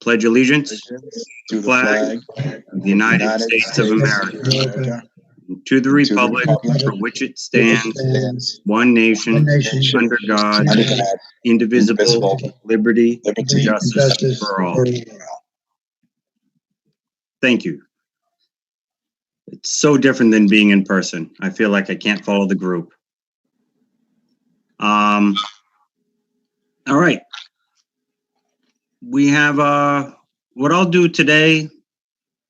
pledge allegiance to to the the flag of the United States of America, and to the republic for which it stands, one nation, under God, indivisible, liberty, and justice for all. Thank you. It's so different than being in person. I feel like I can't follow the group. All right. We have, what I'll do today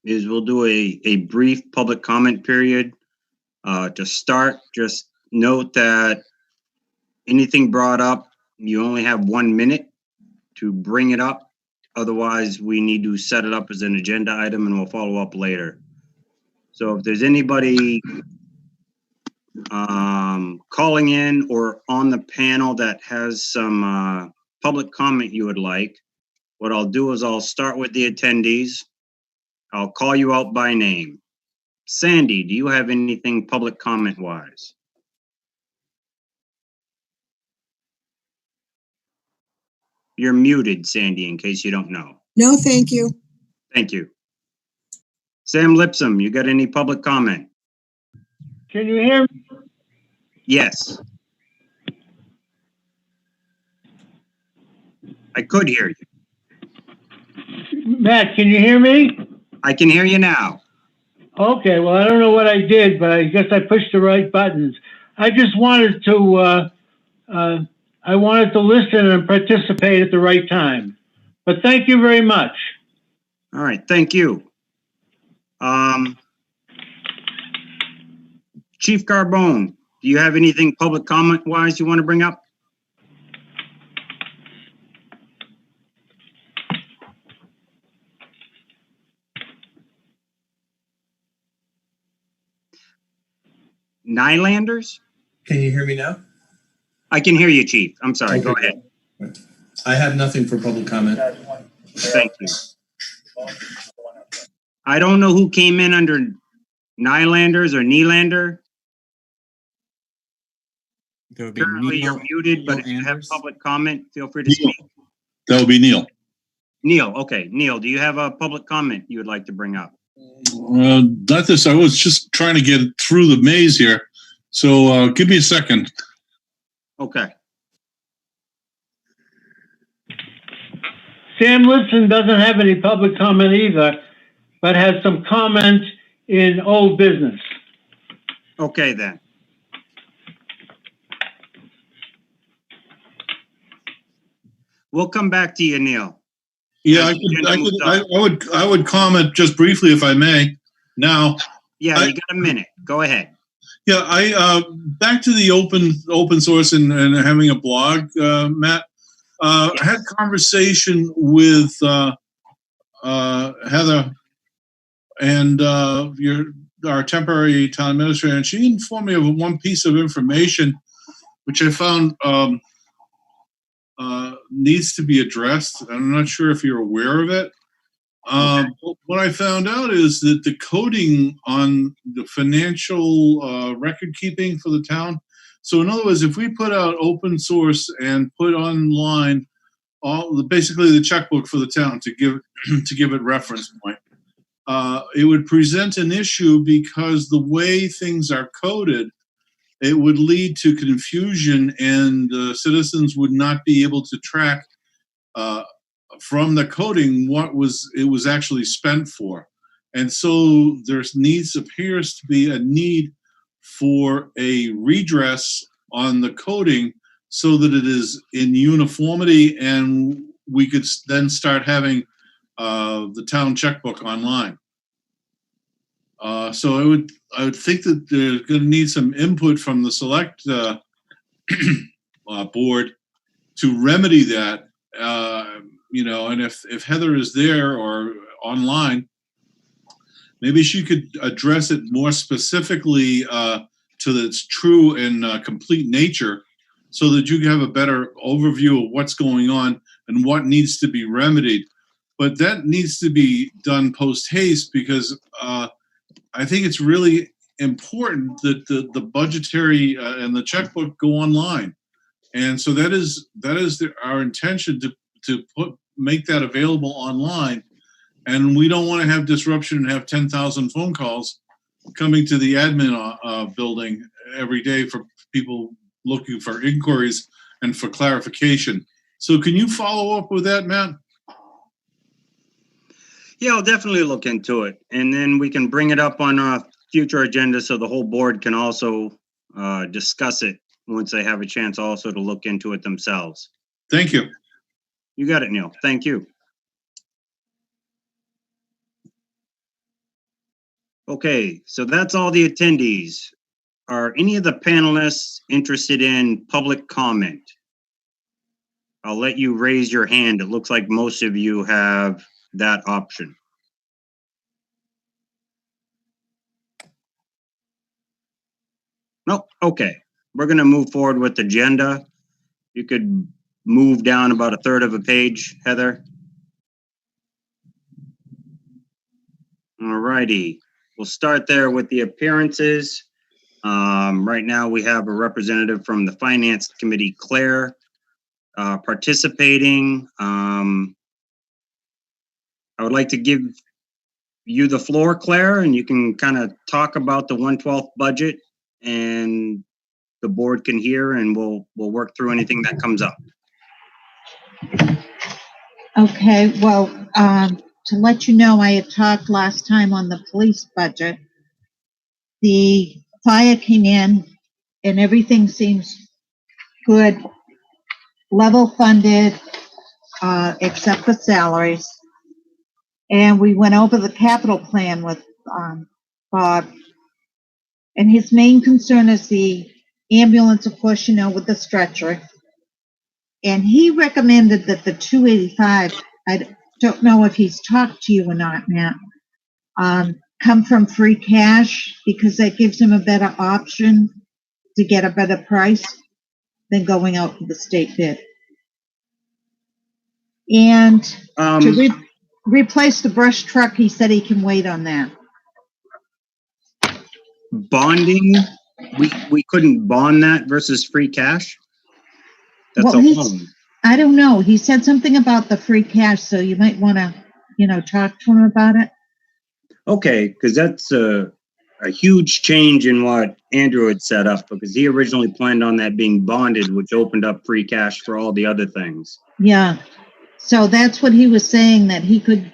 is we'll do a brief public comment period. To start, just note that anything brought up, you only have 1 minute to bring it up. Otherwise, we need to set it up as an agenda item and we'll follow up later. So if there's anybody calling in or on the panel that has some public comment you would like, what I'll do is I'll start with the attendees. I'll call you out by name. Sandy, do you have anything public comment wise? You're muted, Sandy, in case you don't know. No, thank you. Thank you. Sam Lipsum, you got any public comment? Can you hear me? Yes. I could hear you. Matt, can you hear me? I can hear you now. Okay, well, I don't know what I did, but I guess I pushed the right buttons. I just wanted to, I wanted to listen and participate at the right time. But thank you very much. All right, thank you. Chief Carbone, do you have anything public comment-wise you want to bring up? Nylanders? Can you hear me now? I can hear you, Chief. I'm sorry. Okay. Go ahead. I have nothing for public comment. Thank you. I don't know who came in under Nylanders or Nylander. Currently, you're muted, but if you have public comment, feel free to speak. That would be Neil. Neil, okay. Neil, do you have a public comment you would like to bring up? Not this. I was just trying to get through the maze here. So give me a second. Okay. Sam Lipson doesn't have any public comment either, but has some comment in old business. Okay, then. We'll come back to you, Neil. Yeah, I would comment just briefly if I may. Now. Yeah, you got a minute. Go ahead. Yeah, I back to the open source and having a blog, Matt. I had a conversation with Heather and our temporary town administrator, and she informed me of one piece of information which I found needs to be addressed. I'm not sure if you're aware of it. What I found out is that the coding on the financial record keeping for the town. So in other words, if we put out open source and put online basically the checkbook for the town to give it reference point, it would present an issue because the way things are coded, it would lead to confusion and citizens would not be able to track from the coding what it was actually spent for. And so there appears to be a need for a redress on the coding so that it is in uniformity and we could then start having the town checkbook online. So I would think that they're going to need some input from the select board to remedy that. And if Heather is there or online, maybe she could address it more specifically to its true and complete nature, so that you can have a better overview of what's going on and what needs to be remedied. But that needs to be done post haste because I think it's really important that the budgetary and the checkbook go online. And so that is our intention to make that available online. And we don't want to have disruption and have 10,000 phone calls coming to the admin building every day for people looking for inquiries and for clarification. So can you follow up with that, Matt? Yeah, I'll definitely look into it. And then we can bring it up on a future agenda so the whole board can also discuss it once they have a chance also to look into it themselves. Thank you. You got it, Neil. Thank you. Okay, so that's all the attendees. Are any of the panelists interested in public comment? I'll let you raise your hand. It looks like most of you have that option. No, okay. We're going to move forward with the agenda. You could move down about a third of a page, Heather. All righty. We'll start there with the appearances. Right now we have a representative from the Finance Committee, Claire, participating. I would like to give you the floor, Claire, and you can kind of talk about the 1/12 budget, and the board can hear, and we'll work through anything that comes up. Okay, well, to let you know, I had talked last time on the police budget. The fire came in and everything seems good, level funded, except for salaries. And we went over the capital plan with Bob. And his main concern is the ambulance, of course, you know, with the stretcher. And he recommended that the 285, I don't know if he's talked to you or not, Matt, come from free cash because that gives him a better option to get a better price than going out for the state bid. And to replace the brush truck, he said he can wait on that. Bonding, we couldn't bond that versus free cash? That's Well, a loan. I don't know. He said something about the free cash, so you might want to, you know, talk to him about it. Okay, because that's a huge change in what Andrew had set up, because he originally planned on that being bonded, which opened up free cash for all the other things. Yeah. So that's what he was saying, that he could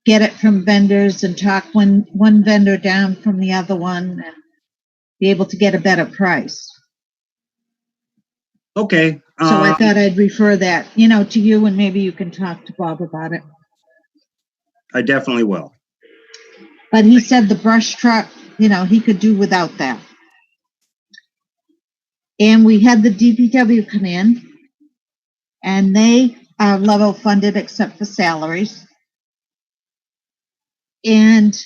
get it from vendors and talk one vendor down from the other one and be able to get a better price. Okay. So I thought I'd refer that, you know, to you, and maybe you can talk to Bob about it. I definitely will. But he said the brush truck, you know, he could do without that. And we had the DPW come in, and they are level funded except for salaries. And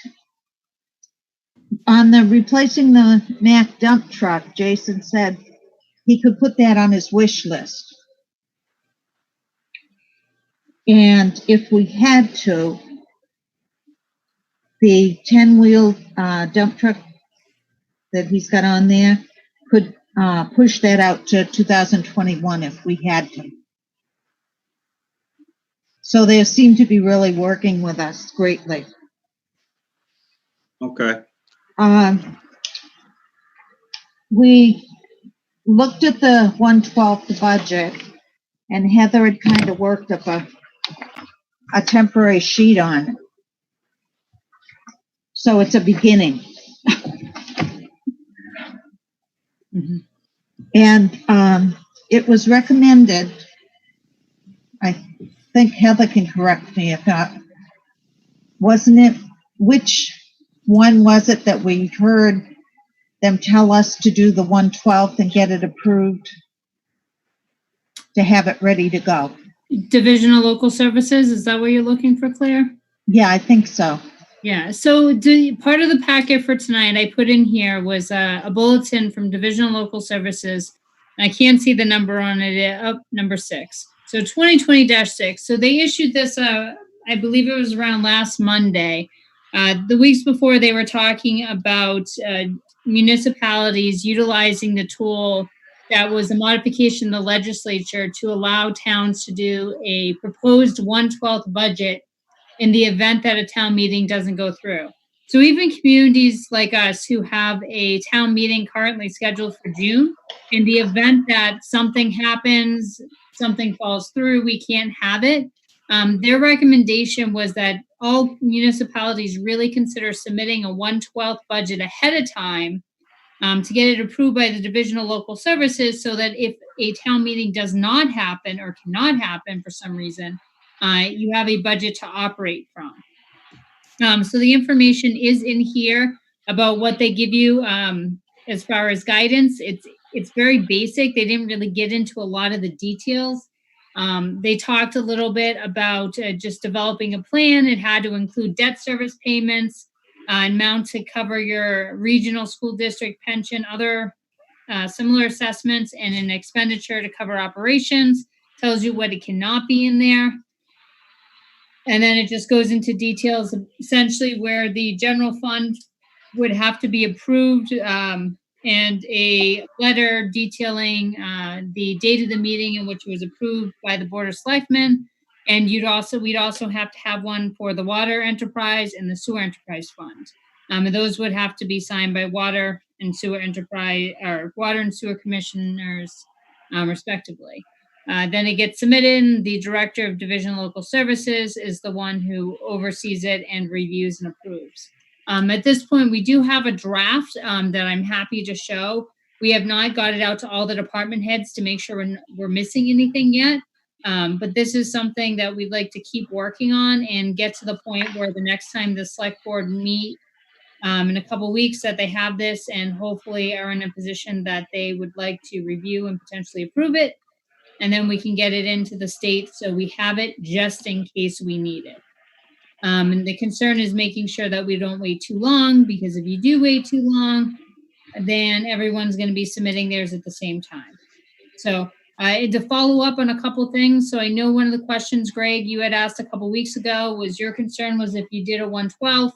on the replacing the Mack dump truck, Jason said he could put that on his wish list. And if we had to, the 10-wheel dump truck that he's got on there could push that out to 2021 if we had to. So they seem to be really working with us greatly. Okay. We looked at the 1/12 budget, and Heather had kind of worked up a temporary sheet on it. So it's a beginning. Mm-hmm. And it was recommended, I think Heather can correct me if not, wasn't it, which one was it that we heard them tell us to do the 1/12 and get it approved to have it ready to go? Division of Local Services, is that what you're looking for, Claire? Yeah, I think so. Yeah, so part of the packet for tonight I put in here was a bulletin from Division of Local Services. I can't see the number on it, number 6. So 2020-6. So they issued this, I believe it was around last Monday. The weeks before they were talking about municipalities utilizing the tool that was a modification in the legislature to allow towns to do a proposed 1/12 budget in the event that a town meeting doesn't go through. So even communities like us who have a town meeting currently scheduled for June, in the event that something happens, something falls through, we can't have it, their recommendation was that all municipalities really consider submitting a 1/12 budget ahead of time, to get it approved by the Division of Local Services, so that if a town meeting does not happen or cannot happen for some reason, you have a budget to operate from. So the information is in here about what they give you, as far as guidance. It's very basic. They didn't really get into a lot of the details. They talked a little bit about just developing a plan. It had to include debt service payments, amount to cover your regional school district pension, other similar assessments, and an expenditure to cover operations. Tells you what it cannot be in there. And then it just goes into details of essentially where the general fund would have to be approved, and a letter detailing the date of the meeting in which it was approved by the Board of Selectmen. And we'd also have to have one for the water enterprise and the sewer enterprise fund. And those would have to be signed by water and sewer enterprise, or water and sewer commissioners, respectively. Then it gets submitted, and the Director of Division of Local Services is the one who oversees it and reviews and approves. At this point, we do have a draft that I'm happy to show. We have not got it out to all the department heads to make sure we're missing anything yet. But this is something that we'd like to keep working on and get to the point where the next time the select board meet in a couple weeks, that they have this and hopefully are in a position that they would like to review and potentially approve it. And then we can get it into the state so we have it just in case we need it. And the concern is making sure that we don't wait too long, because if you do wait too long, then everyone's going to be submitting theirs at the same time. So to follow up on a couple things. So I know one of the questions, Greg, you had asked a couple weeks ago was your concern was if you did a 1/12,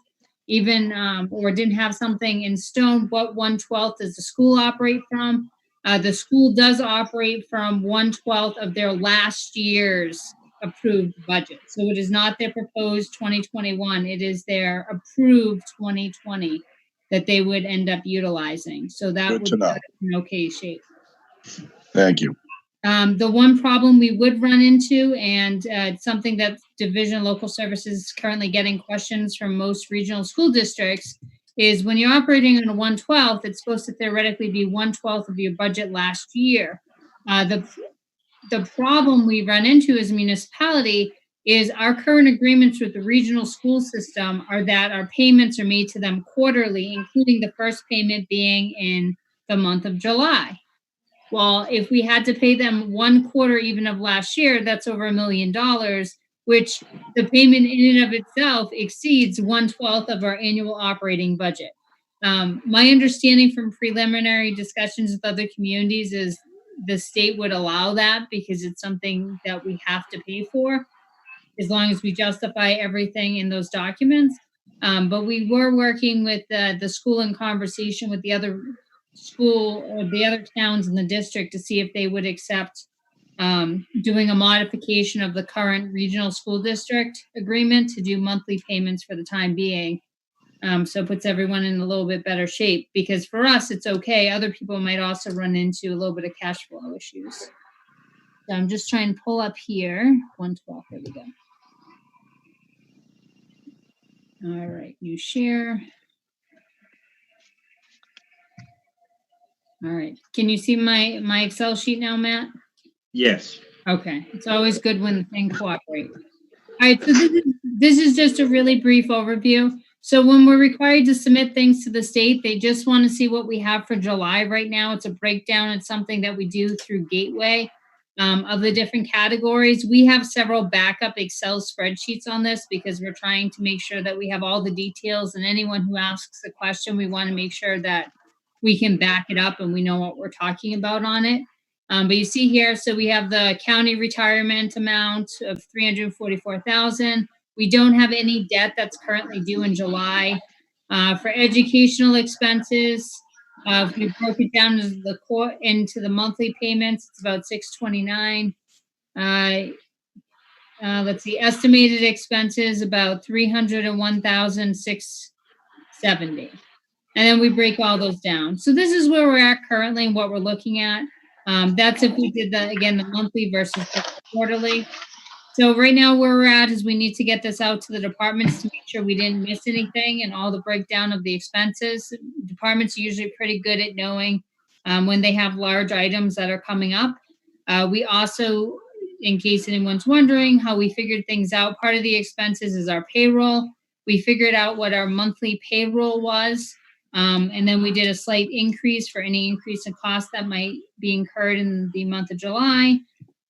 even or didn't have something in stone, what 1/12 does the school operate from? The school does operate from 1/12 of their last year's approved budget. So it is not their proposed 2021. It is their approved 2020 that they would end up utilizing. So that Good would to be know. in okay shape. Thank you. The one problem we would run into, and it's something that Division of Local Services is currently getting questions from most regional school districts, is when you're operating on a 1/12, it's supposed to theoretically be 1/12 of your budget last year. The problem we run into as a municipality is our current agreements with the regional school system are that our payments are made to them quarterly, including the first payment being in the month of July. Well, if we had to pay them 1/4 even of last year, that's over $1 million, which the payment in and of itself exceeds 1/12 of our annual operating budget. My understanding from preliminary discussions with other communities is the state would allow that because it's something that we have to pay for, as long as we justify everything in those documents. But we were working with the school in conversation with the other school or the other towns in the district to see if they would accept doing a modification of the current regional school district agreement to do monthly payments for the time being. So it puts everyone in a little bit better shape, because for us, it's okay. Other people might also run into a little bit of cash flow issues. So I'm just trying to pull up here. 1/12, there we go. All right, new share. All right, can you see my Excel sheet now, Matt? Yes. Okay, it's always good when the thing cooperates. All right, so this is just a really brief overview. So when we're required to submit things to the state, they just want to see what we have for July right now. It's a breakdown. It's something that we do through Gateway of the different categories. We have several backup Excel spreadsheets on this because we're trying to make sure that we have all the details, and anyone who asks a question, we want to make sure that we can back it up and we know what we're talking about on it. But you see here, so we have the county retirement amount of $344,000. We don't have any debt that's currently due in July. For educational expenses, If we broke it down into the monthly payments, it's about $629. Let's see, estimated expenses about $301,670. And then we break all those down. So this is where we're at currently and what we're looking at. That's if we did the monthly versus the quarterly. So right now where we're at is we need to get this out to the departments to make sure we didn't miss anything and all the breakdown of the expenses. Departments are usually pretty good at knowing when they have large items that are coming up. We also, in case anyone's wondering how we figured things out, part of the expenses is our payroll. We figured out what our monthly payroll was. And then we did a slight increase for any increase in cost that might be incurred in the month of July.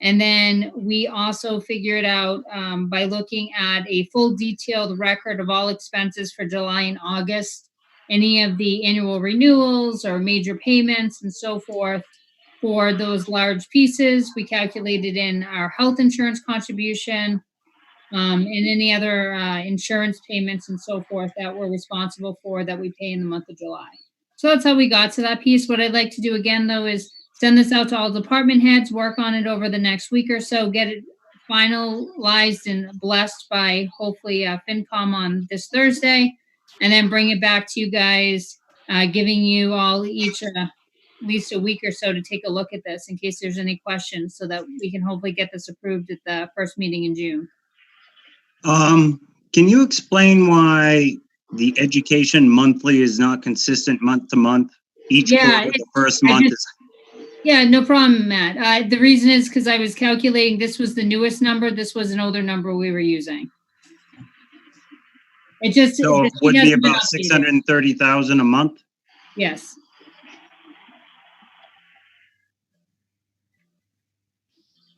And then we also figured out by looking at a full detailed record of all expenses for July and August, any of the annual renewals or major payments and so forth for those large pieces. We calculated in our health insurance contribution and any other insurance payments and so forth that we're responsible for that we pay in the month of July. So that's how we got to that piece. What I'd like to do again, though, is send this out to all department heads, work on it over the next week or so, get it finalized and blessed by hopefully FinCom on this Thursday, and then bring it back to you guys, giving you all each at least a week or so to take a look at this in case there's any questions so that we can hopefully get this approved at the first meeting in June. Can you explain why the education monthly is not consistent month to month? Each quarter, the first month is. Yeah, no problem, Matt. The reason is because I was calculating this was the newest number. This was an older number we were using. It just so it would be about 630,000 a month. Yes.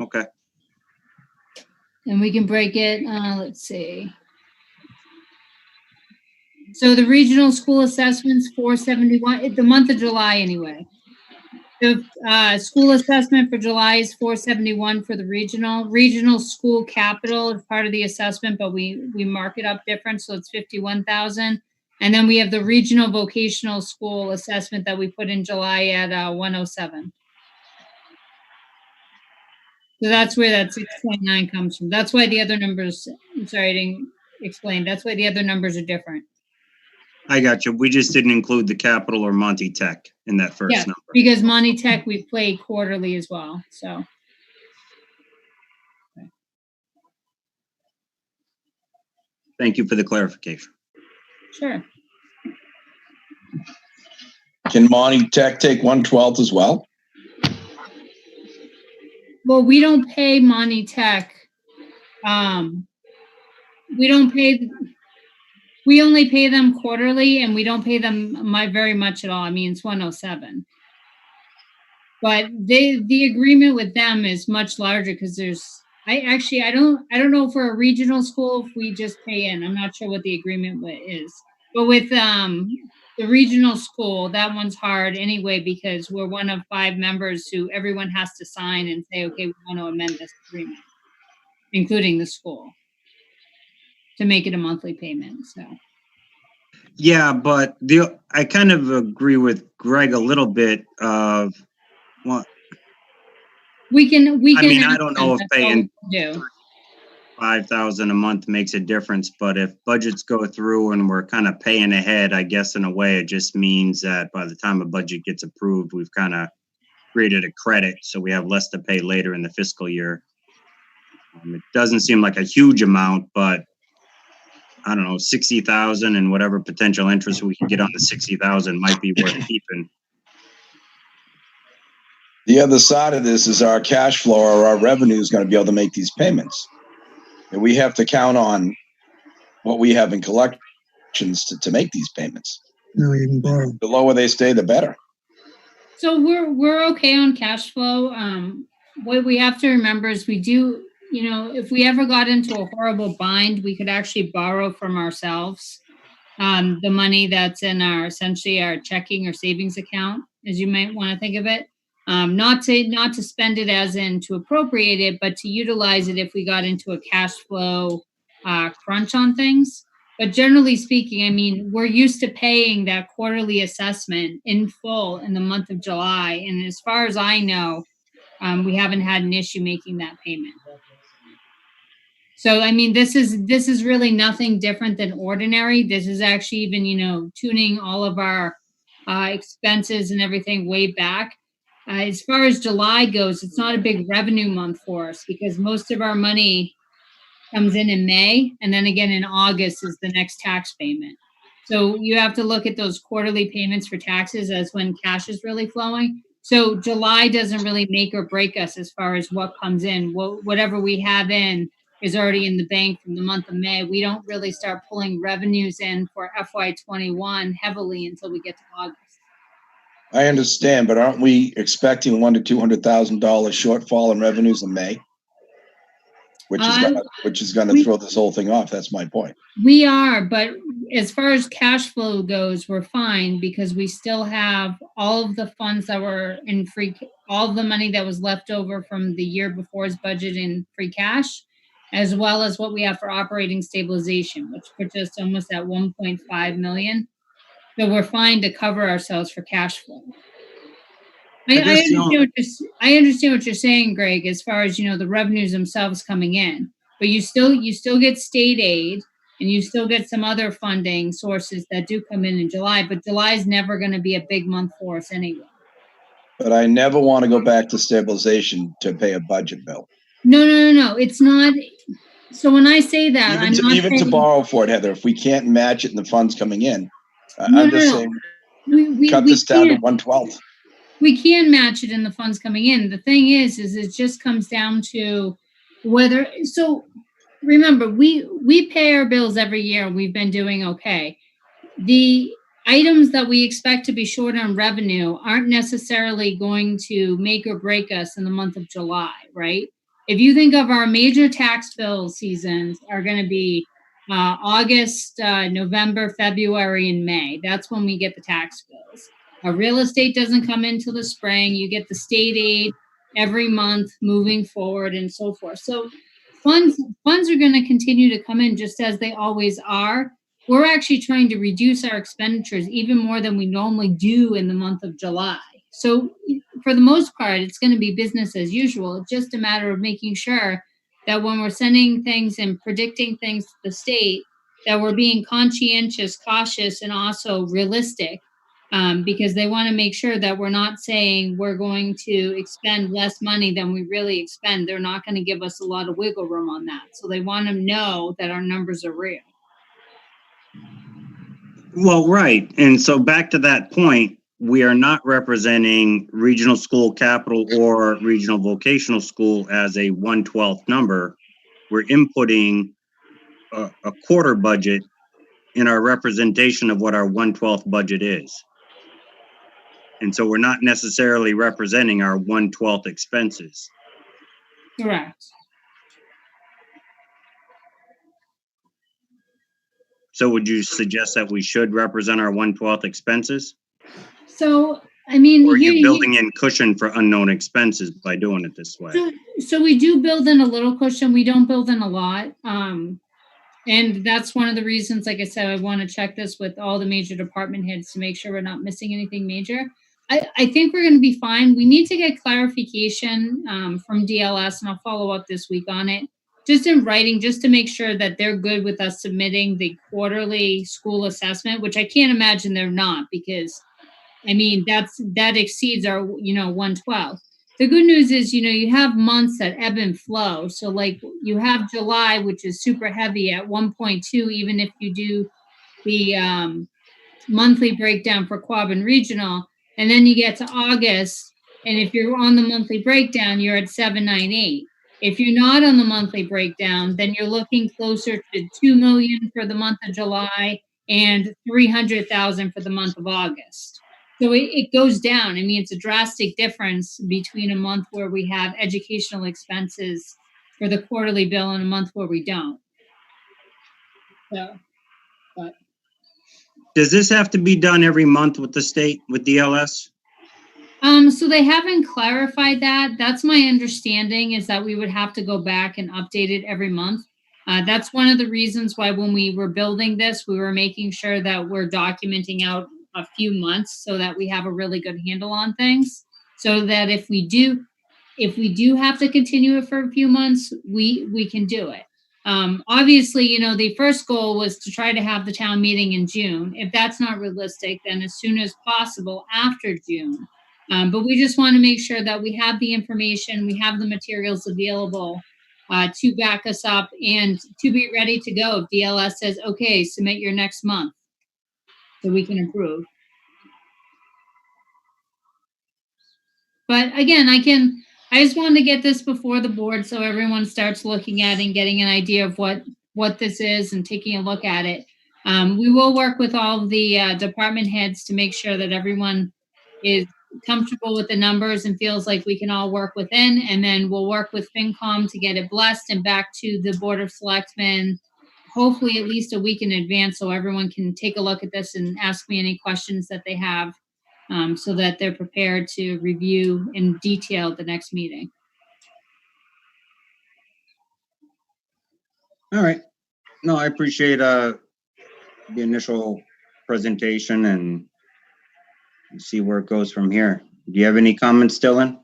Okay. And we can break it. Let's see. So the regional school assessments 471. The month of July anyway. The school assessment for July is 471 for the regional school capital is part of the assessment, but we mark it up different, so it's 51,000. And then we have the regional vocational school assessment that we put in July at 107. So that's where that 629 comes from. That's why the other numbers. I'm sorry, I didn't explain. That's why the other numbers are different. I got you. We just didn't include the capital or Monty Tech in that first number. Because Monty Tech we play quarterly as well. So. Okay. Thank you for the clarification. Sure. Can Monty Tech take 1/12 as well? Well, we don't pay Monty Tech. We only pay them quarterly, and we don't pay them very much at all. I mean, it's 107. But the agreement with them is much larger because I don't know for a regional school if we just pay in. I'm not sure what the agreement is. But with the regional school, that one's hard anyway because we're one of 5 members who everyone has to sign and say, okay, we want to amend this agreement, including the school, to make it a monthly payment. So. Yeah, but I kind of agree with Greg a little bit of what. We can. I mean, I don't know if paying 5,000 a month makes a difference, but if budgets go through and we're kind of paying ahead, I guess in a way it just means that by the time a budget gets approved, we've kind of created a credit, so we have less to pay later in the fiscal year. It doesn't seem like a huge amount, but I don't know, 60,000 and whatever potential interest we can get on the 60,000 might be worth keeping. The other side of this is our cash flow or our revenue is going to be able to make these payments. And we have to count on what we have in collections to make these payments. No, you can borrow. The lower they stay, the better. So we're okay on cash flow. What we have to remember is we do, if we ever got into a horrible bind, we could actually borrow from ourselves the money that's in essentially our checking or savings account, as you might want to think of it. Not to spend it as in to appropriate it, but to utilize it if we got into a cash flow crunch on things. But generally speaking, I mean, we're used to paying that quarterly assessment in full in the month of July. And as far as I know, we haven't had an issue making that payment. So, I mean, this is really nothing different than ordinary. This is actually even, tuning all of our expenses and everything way back. As far as July goes, it's not a big revenue month for us because most of our money comes in May, and then again in August is the next tax payment. So you have to look at those quarterly payments for taxes as when cash is really flowing. So July doesn't really make or break us as far as what comes in. Whatever we have in is already in the bank from the month of May. We don't really start pulling revenues in for FY21 heavily until we get to August. I understand, but aren't we expecting $100,000 to $200,000 shortfall in revenues in May? Which is gonna throw this whole thing off. That's my point. We are, but as far as cash flow goes, we're fine because we still have all of the funds that were in all of the money that was left over from the year before's budget in free cash, as well as what we have for operating stabilization, which puts us almost at 1.5 million. So we're fine to cover ourselves for cash flow. I understand what you're saying, Greg, as far as, the revenues themselves coming in, but you still get state aid and you still get some other funding sources that do come in July, but July is never going to be a big month for us anyway. But I never want to go back to stabilization to pay a budget bill. No. It's not. So when I say that, even to borrow for it, Heather, if we can't match it in the funds coming in, I'm just saying, cut this down to 1/12. We can match it in the funds coming in. The thing is it just comes down to whether. So remember, we pay our bills every year. We've been doing okay. The items that we expect to be short on revenue aren't necessarily going to make or break us in the month of July, right? If you think of our major tax bill seasons are going to be August, November, February, and May. That's when we get the tax bills. Our real estate doesn't come in till the spring. You get the state aid every month moving forward and so forth. So funds are going to continue to come in just as they always are. We're actually trying to reduce our expenditures even more than we normally do in the month of July. So for the most part, it's going to be business as usual. It's just a matter of making sure that when we're sending things and predicting things to the state, that we're being conscientious, cautious, and also realistic. Because they want to make sure that we're not saying we're going to expend less money than we really expend. They're not going to give us a lot of wiggle room on that. So they want to know that our numbers are real. Well, right. And so back to that point, we are not representing regional school capital or regional vocational school as a 1/12 number. We're inputting a quarter budget in our representation of what our 1/12 budget is. And so we're not necessarily representing our 1/12 expenses. Correct. So would you suggest that we should represent our 1/12 expenses? So, I mean, or are you building in cushion for unknown expenses by doing it this way? So we do build in a little cushion. We don't build in a lot. And that's one of the reasons, like I said, I want to check this with all the major department heads to make sure we're not missing anything major. I think we're going to be fine. We need to get clarification from DLS, and I'll follow up this week on it, just in writing, just to make sure that they're good with us submitting the quarterly school assessment, which I can't imagine they're not, because, I mean, that exceeds our, 1/12. The good news is, you have months that ebb and flow. So like you have July, which is super heavy at 1.2, even if you do the monthly breakdown for Quab and Regional. And then you get to August, and if you're on the monthly breakdown, you're at 798. If you're not on the monthly breakdown, then you're looking closer to 2 million for the month of July and 300,000 for the month of August. So it goes down. I mean, it's a drastic difference between a month where we have educational expenses for the quarterly bill and a month where we don't. So, but. Does this have to be done every month with the state, with DLS? So they haven't clarified that. That's my understanding, is that we would have to go back and update it every month. That's one of the reasons why when we were building this, we were making sure that we're documenting out a few months so that we have a really good handle on things. So that if we do have to continue it for a few months, we can do it. Obviously, the first goal was to try to have the town meeting in June. If that's not realistic, then as soon as possible after June. But we just want to make sure that we have the information, we have the materials available to back us up and to be ready to go if DLS says, okay, submit your next month so we can approve. But again, I just wanted to get this before the board so everyone starts looking at it and getting an idea of what this is and taking a look at it. We will work with all of the department heads to make sure that everyone is comfortable with the numbers and feels like we can all work within. And then we'll work with FinCom to get it blessed and back to the Board of Selectmen, hopefully at least a week in advance so everyone can take a look at this and ask me any questions that they have. So that they're prepared to review in detail the next meeting. All right. No, I appreciate the initial presentation and see where it goes from here. Do you have any comments, Dylan?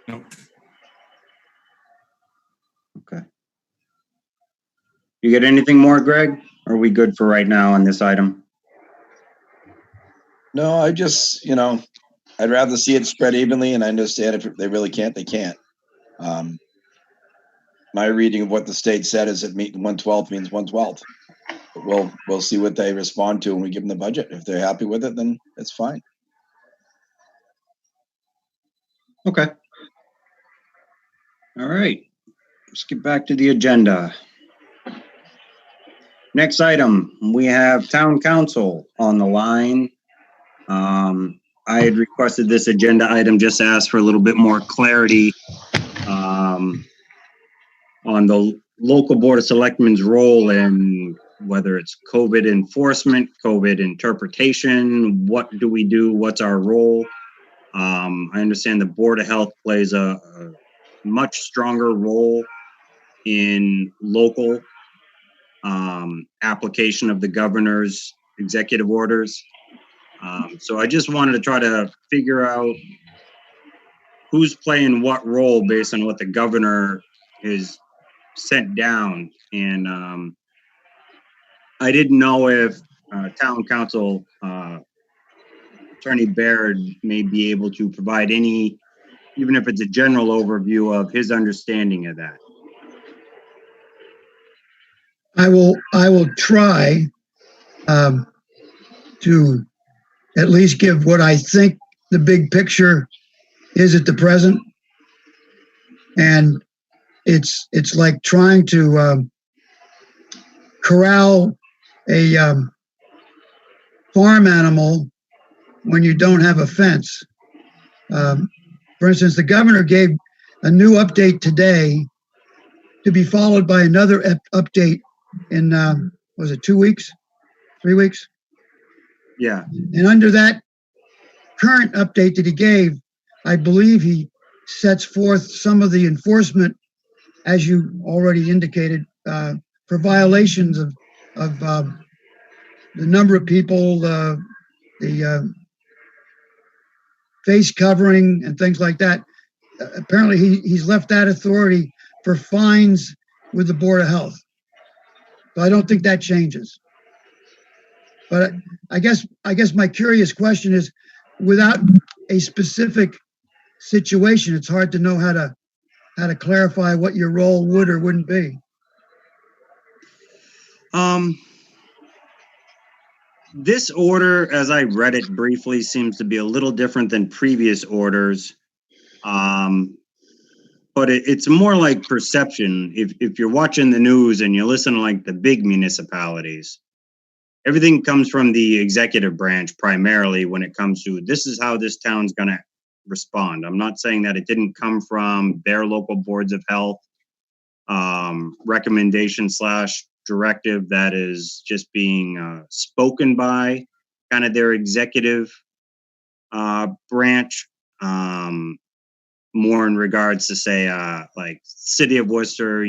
No. Okay. You get anything more, Greg? Or are we good for right now on this item? No, I just, I'd rather see it spread evenly, and I understand if they really can't, they can't. My reading of what the state said is that 1/12 means 1/12. But we'll see what they respond to when we give them the budget. If they're happy with it, then it's fine. Okay. All right. Let's get back to the agenda. Next item, we have town council on the line. I had requested this agenda item just to ask for a little bit more clarity on the local board of selectmen's role in whether it's COVID enforcement, COVID interpretation, what do we do, what's our role? I understand the Board of Health plays a much stronger role in local application of the governor's executive orders. So I just wanted to try to figure out who's playing what role based on what the governor is sent down. And I didn't know if town council Attorney Baird may be able to provide any, even if it's a general overview of his understanding of that. I will try to at least give what I think the big picture is at the present. And it's like trying to corral a farm animal when you don't have a fence. For instance, the governor gave a new update today to be followed by another update in, was it 2 weeks, 3 weeks? Yeah. And under that current update that he gave, I believe he sets forth some of the enforcement, as you already indicated, for violations of the number of people, the face covering and things like that. Apparently he's left that authority for fines with the Board of Health. So I don't think that changes. But I guess my curious question is, without a specific situation, it's hard to know how to clarify what your role would or wouldn't be. This order, as I read it briefly, seems to be a little different than previous orders. But it's more like perception. If you're watching the news and you listen to like the big municipalities, everything comes from the executive branch primarily when it comes to this is how this town's going to respond. I'm not saying that it didn't come from their local boards of health recommendation / directive that is just being spoken by kind of their executive branch. more in regards to say, like City of Worcester,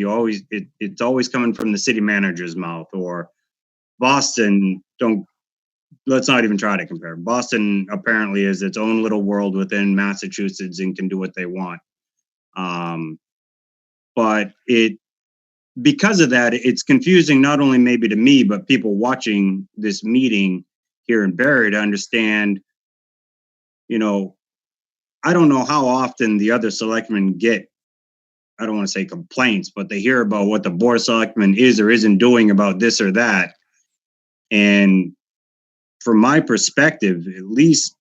it's always coming from the city manager's mouth, or Boston, let's not even try to compare. Boston apparently is its own little world within Massachusetts and can do what they want. But because of that, it's confusing not only maybe to me, but people watching this meeting here in Barre to understand, I don't know how often the other selectmen get, I don't want to say complaints, but they hear about what the board of selectmen is or isn't doing about this or that. And from my perspective, at least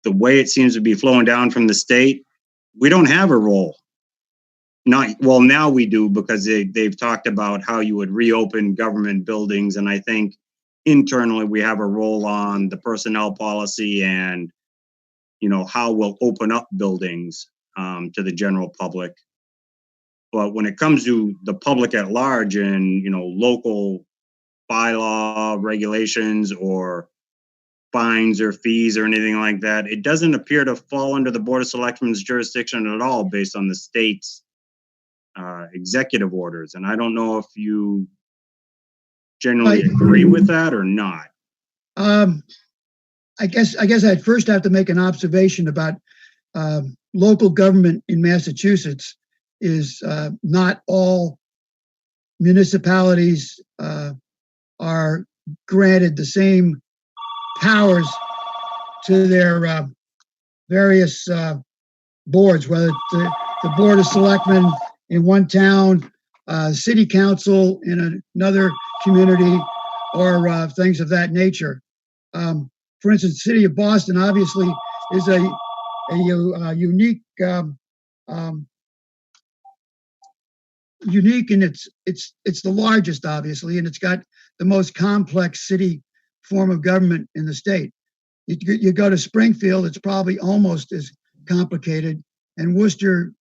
the way it seems to be flowing down from the state, we don't have a role. Now we do, because they've talked about how you would reopen government buildings. And I think internally we have a role on the personnel policy and, how we'll open up buildings to the general public. But when it comes to the public at large and, local bylaw regulations or fines or fees or anything like that, it doesn't appear to fall under the Board of Selectmen's jurisdiction at all based on the state's executive orders. And I don't know if you generally agree with that or not. I guess I'd first have to make an observation about local government in Massachusetts is not all municipalities are granted the same powers to their various boards, whether it's the Board of Selectmen in one town, city council in another community, or things of that nature. For instance, the city of Boston obviously is a unique unique, and it's the largest, obviously, and it's got the most complex city form of government in the state. You go to Springfield, it's probably almost as complicated, and Worcester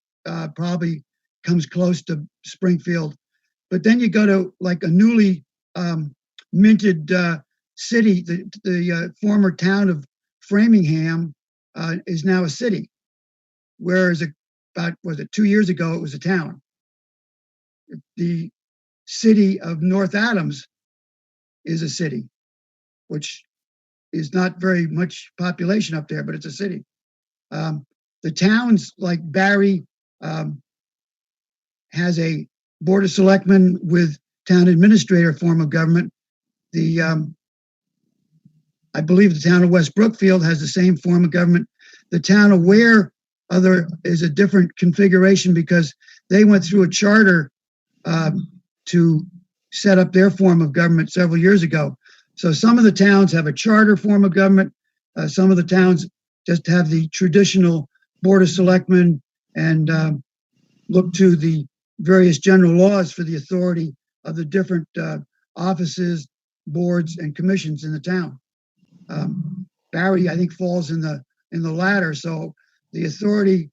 probably comes close to Springfield. But then you go to like a newly minted city, the former town of Framingham is now a city, whereas about 2 years ago it was a town. The city of North Adams is a city, which is not very much population up there, but it's a city. The towns like Barre has a Board of Selectmen with town administrator form of government. I believe the town of West Brookfield has the same form of government. The town of Ware is a different configuration because they went through a charter to set up their form of government several years ago. So some of the towns have a charter form of government. Some of the towns just have the traditional Board of Selectmen and look to the various general laws for the authority of the different offices, boards, and commissions in the town. Barre, I think, falls in the latter. So the authority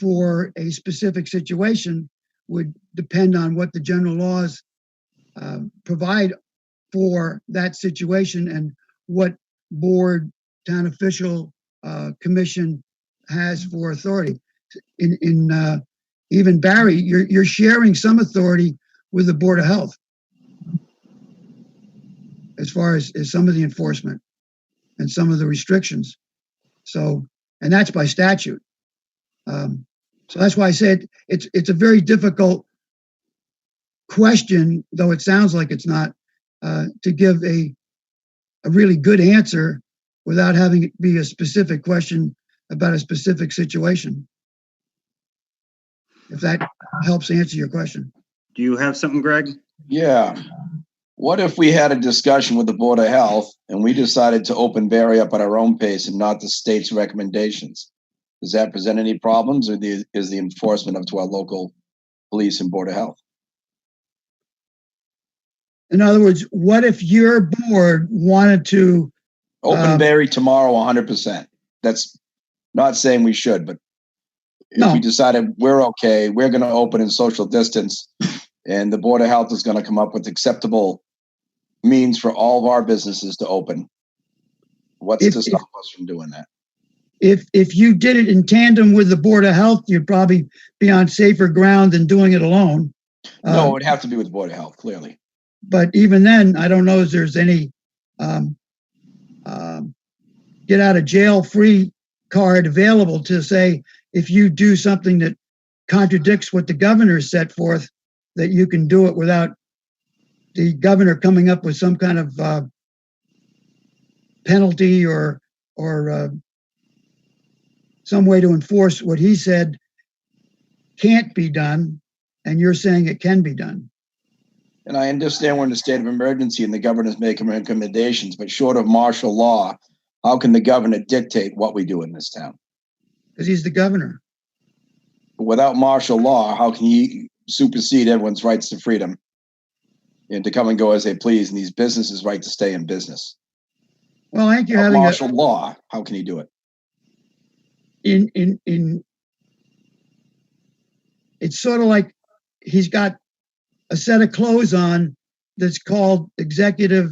for a specific situation would depend on what the general laws provide for that situation and what board, town official, commission has for authority. In even Barre, you're sharing some authority with the Board of Health as far as some of the enforcement and some of the restrictions. So, and that's by statute. So that's why I said it's a very difficult question, though it sounds like it's not, to give a really good answer without having it be a specific question about a specific situation. If that helps answer your question. Do you have something, Greg? Yeah. What if we had a discussion with the Board of Health and we decided to open Barre up at our own pace and not the state's recommendations? Does that present any problems, or is the enforcement up to our local police and Board of Health? In other words, what if your board wanted to open Barre tomorrow 100%? That's not saying we should, but if we decided we're okay, we're going to open in social distance, and the Board of Health is going to come up with acceptable means for all of our businesses to open, what's to stop us from doing that? if you did it in tandem with the Board of Health, you'd probably be on safer ground than doing it alone. No, it would have to be with the Board of Health, clearly. But even then, I don't know if there's any get out of jail free card available to say if you do something that contradicts what the governor set forth, that you can do it without the governor coming up with some kind of penalty or some way to enforce what he said can't be done, and you're saying it can be done. And I understand we're in a state of emergency and the governor's making recommendations, but short of martial law, how can the governor dictate what we do in this town? Because he's the governor. Without martial law, how can he supersede everyone's rights to freedom and to come and go as they please, and these businesses' right to stay in business? Well, I think you're having martial law. How can he do it? It's sort of like he's got a set of clothes on that's called executive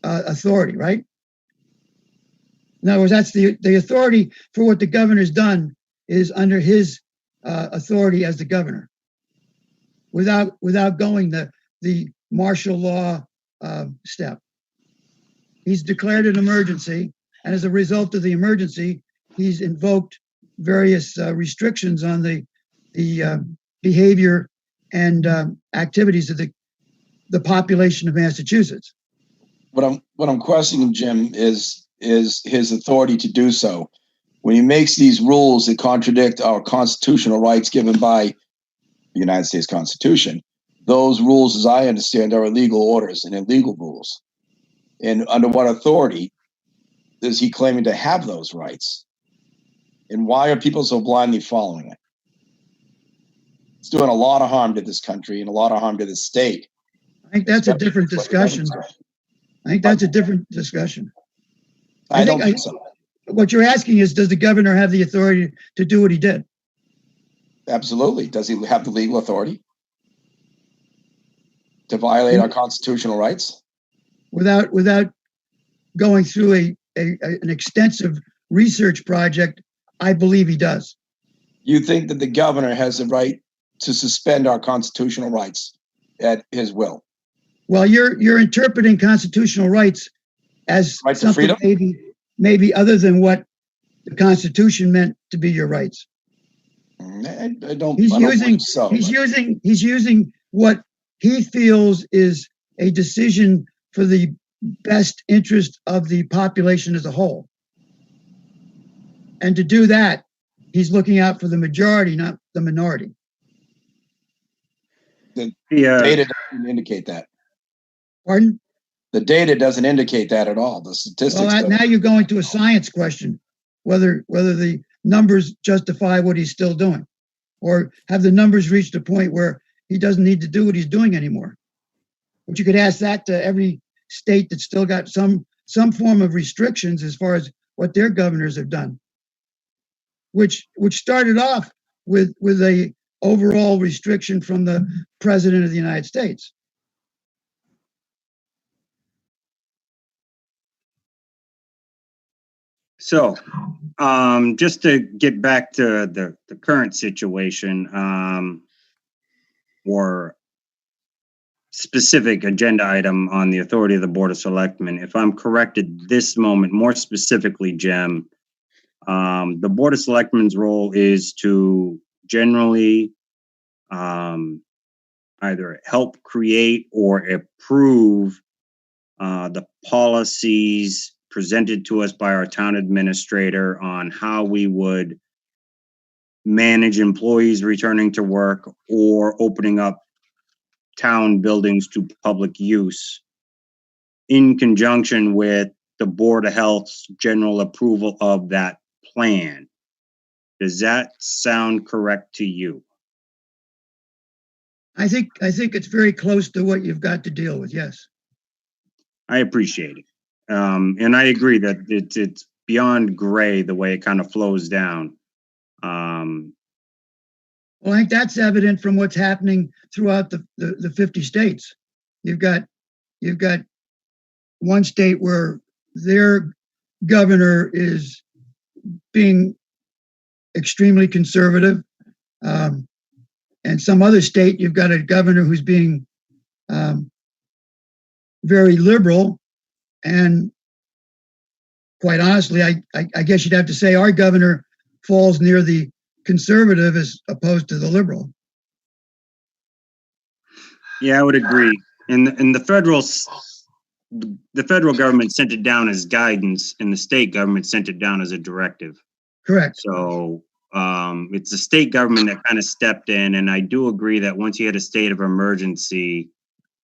authority, right? In other words, that's the authority for what the governor's done is under his authority as the governor, without going the martial law step. He's declared an emergency, and as a result of the emergency, he's invoked various restrictions on the behavior and activities of the population of Massachusetts. What I'm questioning, Jim, is his authority to do so. When he makes these rules that contradict our constitutional rights given by the United States Constitution, those rules, as I understand, are illegal orders and illegal rules. And under what authority is he claiming to have those rights? And why are people so blindly following it? It's doing a lot of harm to this country and a lot of harm to the state. I think that's a different discussion. I think that's a different discussion. I don't think so. What you're asking is, does the governor have the authority to do what he did? Absolutely. Does he have the legal authority to violate our constitutional rights? Without going through an extensive research project, I believe he does. You think that the governor has the right to suspend our constitutional rights at his will? Well, you're interpreting constitutional rights as right to something freedom? maybe other than what the Constitution meant to be your rights. I don't. He's using what he feels is a decision for the best interest of the population as a whole. And to do that, he's looking out for the majority, not the minority. The data doesn't indicate that. Pardon? The data doesn't indicate that at all. The statistics. Well, now you're going to a science question, whether the numbers justify what he's still doing, or have the numbers reached a point where he doesn't need to do what he's doing anymore. But you could ask that to every state that's still got some form of restrictions as far as what their governors have done, which started off with a overall restriction from the President of the United States. So, just to get back to the current situation, or specific agenda item on the authority of the Board of Selectmen, if I'm correct at this moment, more specifically, Jim, the Board of Selectmen's role is to generally either help create or approve the policies presented to us by our town administrator on how we would manage employees returning to work or opening up town buildings to public use, in conjunction with the Board of Health's general approval of that plan. Does that sound correct to you? I think it's very close to what you've got to deal with. Yes. I appreciate it. And I agree that it's beyond gray the way it kind of flows down. Well, I think that's evident from what's happening throughout the 50 states. You've got one state where their governor is being extremely conservative. And some other state, you've got a governor who's being very liberal. And quite honestly, I guess you'd have to say our governor falls near the conservative as opposed to the liberal. Yeah, I would agree. And the federal government sent it down as guidance, and the state government sent it down as a directive. Correct. So it's the state government that kind of stepped in, and I do agree that once you had a state of emergency,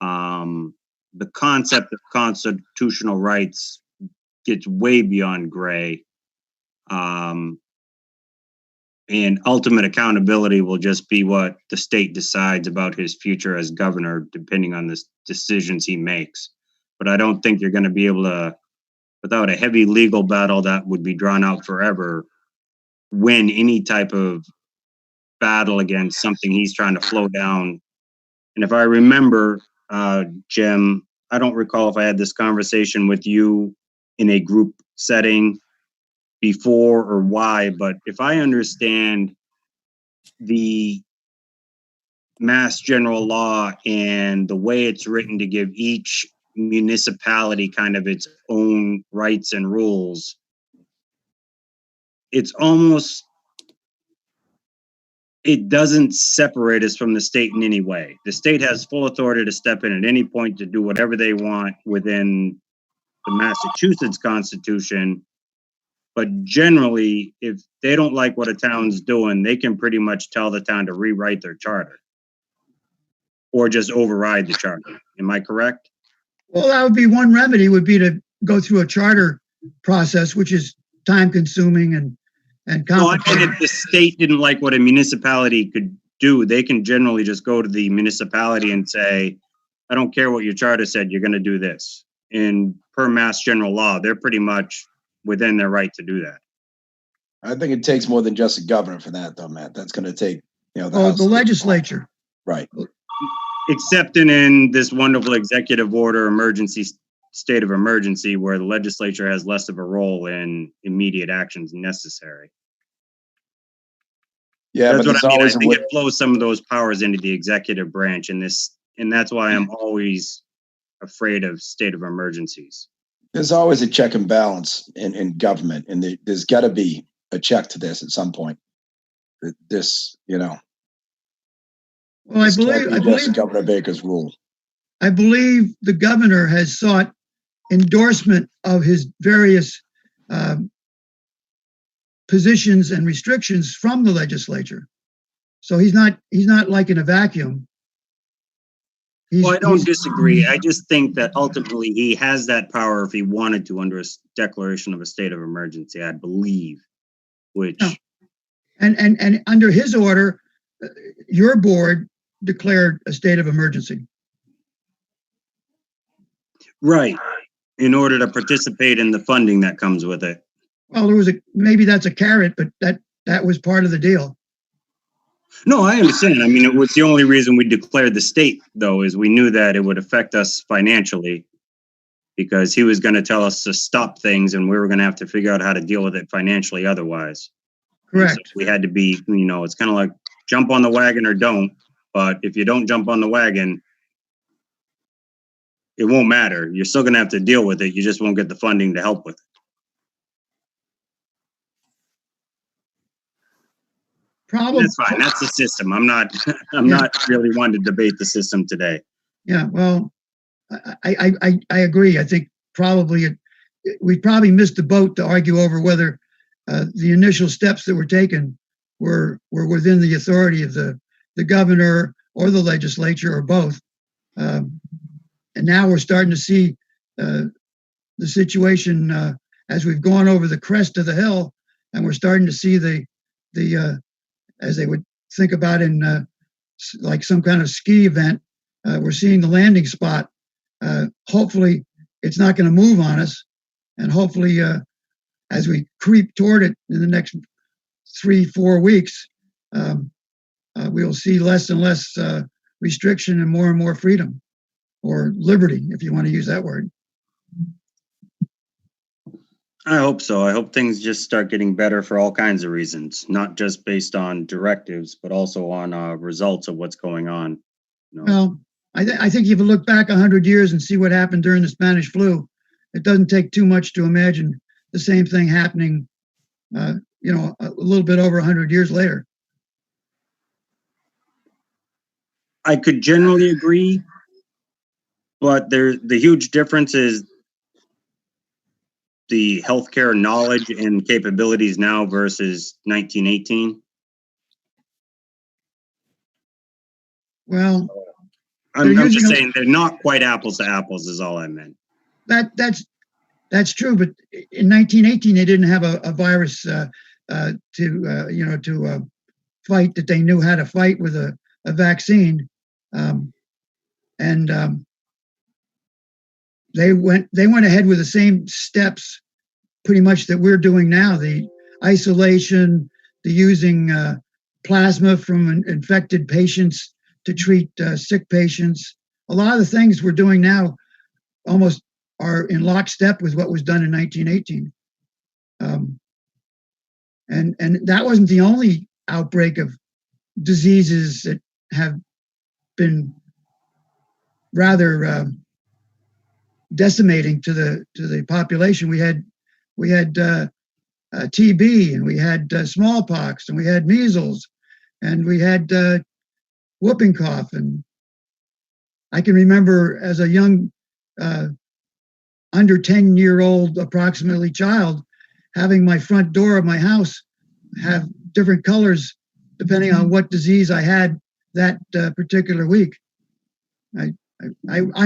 the concept of constitutional rights gets way beyond gray. And ultimate accountability will just be what the state decides about his future as governor, depending on the decisions he makes. But I don't think you're going to be able to, without a heavy legal battle that would be drawn out forever, win any type of battle against something he's trying to flow down. And if I remember, Jim, I don't recall if I had this conversation with you in a group setting before or why, but if I understand the Mass General Law and the way it's written to give each municipality kind of its own rights and rules, it's almost, it doesn't separate us from the state in any way. The state has full authority to step in at any point to do whatever they want within the Massachusetts Constitution. But generally, if they don't like what a town's doing, they can pretty much tell the town to rewrite their charter or just override the charter. Am I correct? Well, that would be one remedy, would be to go through a charter process, which is time consuming and No, I complicated. mean, if the state didn't like what a municipality could do, they can generally just go to the municipality and say, I don't care what your charter said, you're going to do this. And per Mass General Law, they're pretty much within their right to do that. I think it takes more than just a governor for that, though, Matt. That's going to take, The legislature. Right. Except in this wonderful executive order state of emergency, where the legislature has less of a role in immediate actions necessary. Yeah, That's but what I mean. I always think it flows some of those powers into the executive branch, and that's why I'm always afraid of state of emergencies. There's always a check and balance in government, and there's got to be a check to this at some point. Well, I believe Governor Baker's rule. I believe the governor has sought endorsement of his various positions and restrictions from the legislature. So he's not like in a vacuum. Well, I don't disagree. I just think that ultimately he has that power if he wanted to under a declaration of a state of emergency, I believe, which... No. And under his order, your board declared a state of emergency. Right. In order to participate in the funding that comes with it. Well, maybe that's a carrot, but that was part of the deal. No, I understand. I mean, it was the only reason we declared the state, though, is we knew that it would affect us financially because he was going to tell us to stop things and we were going to have to figure out how to deal with it financially otherwise. Correct. So we had to be, it's kind of like jump on the wagon or don't. But if you don't jump on the wagon, it won't matter. You're still going to have to deal with it. You just won't get the funding to help with it. That's fine. That's the system. I'm not really wanting to debate the system today. Yeah, well, I agree. I think we probably missed the boat to argue over whether the initial steps that were taken were within the authority of the governor or the legislature or both. And now we're starting to see the situation as we've gone over the crest of the hill, and we're starting to see the as they would think about in like some kind of ski event, we're seeing the landing spot. Hopefully it's not going to move on us, and hopefully as we creep toward it in the next 3-4 weeks, we'll see less and less restriction and more freedom, or liberty, if you want to use that word. I hope so. I hope things just start getting better for all kinds of reasons, not just based on directives, but also on results of what's going on. You know? Well, I think if you look back 100 years and see what happened during the Spanish flu, it doesn't take too much to imagine the same thing happening, a little bit over 100 years later. I could generally agree, but the huge difference is the healthcare knowledge and capabilities now versus 1918. Well, I'm They're just using a- saying they're not quite apples to apples is all I meant. that's true, but in 1918 they didn't have a virus to fight that they knew how to fight with a vaccine, and they went ahead with the same steps pretty much that we're doing now: the isolation, the using plasma from infected patients to treat sick patients. A lot of the things we're doing now almost are in lockstep with what was done in 1918. And that wasn't the only outbreak of diseases that have been rather decimating to the population. We had TB, and we had smallpox, and we had measles, and we had whooping cough. And I can remember as a young under 10-year-old approximately child having my front door of my house have different colors depending on what disease I had that particular week. I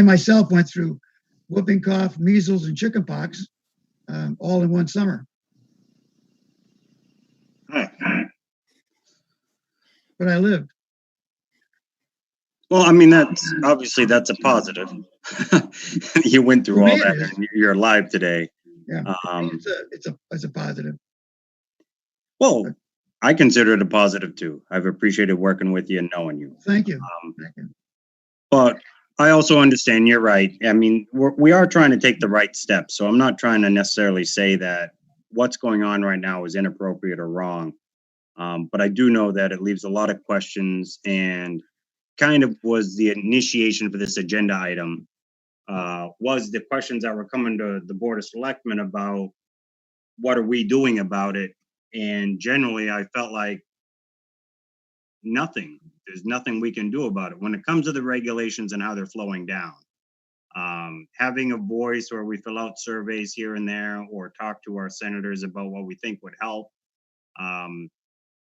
myself went through whooping cough, measles, and chickenpox all in one summer. But I lived. Well, I mean, that's a positive. You went through all that, and you're alive today. Yeah, it's a positive. Well, I consider it a positive too. I've appreciated working with you and knowing you. Thank you. Thank you. But I also understand you're right. I mean, we are trying to take the right steps. So I'm not trying to necessarily say that what's going on right now is inappropriate or wrong. But I do know that it leaves a lot of questions, and kind of was the initiation for this agenda item was the questions that were coming to the Board of Selectmen about what are we doing about it. And generally, I felt like nothing. There's nothing we can do about it when it comes to the regulations and how they're flowing down. Having a voice where we fill out surveys here and there or talk to our senators about what we think would help.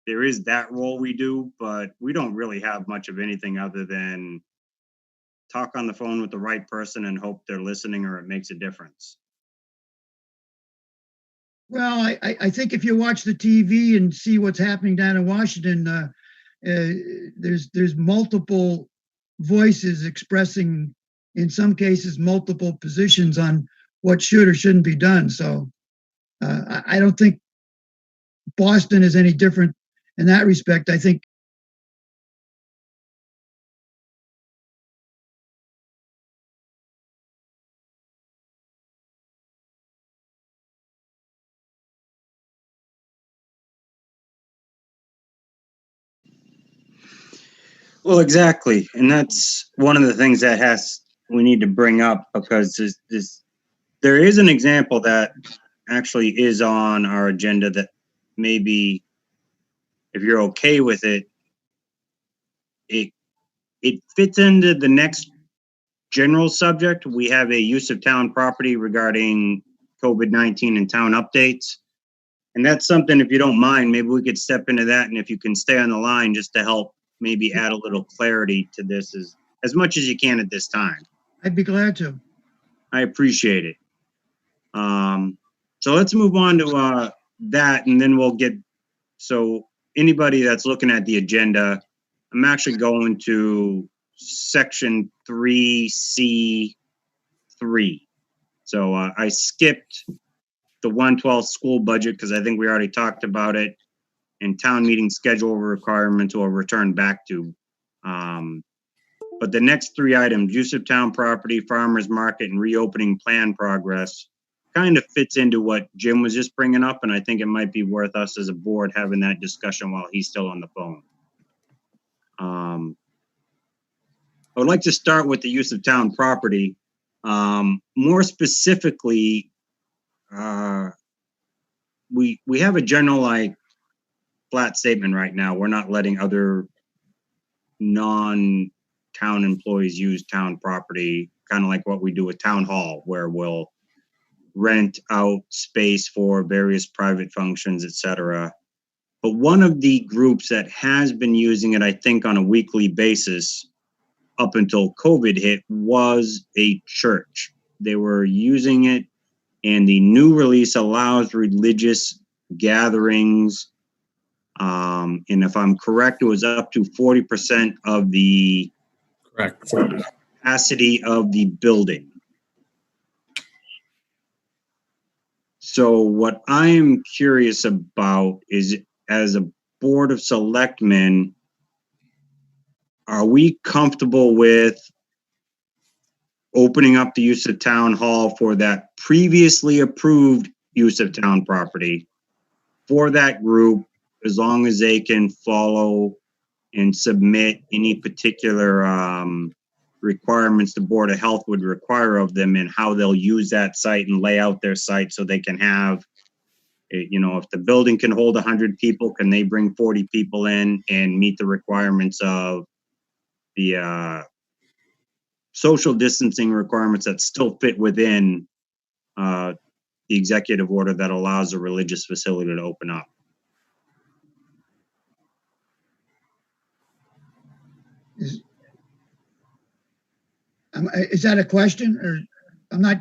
There is that role we do, but we don't really have much of anything other than talk on the phone with the right person and hope they're listening or it makes a difference. Well, I think if you watch the TV and see what's happening down in Washington, there's multiple voices expressing, in some cases, multiple positions on what should or shouldn't be done. So I don't think Boston is any different in that respect. I think Well, exactly. And that's one of the things that we need to bring up, because there is an example that actually is on our agenda that maybe, if you're okay with it, it fits into the next general subject. We have a use of town property regarding COVID-19 and town updates. And that's something, if you don't mind, maybe we could step into that. And if you can stay on the line just to help maybe add a little clarity to this as much as you can at this time. I'd be glad to. I appreciate it. So let's move on to that, and then we'll get, so anybody that's looking at the agenda, I'm actually going to section 3C3. So I skipped the 112 school budget because I think we already talked about it, and town meeting schedule requirements will return back to. But the next three items, use of town property, farmers market, and reopening plan progress, kind of fits into what Jim was just bringing up, and I think it might be worth us as a board having that discussion while he's still on the phone. I would like to start with the use of town property. More specifically, we have a general like flat statement right now. We're not letting other non-town employees use town property, kind of like what we do with town hall, where we'll rent out space for various private functions, etc. But one of the groups that has been using it, I think, on a weekly basis up until COVID hit was a church. They were using it, and the new release allows religious gatherings. And if I'm correct, it was up to 40% of the Correct. capacity of the building. So what I am curious about is, as a board of selectmen, are we comfortable with opening up the use of town hall for that previously approved use of town property for that group, as long as they can follow and submit any particular requirements the Board of Health would require of them, and how they'll use that site and lay out their site so they can have, you know, if the building can hold 100 people, can they bring 40 people in and meet the requirements of the social distancing requirements that still fit within the executive order that allows a religious facility to open up? Is that a question, or I'm not?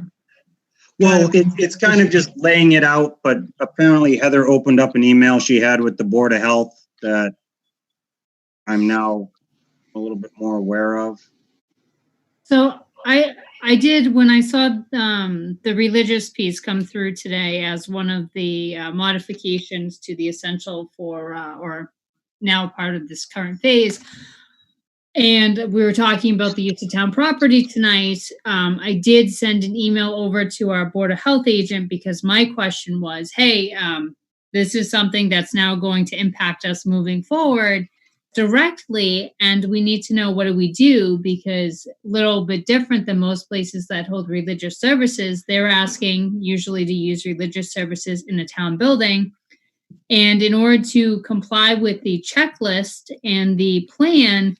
Well, it's kind of just laying it out, but apparently Heather opened up an email she had with the Board of Health that I'm now a little bit more aware of. So I did, when I saw the religious piece come through today as one of the modifications to the essential for, or now part of this current phase, and we were talking about the use of town property tonight, I did send an email over to our Board of Health agent, because my question was, hey, this is something that's now going to impact us moving forward directly, and we need to know, what do we do? Because a little bit different than most places that hold religious services, they're asking usually to use religious services in a town building. And in order to comply with the checklist and the plan,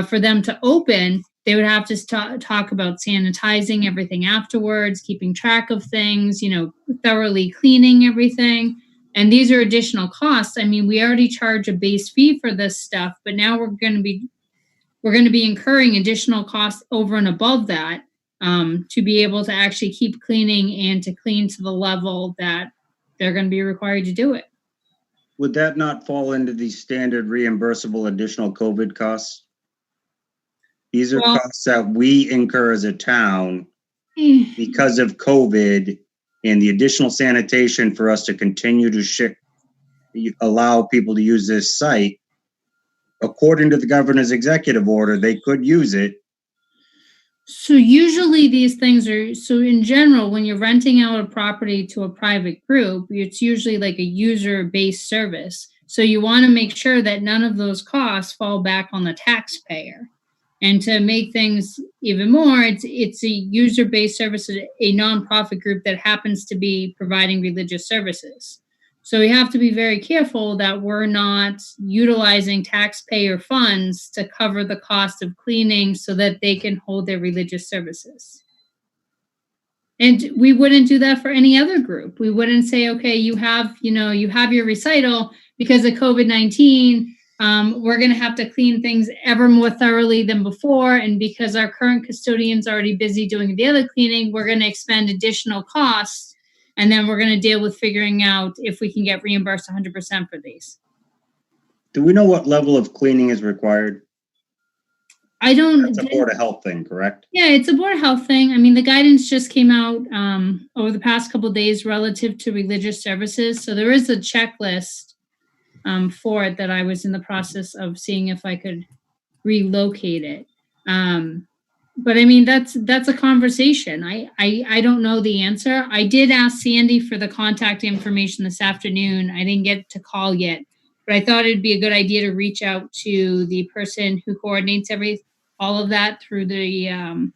for them to open, they would have to talk about sanitizing everything afterwards, keeping track of things, you know, thoroughly cleaning everything. And these are additional costs. I mean, we already charge a base fee for this stuff, but now we're going to be incurring additional costs over and above that, to be able to actually keep cleaning and to clean to the level that they're going to be required to do it. Would that not fall into the standard reimbursable additional COVID costs? These are costs that we incur as a town because of COVID, and the additional sanitation for us to continue to allow people to use this site. According to the governor's executive order, they could use it. So usually these things are, so in general, when you're renting out a property to a private group, it's usually like a user-based service. So you want to make sure that none of those costs fall back on the taxpayer. And to make things even more, it's a user-based service, a nonprofit group that happens to be providing religious services. So we have to be very careful that we're not utilizing taxpayer funds to cover the cost of cleaning so that they can hold their religious services. And we wouldn't do that for any other group. We wouldn't say, okay, you have your recital because of COVID-19. We're going to have to clean things ever more thoroughly than before. And because our current custodian's already busy doing the other cleaning, we're going to expend additional costs. And then we're going to deal with figuring out if we can get reimbursed 100% for these. Do we know what level of cleaning is required? I don't. That's a Board of Health thing, correct? Yeah, it's a Board of Health thing. I mean, the guidance just came out over the past couple of days relative to religious services. So there is a checklist for it that I was in the process of seeing if I could relocate it. But I mean, that's a conversation. I don't know the answer. I did ask Sandy for the contact information this afternoon. I didn't get to call yet, but I thought it'd be a good idea to reach out to the person who coordinates all of that through the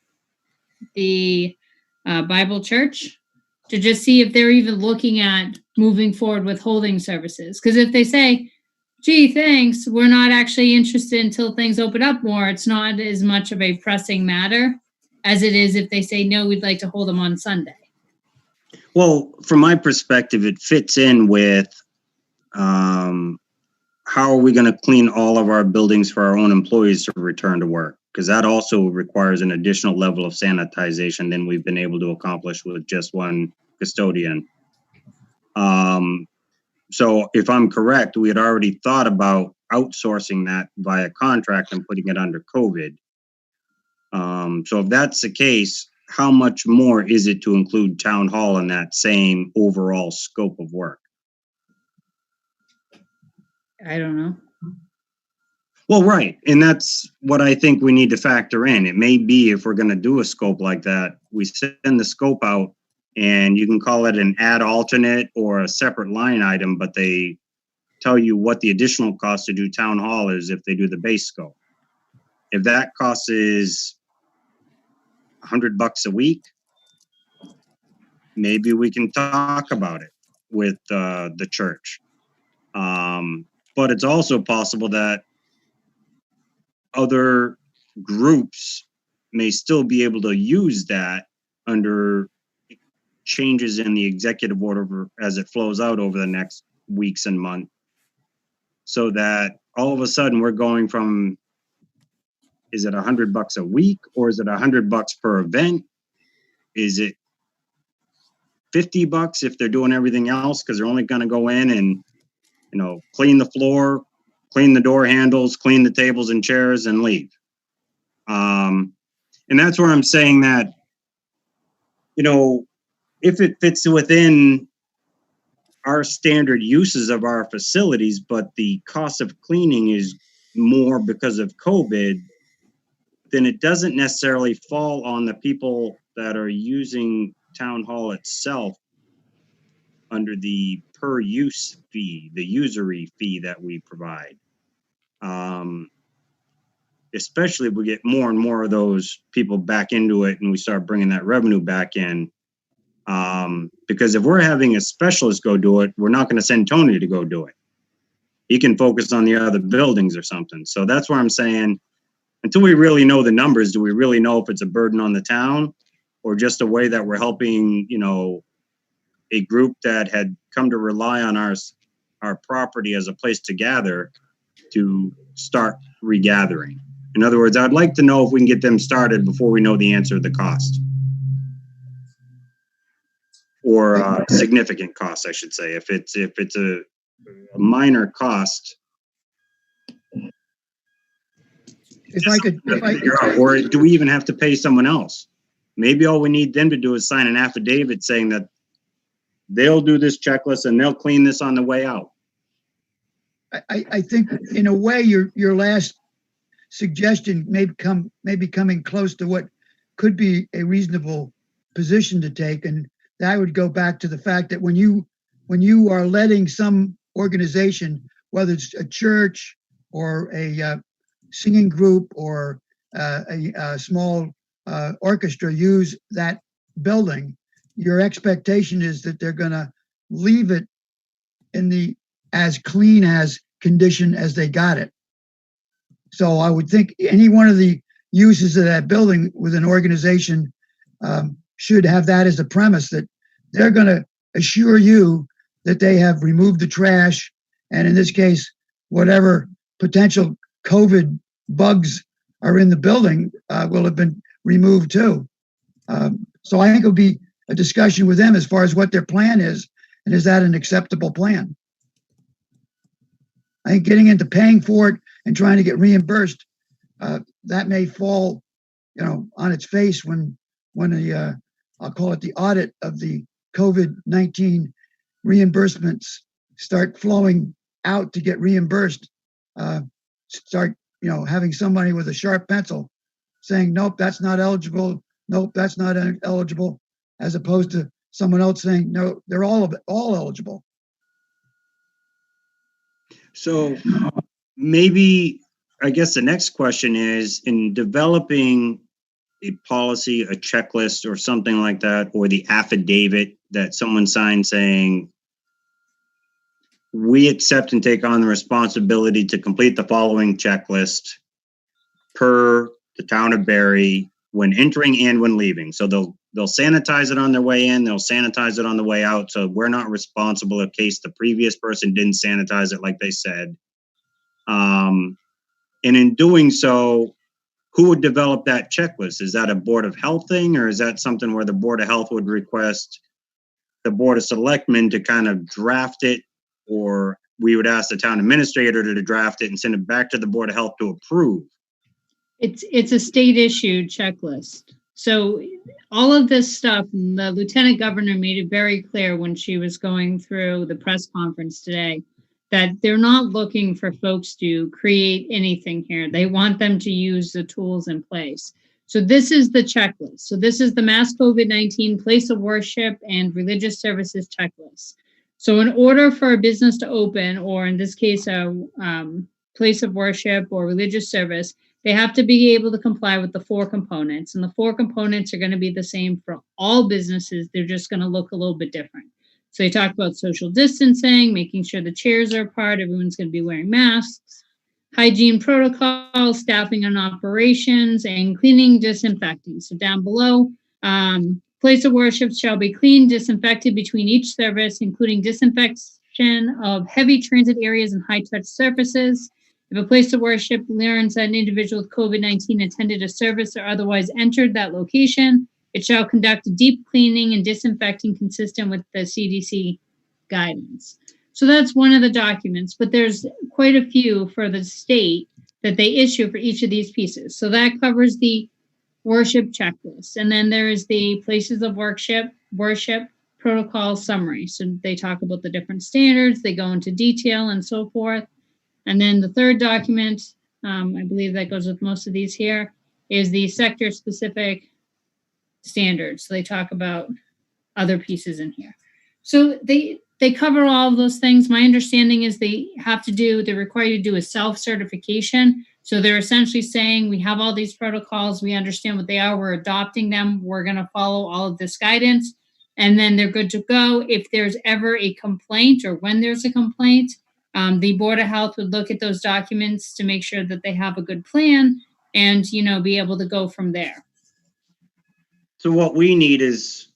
Bible Church to just see if they're even looking at moving forward with holding services. Because if they say, gee, thanks, we're not actually interested until things open up more, it's not as much of a pressing matter as it is if they say, no, we'd like to hold them on Sunday. Well, from my perspective, it fits in with how are we going to clean all of our buildings for our own employees to return to work? Because that also requires an additional level of sanitization than we've been able to accomplish with just one custodian. So if I'm correct, we had already thought about outsourcing that via contract and putting it under COVID. So if that's the case, how much more is it to include town hall in that same overall scope of work? I don't know. Well, right. And that's what I think we need to factor in. It may be if we're going to do a scope like that, we send the scope out and you can call it an add alternate or a separate line item, but they tell you what the additional cost to do town hall is if they do the base scope. If that cost is $100 a week, maybe we can talk about it with the church. But it's also possible that other groups may still be able to use that under changes in the executive order as it flows out over the next weeks and months, so that all of a sudden we're going from, is it $100 a week or is it $100 per event? Is it $50 if they're doing everything else because they're only going to go in and, clean the floor, clean the door handles, clean the tables and chairs, and leave. And that's where I'm saying that, if it fits within our standard uses of our facilities, but the cost of cleaning is more because of COVID, then it doesn't necessarily fall on the people that are using town hall itself under the per use fee, the usury fee that we provide. Especially if we get more and more of those people back into it and we start bringing that revenue back in. Because if we're having a specialist go do it, we're not going to send Tony to go do it. He can focus on the other buildings or something. So that's where I'm saying, until we really know the numbers, do we really know if it's a burden on the town or just a way that we're helping, a group that had come to rely on our property as a place to gather to start regathering. In other words, I'd like to know if we can get them started before we know the answer to the cost. Or significant cost, I should say. If it's a minor cost, or do we even have to pay someone else? Maybe all we need them to do is sign an affidavit saying that they'll do this checklist and they'll clean this on the way out. I think in a way your last suggestion may be coming close to what could be a reasonable position to take, and that would go back to the fact that when you are letting some organization, whether it's a church or a singing group or a small orchestra, use that building, your expectation is that they're going to leave it in the as clean as condition as they got it. So I would think any one of the uses of that building with an organization should have that as a premise, that they're going to assure you that they have removed the trash, and in this case, whatever potential COVID bugs are in the building will have been removed too. So I think it'll be a discussion with them as far as what their plan is, and is that an acceptable plan? I think getting into paying for it and trying to get reimbursed, that may fall, on its face when I'll call it the audit of the COVID-19 reimbursements start flowing out to get reimbursed. Start, having somebody with a sharp pencil saying, nope, that's not eligible. Nope, that's not eligible, as opposed to someone else saying, no, they're all eligible. So maybe, I guess the next question is, in developing a policy, a checklist or something like that, or the affidavit that someone signed saying, we accept and take on the responsibility to complete the following checklist per the town of Barre when entering and when leaving. So they'll sanitize it on their way in, they'll sanitize it on the way out. So we're not responsible in case the previous person didn't sanitize it like they said. And in doing so, who would develop that checklist? Is that a Board of Health thing, or is that something where the Board of Health would request the Board of Selectmen to kind of draft it, or we would ask the town administrator to draft it and send it back to the Board of Health to approve? It's a state issued checklist. So all of this stuff, the lieutenant governor made it very clear when she was going through the press conference today that they're not looking for folks to create anything here. They want them to use the tools in place. So this is the checklist. So this is the mass COVID-19 place of worship and religious services checklist. So in order for a business to open, or in this case, a place of worship or religious service, they have to be able to comply with the 4 components. And the 4 components are going to be the same for all businesses. They're just going to look a little bit different. So they talk about social distancing, making sure the chairs are apart, everyone's going to be wearing masks, hygiene protocols, staffing and operations, and cleaning, disinfecting. So down below, place of worship shall be cleaned, disinfected between each service, including disinfection of heavy transit areas and high-touch surfaces. If a place of worship learns that an individual with COVID-19 attended a service or otherwise entered that location, it shall conduct a deep cleaning and disinfecting consistent with the CDC guidance. So that's one of the documents, but there's quite a few for the state that they issue for each of these pieces. So that covers the worship checklist. And then there is the places of worship protocol summary. So they talk about the different standards, they go into detail and so forth. And then the third document, I believe that goes with most of these here, is the sector specific standards. So they talk about other pieces in here. So they cover all of those things. My understanding is they're required to do a self-certification. So they're essentially saying, we have all these protocols, we understand what they are, we're adopting them, we're going to follow all of this guidance, and then they're good to go. If there's ever a complaint, or when there's a complaint, the Board of Health would look at those documents to make sure that they have a good plan and, be able to go from there. So what we need is,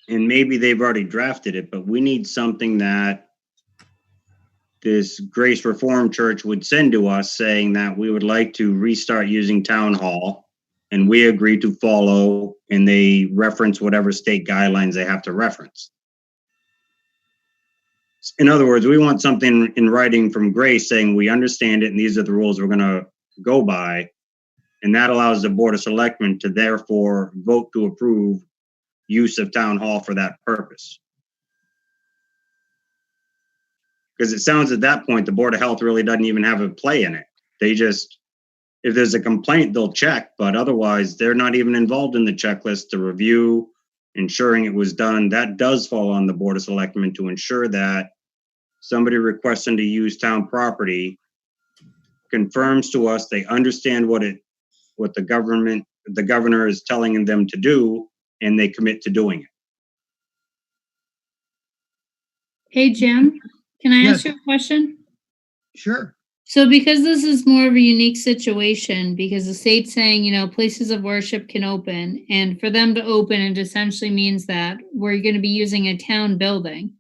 and maybe they've already drafted it, but we need something that this Grace Reformed Church would send to us saying that we would like to restart using town hall, and we agree to follow, and they reference whatever state guidelines they have to reference. In other words, we want something in writing from Grace saying we understand it and these are the rules we're going to go by. And that allows the Board of Selectmen to therefore vote to approve use of town hall for that purpose. Because it sounds at that point, the Board of Health really doesn't even have a play in it. They just, if there's a complaint, they'll check, but otherwise they're not even involved in the checklist to review, ensuring it was done. That does fall on the Board of Selectmen to ensure that somebody requesting to use town property confirms to us they understand what the governor is telling them to do, and they commit to doing it. Hey, Jim, can I ask Yes. you a question? Sure. So because this is more of a unique situation, because the state's saying, places of worship can open, and for them to open, it essentially means that we're going to be using a town building.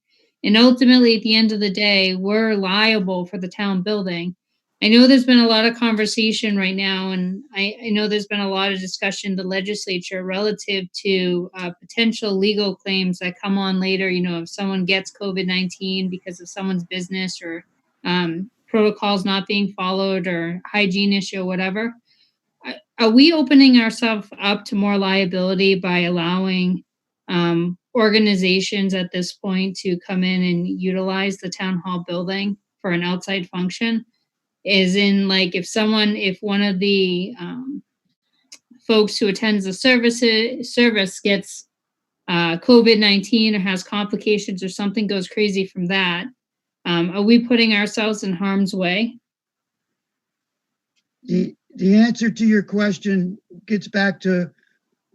And ultimately, at the end of the day, we're liable for the town building. I know there's been a lot of conversation right now, and I know there's been a lot of discussion in the legislature relative to potential legal claims that come on later. If someone gets COVID-19 because of someone's business or protocols not being followed or hygiene issue or whatever. Are we opening ourselves up to more liability by allowing organizations at this point to come in and utilize the town hall building for an outside function? Is in like if one of the folks who attends the service gets COVID-19 or has complications or something goes crazy from that, are we putting ourselves in harm's way? The answer to your question gets back to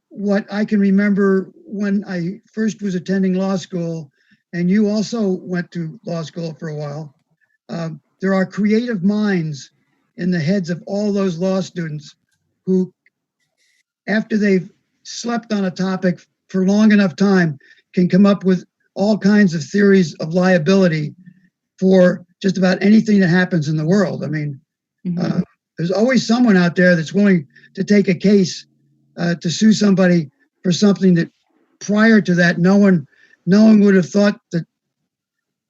what I can remember when I first was attending law school, and you also went to law school for a while. There are creative minds in the heads of all those law students who, after they've slept on a topic for long enough time, can come up with all kinds of theories of liability for just about anything that happens in the world. I mean, there's always someone out there that's willing to take a case to sue somebody for something that prior to that, no one would have thought that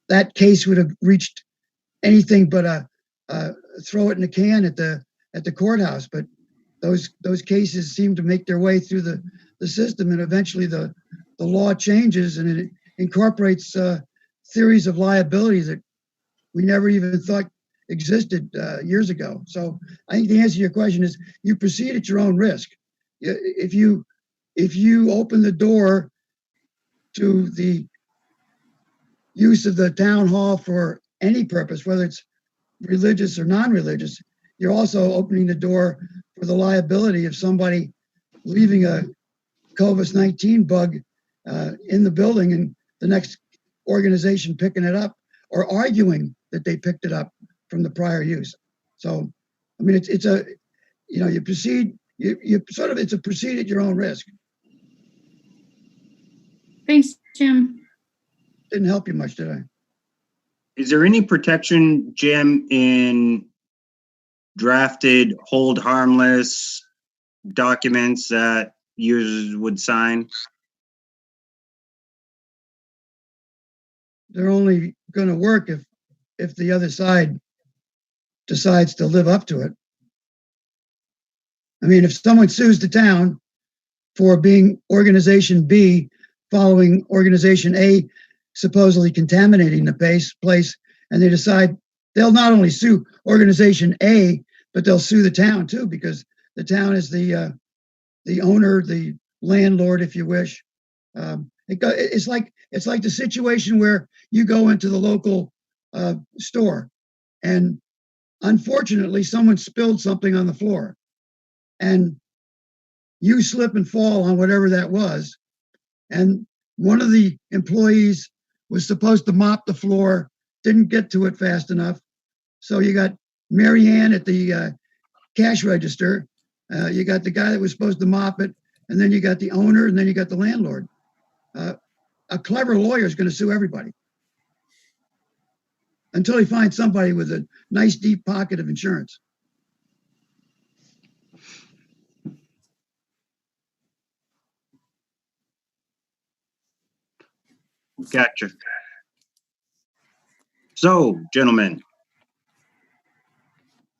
that case would have reached anything but a throw it in a can at the courthouse. But those cases seem to make their way through the system, and eventually the law changes and it incorporates theories of liability that we never even thought existed years ago. So I think the answer to your question is you proceed at your own risk. If you open the door to the use of the town hall for any purpose, whether it's religious or non-religious, you're also opening the door for the liability of somebody leaving a COVID-19 bug in the building and the next organization picking it up or arguing that they picked it up from the prior use. So, I mean, it's a, you proceed, you sort of, it's a proceed at your own risk. Thanks, Jim. Didn't help you much, did I? Is there any protection, Jim, in drafted hold harmless documents that users would sign? They're only going to work if the other side decides to live up to it. I mean, if someone sues the town for being organization B following organization A supposedly contaminating the place, and they decide they'll not only sue organization A, but they'll sue the town too, because the town is the owner, the landlord, if you wish. It's like the situation where you go into the local store, and unfortunately, someone spilled something on the floor, and you slip and fall on whatever that was, and one of the employees was supposed to mop the floor, didn't get to it fast enough, so you got Mary Ann at the cash register, you got the guy that was supposed to mop it, and then you got the owner, and then you got the landlord. A clever lawyer is going to sue everybody until he finds somebody with a nice deep pocket of insurance. Gotcha. So, gentlemen,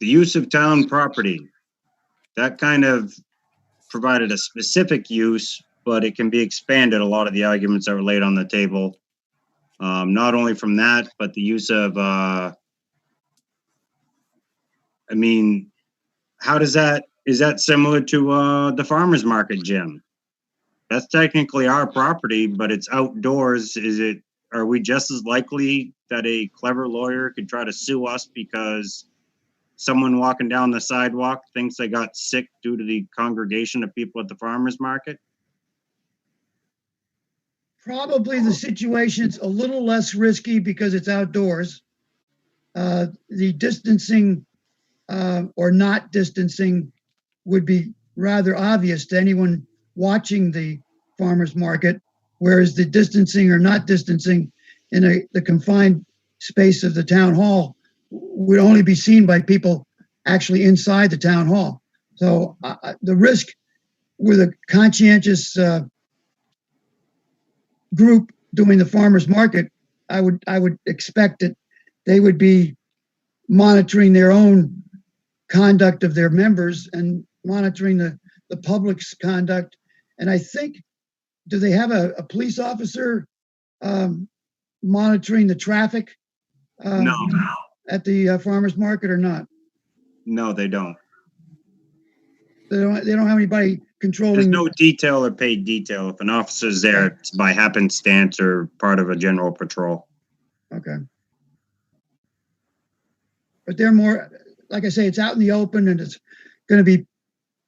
the use of town property, that kind of provided a specific use, but it can be expanded. A lot of the arguments that were laid on the table, not only from that, but the use of, I mean, how does that, is that similar to the farmer's market, Jim? That's technically our property, but it's outdoors. Are we just as likely that a clever lawyer could try to sue us because someone walking down the sidewalk thinks they got sick due to the congregation of people at the farmer's market? Probably the situation's a little less risky because it's outdoors. The distancing or not distancing would be rather obvious to anyone watching the farmer's market, whereas the distancing or not distancing in the confined space of the town hall would only be seen by people actually inside the town hall. So the risk with a conscientious group doing the farmer's market, I would expect that they would be monitoring their own conduct of their members and monitoring the public's conduct. And I think, do they have a police officer monitoring the traffic No. at the farmer's market or not? No, they don't. They don't have anybody There's controlling. no detail or paid detail. If an officer's there, it's by happenstance or part of a general patrol. Okay. But they're more, like I say, it's out in the open and it's going to be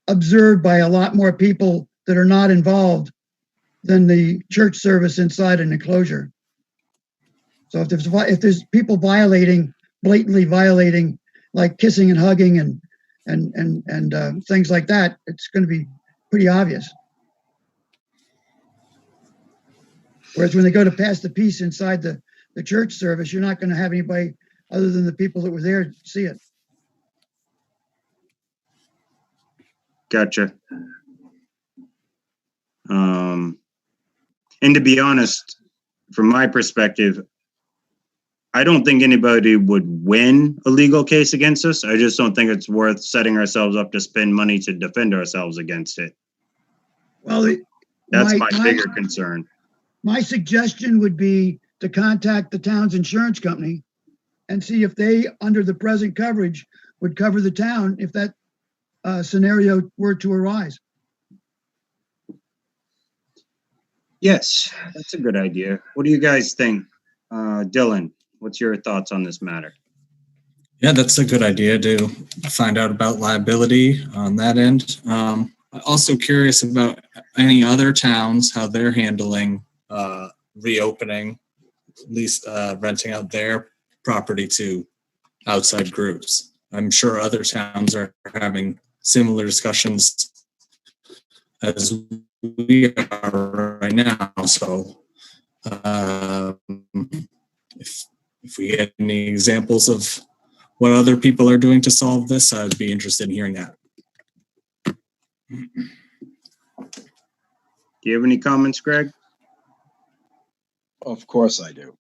observed by a lot more people that are not involved than the church service inside an enclosure. So if there's people blatantly violating, like kissing and hugging and things like that, it's going to be pretty obvious. Whereas when they go to pass the peace inside the church service, you're not going to have anybody other than the people that were there see it. Gotcha. And to be honest, from my perspective, I don't think anybody would win a legal case against us. I just don't think it's worth setting ourselves up to spend money to defend ourselves against it. Well, That's my bigger concern. My suggestion would be to contact the town's insurance company and see if they, under the present coverage, would cover the town if that scenario were to arise. Yes, that's a good idea. What do you guys think? Dylan, what's your thoughts on this matter? Yeah, that's a good idea to find out about liability on that end. I'm also curious about any other towns, how they're handling reopening, at least renting out their property to outside groups. I'm sure other towns are having similar discussions as we are right now. So if we get any examples of what other people are doing to solve this, I'd be interested in hearing that. Do you have any comments, Greg? Of course I do.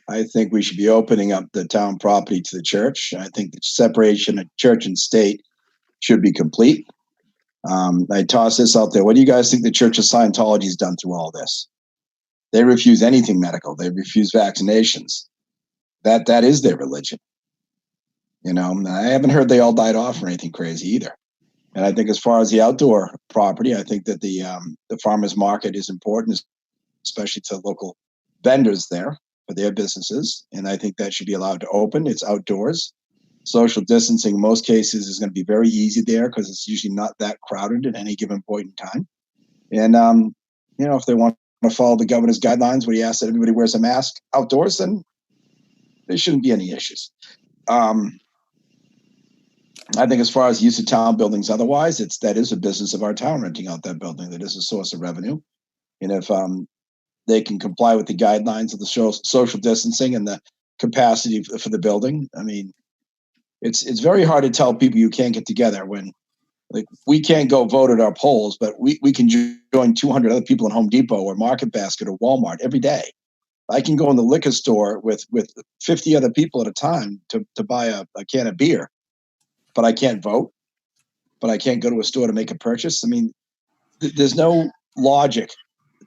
I think we should be opening up the town property to the church. I think the separation of church and state should be complete. I toss this out there. What do you guys think the Church of Scientology has done through all this? They refuse anything medical. They refuse vaccinations. That is their religion. You know, I haven't heard they all died off or anything crazy either. And I think as far as the outdoor property, I think that the farmers market is important, especially to local vendors there for their businesses. And I think that should be allowed to open. It's outdoors. Social distancing in most cases is going to be very easy there because it's usually not that crowded at any given point in time. And, you know, if they want to follow the governor's guidelines where he asks that everybody wears a mask outdoors, then there shouldn't be any issues. I think as far as use of town buildings otherwise, that is a business of our town, renting out that building. That is a source of revenue. And if they can comply with the guidelines of the social distancing and the capacity for the building, I mean, it's very hard to tell people you can't get together when, like, we can't go vote at our polls, but we can join 200 other people in Home Depot or Market Basket or Walmart every day. I can go in the liquor store with 50 other people at a time to buy a can of beer, but I can't vote, but I can't go to a store to make a purchase. I mean, there's no logic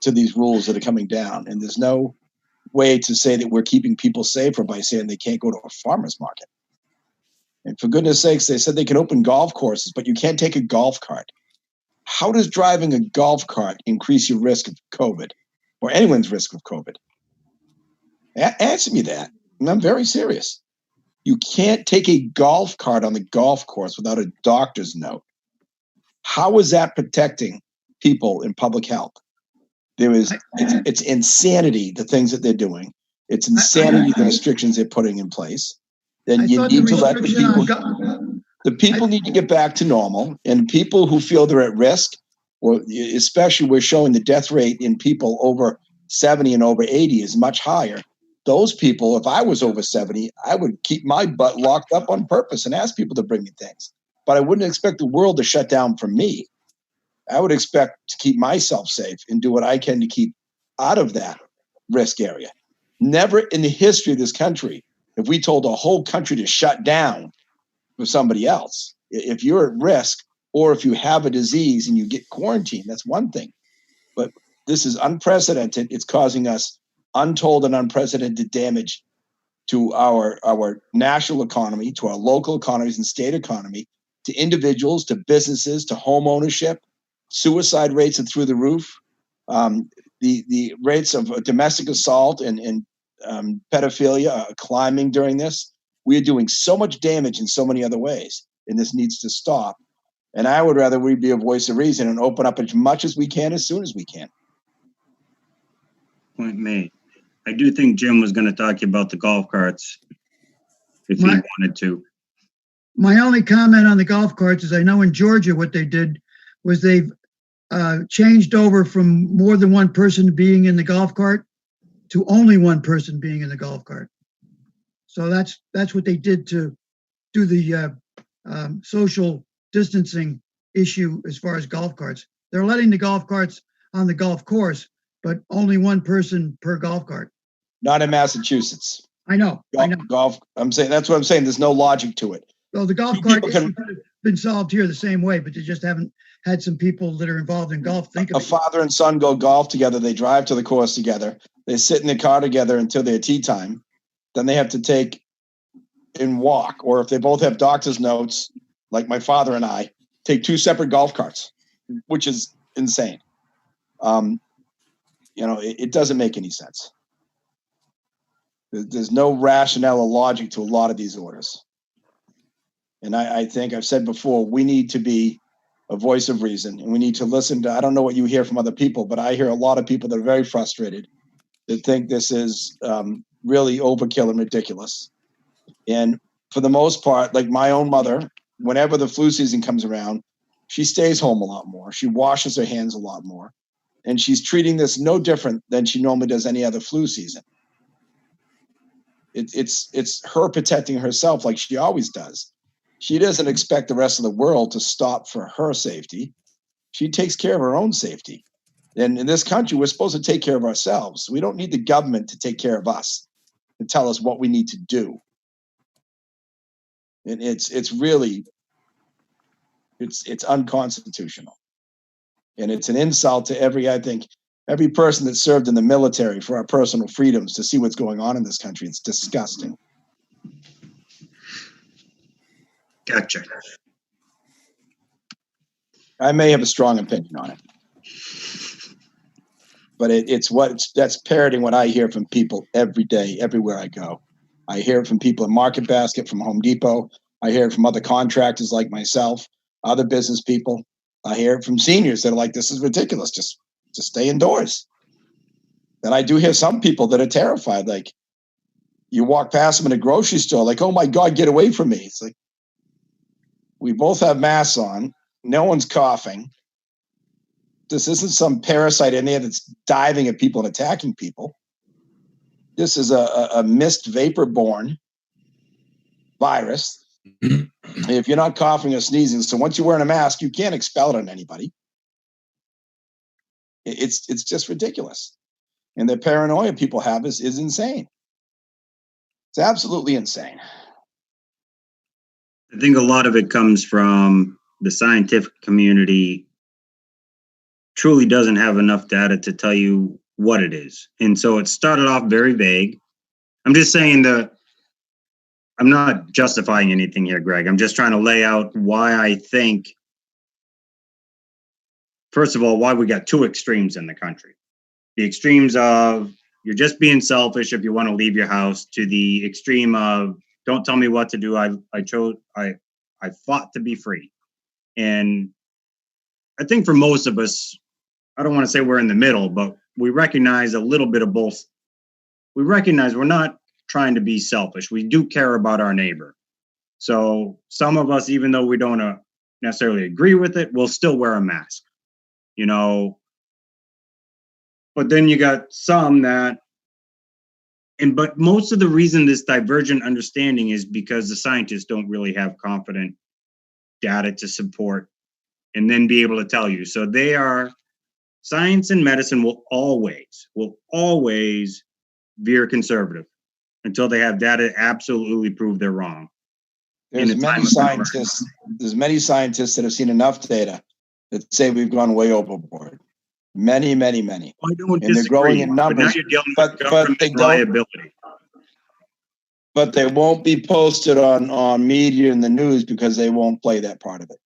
to these rules that are coming down, and there's no way to say that we're keeping people safer by saying they can't go to a farmer's market. And for goodness sakes, they said they can open golf courses, but you can't take a golf cart. How does driving a golf cart increase your risk of COVID or anyone's risk of COVID? Answer me that. And I'm very serious. You can't take a golf cart on the golf course without a doctor's note. How is that protecting people in public health? It's insanity, the things that they're doing. It's insanity, the restrictions they're putting in place. Then you need to let the people need to get back to normal, and people who feel they're at risk, or especially we're showing the death rate in people over 70 and over 80 is much higher. Those people, if I was over 70, I would keep my butt locked up on purpose and ask people to bring me things. But I wouldn't expect the world to shut down for me. I would expect to keep myself safe and do what I can to keep out of that risk area. Never in the history of this country have we told a whole country to shut down for somebody else. If you're at risk or if you have a disease and you get quarantined, that's one thing. But this is unprecedented. It's causing us untold and unprecedented damage to our national economy, to our local economies and state economy, to individuals, to businesses, to home ownership. Suicide rates are through the roof. The rates of domestic assault and pedophilia are climbing during this. We are doing so much damage in so many other ways, and this needs to stop. And I would rather we be a voice of reason and open up as much as we can as soon as we can. Point made. I do think Jim was going to talk to you about the golf carts if he My- wanted to. My only comment on the golf carts is I know in Georgia what they did was they've changed over from more than one person being in the golf cart to only one person being in the golf cart. So that's what they did to do the social distancing issue as far as golf carts. They're letting the golf carts on the golf course, but only one person per golf cart. Not in Massachusetts. I know. Golf. I'm saying that's what I'm saying. There's no logic to it. So the golf Two cart people issue could have been solved here the same way, but they just haven't had some people that are involved in golf think of A it. father and son go golf together. They drive to the course together. They sit in the car together until their tea time. Then they have to take and walk, or if they both have doctor's notes, like my father and I, take two separate golf carts, which is insane. It doesn't make any sense. There's no rationale or logic to a lot of these orders. And I think I've said before, we need to be a voice of reason, and we need to listen to, I don't know what you hear from other people, but I hear a lot of people that are very frustrated that think this is really overkill and ridiculous. And for the most part, like my own mother, whenever the flu season comes around, she stays home a lot more. She washes her hands a lot more. And she's treating this no different than she normally does any other flu season. It's her protecting herself like she always does. She doesn't expect the rest of the world to stop for her safety. She takes care of her own safety. And in this country, we're supposed to take care of ourselves. We don't need the government to take care of us and tell us what we need to do. And it's really unconstitutional. And it's an insult to every person that served in the military for our personal freedoms to see what's going on in this country. It's disgusting. Gotcha. I may have a strong opinion on it, but that's parroting what I hear from people every day, everywhere I go. I hear it from people in Market Basket, from Home Depot. I hear it from other contractors like myself, other business people. I hear it from seniors that are like, this is ridiculous. Just stay indoors. Then I do hear some people that are terrified. Like, you walk past them in a grocery store, like, oh my God, get away from me. It's like, we both have masks on. No one's coughing. This isn't some parasite in there that's diving at people and attacking people. This is a mist vapor-borne virus. If you're not coughing or sneezing, so once you're wearing a mask, you can't expel it on anybody. It's just ridiculous. And the paranoia people have is insane. It's absolutely insane. I think a lot of it comes from the scientific community truly doesn't have enough data to tell you what it is. And so it started off very vague. I'm just saying that I'm not justifying anything here, Greg. I'm just trying to lay out why I think, first of all, why we got two extremes in the country. The extremes of you're just being selfish if you want to leave your house, to the extreme of don't tell me what to do. I fought to be free. And I think for most of us, I don't want to say we're in the middle, but we recognize a little bit of both. We recognize we're not trying to be selfish. We do care about our neighbor. So some of us, even though we don't necessarily agree with it, we'll still wear a mask, But then you got some that, but most of the reason this divergent understanding is because the scientists don't really have confident data to support and then be able to tell you. So science and medicine will always veer conservative until they have data to absolutely prove they're wrong. There's many scientists that have seen enough data that say we've gone way overboard. Many. I don't and disagree, they're growing in numbers. But now you're dealing with government liability. But they won't be posted on media and the news because they won't play that part of it.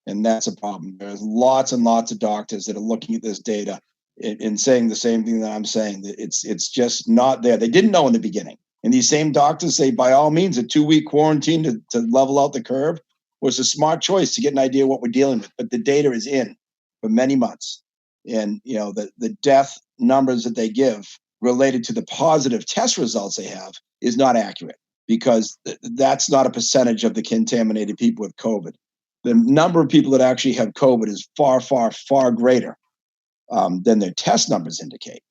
And that's a problem. There's lots and lots of doctors that are looking at this data and saying the same thing that I'm saying, that it's just not there. They didn't know in the beginning. And these same doctors say, by all means, a 2-week quarantine to level out the curve was a smart choice to get an idea of what we're dealing with. But the data is in for many months. And, you know, the death numbers that they give related to the positive test results they have is not accurate, because that's not a percentage of the contaminated people with COVID. The number of people that actually have COVID is far, far, far greater than their test numbers indicate.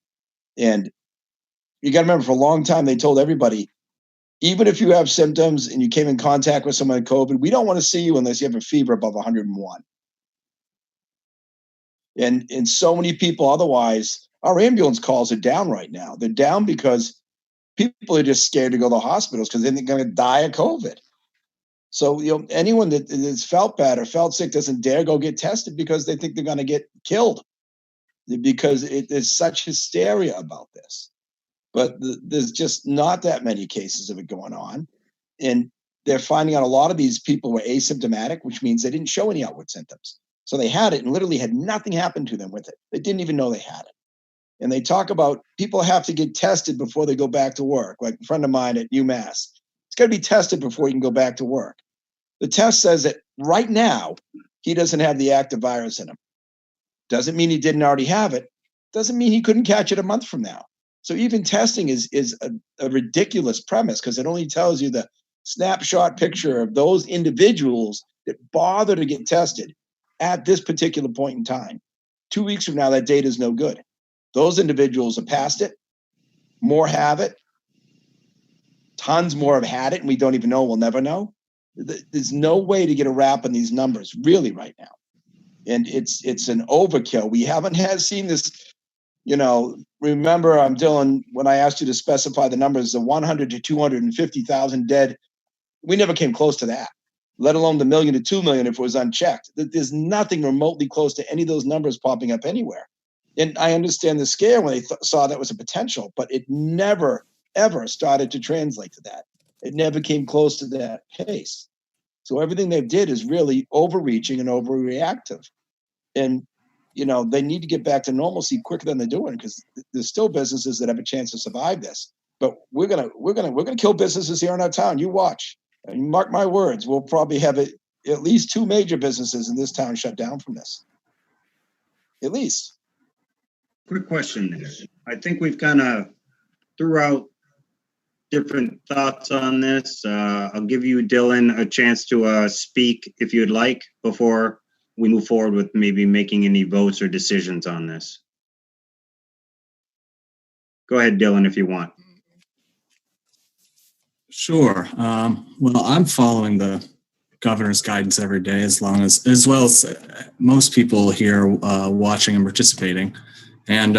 And you got to remember, for a long time, they told everybody, even if you have symptoms and you came in contact with someone with COVID, we don't want to see you unless you have a fever above 101. And so many people, otherwise, our ambulance calls are down right now. They're down because people are just scared to go to the hospitals because they're going to die of COVID. So, you know, anyone that's felt bad or felt sick doesn't dare go get tested because they think they're going to get killed, because there's such hysteria about this. But there's just not that many cases of it going on. And they're finding out a lot of these people were asymptomatic, which means they didn't show any outward symptoms. So they had it and literally had nothing happen to them with it. They didn't even know they had it. And they talk about people have to get tested before they go back to work. Like a friend of mine at UMass, it's got to be tested before you can go back to work. The test says that right now he doesn't have the active virus in him. Doesn't mean he didn't already have it. Doesn't mean he couldn't catch it a month from now. So even testing is a ridiculous premise, because it only tells you the snapshot picture of those individuals that bother to get tested at this particular point in time. 2 weeks from now, that data is no good. Those individuals are past it. More have it. Tons more have had it, and we don't even know. We'll never know. There's no way to get a wrap on these numbers really right now. And it's an overkill. We haven't seen this. You know, remember, Dylan, when I asked you to specify the numbers, the 100 to 250,000 dead, we never came close to that, let alone the 1 million to 2 million if it was unchecked. There's nothing remotely close to any of those numbers popping up anywhere. And I understand the scare when they saw that was a potential, but it never, ever started to translate to that. It never came close to that pace. So everything they did is really overreaching and overreactive. And you know, they need to get back to normalcy quicker than they're doing, because there's still businesses that have a chance to survive this. But we're gonna kill businesses here in our town. You watch, and mark my words. We'll probably have at least 2 major businesses in this town shut down from this. At least. Quick question there. I think we've kind of threw out different thoughts on this. I'll give you, Dylan, a chance to speak if you'd like before we move forward with maybe making any votes or decisions on this. Go ahead, Dylan, if you want. Sure. Well, I'm following the governor's guidance every day, as well as most people here watching and participating. And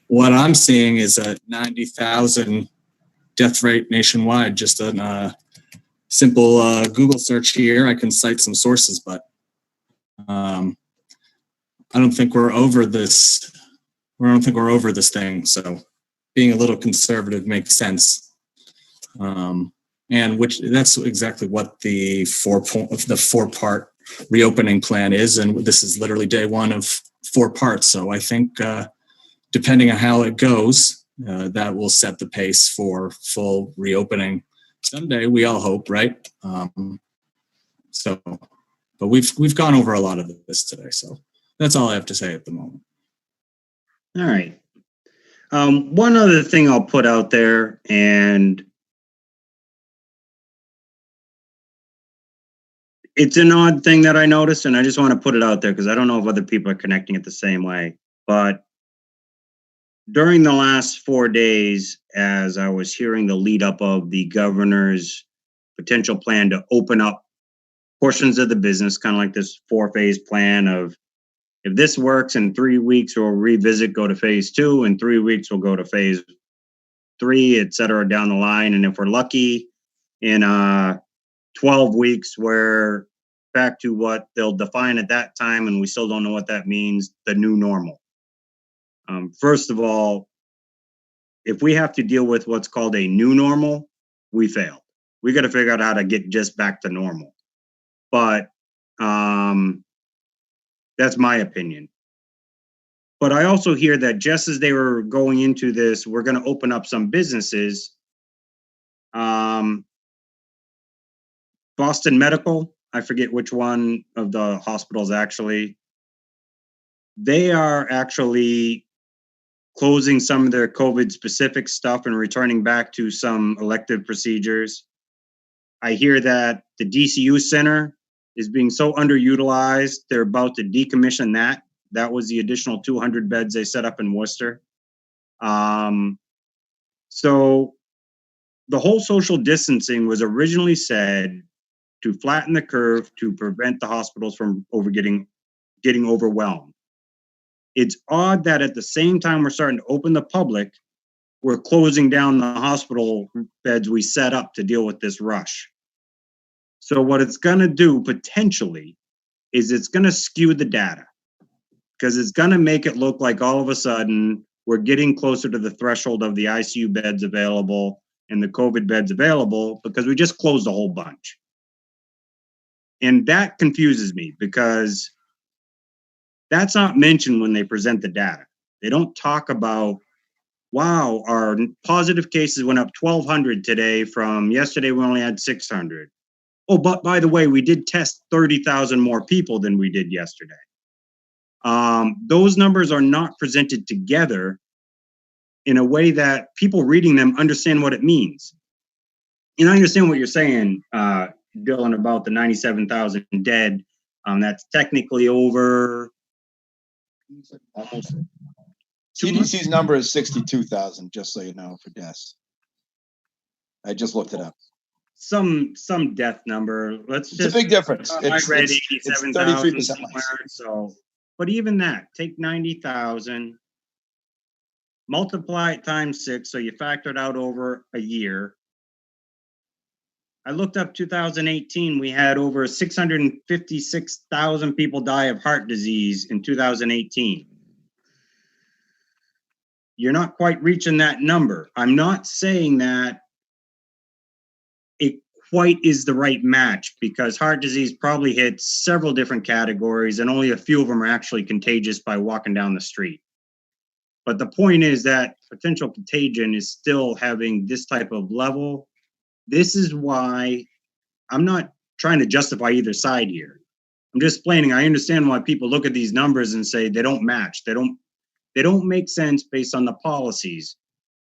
what I'm seeing is a 90,000 death rate nationwide. Just a simple Google search here. I can cite some sources, but I don't think we're over this. I don't think we're over this thing. So being a little conservative makes sense. And that's exactly what the 4-part reopening plan is. And this is literally day 1 of 4 parts. So I think depending on how it goes, that will set the pace for full reopening someday. We all hope, right? But we've gone over a lot of this today. So that's all I have to say at the moment. All right. One other thing I'll put out there, and it's an odd thing that I noticed, and I just want to put it out there because I don't know if other people are connecting it the same way. But during the last 4 days, as I was hearing the lead up of the governor's potential plan to open up portions of the business, kind of like this 4-phase plan of, if this works in 3 weeks, we'll revisit, go to phase 2. In 3 weeks, we'll go to phase 3, et cetera, down the line. And if we're lucky, in 12 weeks, we're back to what they'll define at that time, and we still don't know what that means, the new normal. First of all, if we have to deal with what's called a new normal, we failed. We got to figure out how to get just back to normal. But That's my opinion. But I also hear that just as they were going into this, we're going to open up some businesses. Boston Medical, I forget which one of the hospitals actually, they are actually closing some of their COVID specific stuff and returning back to some elective procedures. I hear that the DCU center is being so underutilized, they're about to decommission that. That was the additional 200 beds they set up in Worcester. So the whole social distancing was originally said to flatten the curve to prevent the hospitals from getting overwhelmed. It's odd that at the same time we're starting to open the public, we're closing down the hospital beds we set up to deal with this rush. So what it's going to do potentially is it's going to skew the data, because it's going to make it look like all of a sudden we're getting closer to the threshold of the ICU beds available and the COVID beds available because we just closed a whole bunch. And that confuses me because that's not mentioned when they present the data. They don't talk about, wow, our positive cases went up 1,200 today from yesterday we only had 600. Oh, but by the way, we did test 30,000 more people than we did yesterday. Those numbers are not presented together in a way that people reading them understand what it means. And I understand what you're saying, Dylan, about the 97,000 dead. That's technically over almost. CDC's number is 62,000, just so you know, for deaths. I just looked it up. Some death number. It's a big difference. I read 87,000 somewhere. So, but even that, take 90,000, multiply it times 6, so you factor it out over a year. I looked up 2018. We had over 656,000 people die of heart disease in 2018. You're not quite reaching that number. I'm not saying that it quite is the right match, because heart disease probably hits several different categories and only a few of them are actually contagious by walking down the street. But the point is that potential contagion is still having this type of level. This is why I'm not trying to justify either side here. I'm just explaining, I understand why people look at these numbers and say they don't match. They don't make sense based on the policies,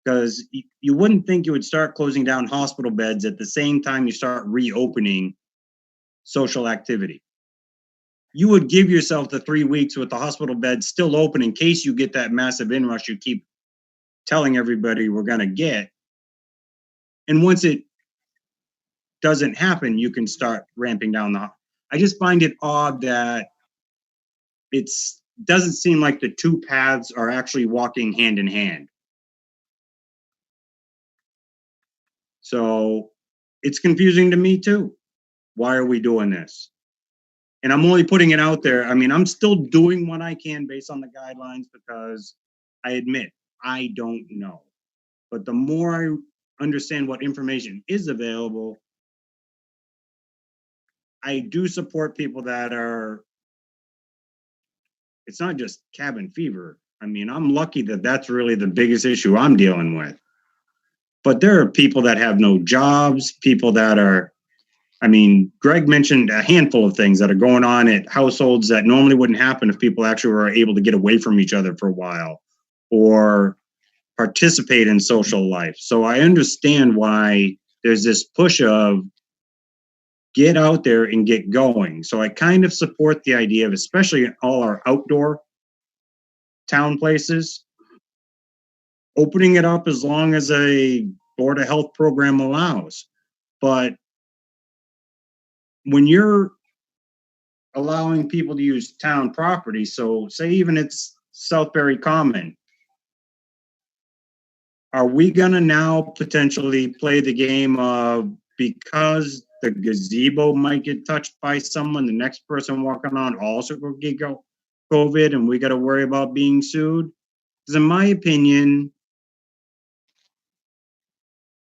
because you wouldn't think you would start closing down hospital beds at the same time you start reopening social activity. You would give yourself the 3 weeks with the hospital beds still open in case you get that massive inrush you keep telling everybody we're going to get. And once it doesn't happen, you can start ramping down I just find it odd that doesn't seem like the two paths are actually walking hand in hand. So it's confusing to me too. Why are we doing this? And I'm only putting it out there. I mean, I'm still doing what I can based on the guidelines, because I admit I don't know. But the more I understand what information is available, I do support people that are, it's not just cabin fever. I mean, I'm lucky that that's really the biggest issue I'm dealing with. But there are people that have no jobs, people that are, I mean, Greg mentioned a handful of things that are going on at households that normally wouldn't happen if people actually were able to get away from each other for a while or participate in social life. So I understand why there's this push of get out there and get going. So I kind of support the idea of, especially in all our outdoor town places, opening it up as long as a Board of Health program allows. But when you're allowing people to use town property, so say even it's Southbury Common, are we gonna now potentially play the game of, because the gazebo might get touched by someone, the next person walking on also will get COVID and we gotta worry about being sued? Because in my opinion,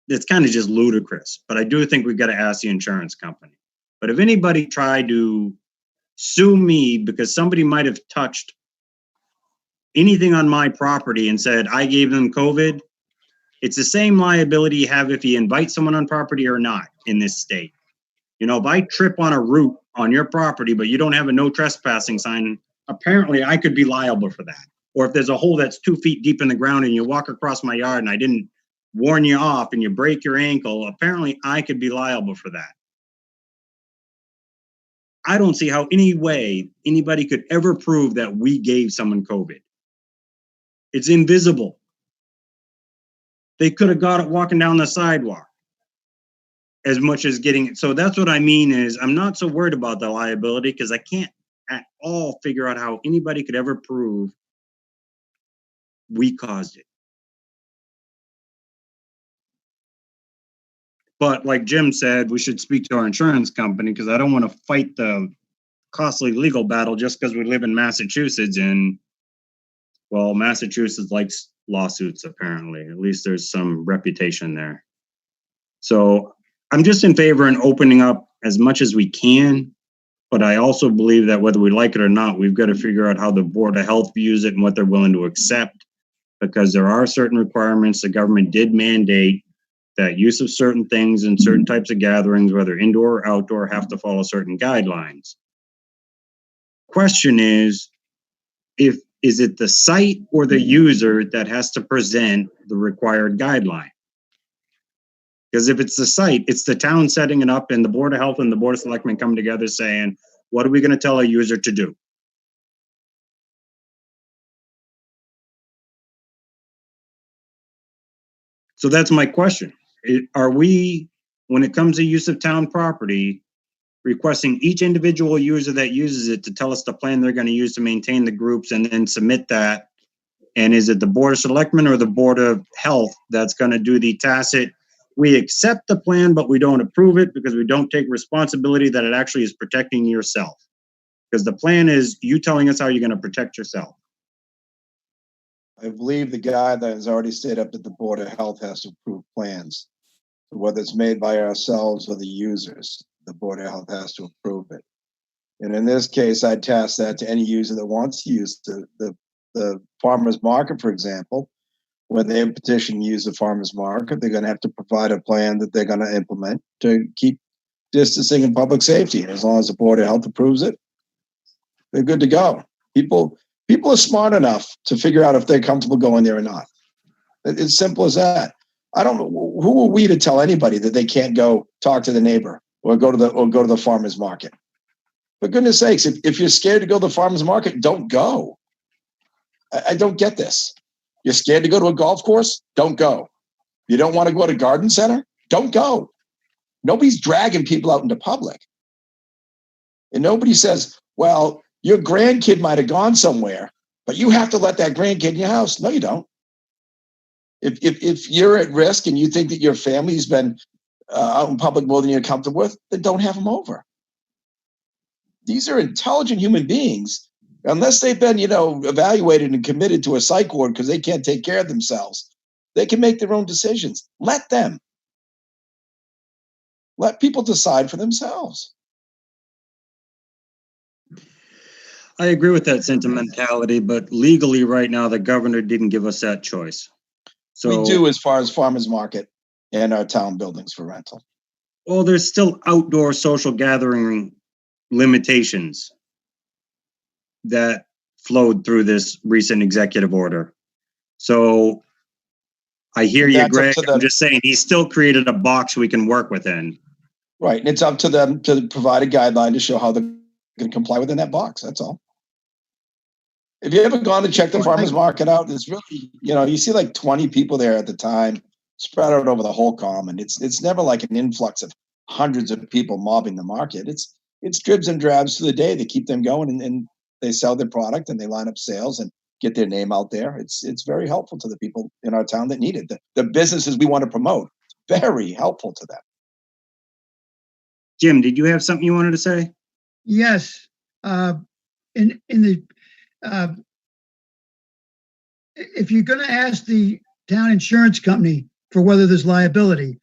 it's kind of just ludicrous, but I do think we've got to ask the insurance company. But if anybody tried to sue me because somebody might have touched anything on my property and said, I gave them COVID, it's the same liability you have if you invite someone on property or not in this state. You know, if I trip on a root on your property, but you don't have a no trespassing sign, apparently I could be liable for that. Or if there's a hole that's 2 feet deep in the ground and you walk across my yard and I didn't warn you off and you break your ankle, apparently I could be liable for that. I don't see how any way anybody could ever prove that we gave someone COVID. It's invisible. They could have got it walking down the sidewalk as much as getting it. So that's what I mean is I'm not so worried about the liability because I can't at all figure out how anybody could ever prove we caused it. But like Jim said, we should speak to our insurance company because I don't want to fight the costly legal battle just because we live in Massachusetts and, well, Massachusetts likes lawsuits apparently. At least there's some reputation there. So I'm just in favor in opening up as much as we can, but I also believe that whether we like it or not, we've got to figure out how the Board of Health views it and what they're willing to accept, because there are certain requirements the government did mandate that use of certain things and certain types of gatherings, whether indoor or outdoor, have to follow certain guidelines. Question is it the site or the user that has to present the required guideline? Because if it's the site, it's the town setting it up and the Board of Health and the Board of Selectmen come together saying, what are we going to tell a user to do? So that's my question. Are we, when it comes to use of town property, requesting each individual user that uses it to tell us the plan they're going to use to maintain the groups and then submit that? And is it the Board of Selectmen or the Board of Health that's going to do the tacit, we accept the plan, but we don't approve it because we don't take responsibility that it actually is protecting yourself? Because the plan is you telling us how you're going to protect yourself. I believe the guy that has already stayed up that the Board of Health has to approve plans. Whether it's made by ourselves or the users, the Board of Health has to approve it. And in this case, I'd task that to any user that wants to use the farmer's market, for example. When they petition to use the farmer's market, they're going to have to provide a plan that they're going to implement to keep distancing and public safety. And as long as the Board of Health approves it, they're good to go. People are smart enough to figure out if they're comfortable going there or not. It's simple as that. I don't know who are we to tell anybody that they can't go talk to the neighbor or go to the farmer's market. For goodness sakes, if you're scared to go to the farmer's market, don't go. I don't get this. You're scared to go to a golf course? Don't go. You don't want to go to a garden center? Don't go. Nobody's dragging people out into public. And nobody says, well, your grandkid might have gone somewhere, but you have to let that grandkid in your house. No, you don't. If you're at risk and you think that your family's been out in public more than you're comfortable with, then don't have them over. These are intelligent human beings. Unless they've been, evaluated and committed to a psych ward because they can't take care of themselves, they can make their own decisions. Let them. Let people decide for themselves. I agree with that sentimentality, but legally right now, the governor didn't give us that choice. So we do as far as farmers market and our town buildings for rental. Well, there's still outdoor social gathering limitations that flowed through this recent executive order. So I hear you, Greg. I'm just saying he still created a box we can work within. Right. And it's up to them to provide a guideline to show how they're going to comply within that box. That's all. If you ever gone to check the farmer's market out, it's really, you see like 20 people there at the time spread out over the whole common. It's never like an influx of hundreds of people mobbing the market. It's dribs and drabs through the day. They keep them going and they sell their product and they line up sales and get their name out there. It's very helpful to the people in our town that need it. The businesses we want to promote, very helpful to them. Jim, did you have something you wanted to say? Yes. If you're going to ask the town insurance company for whether there's liability,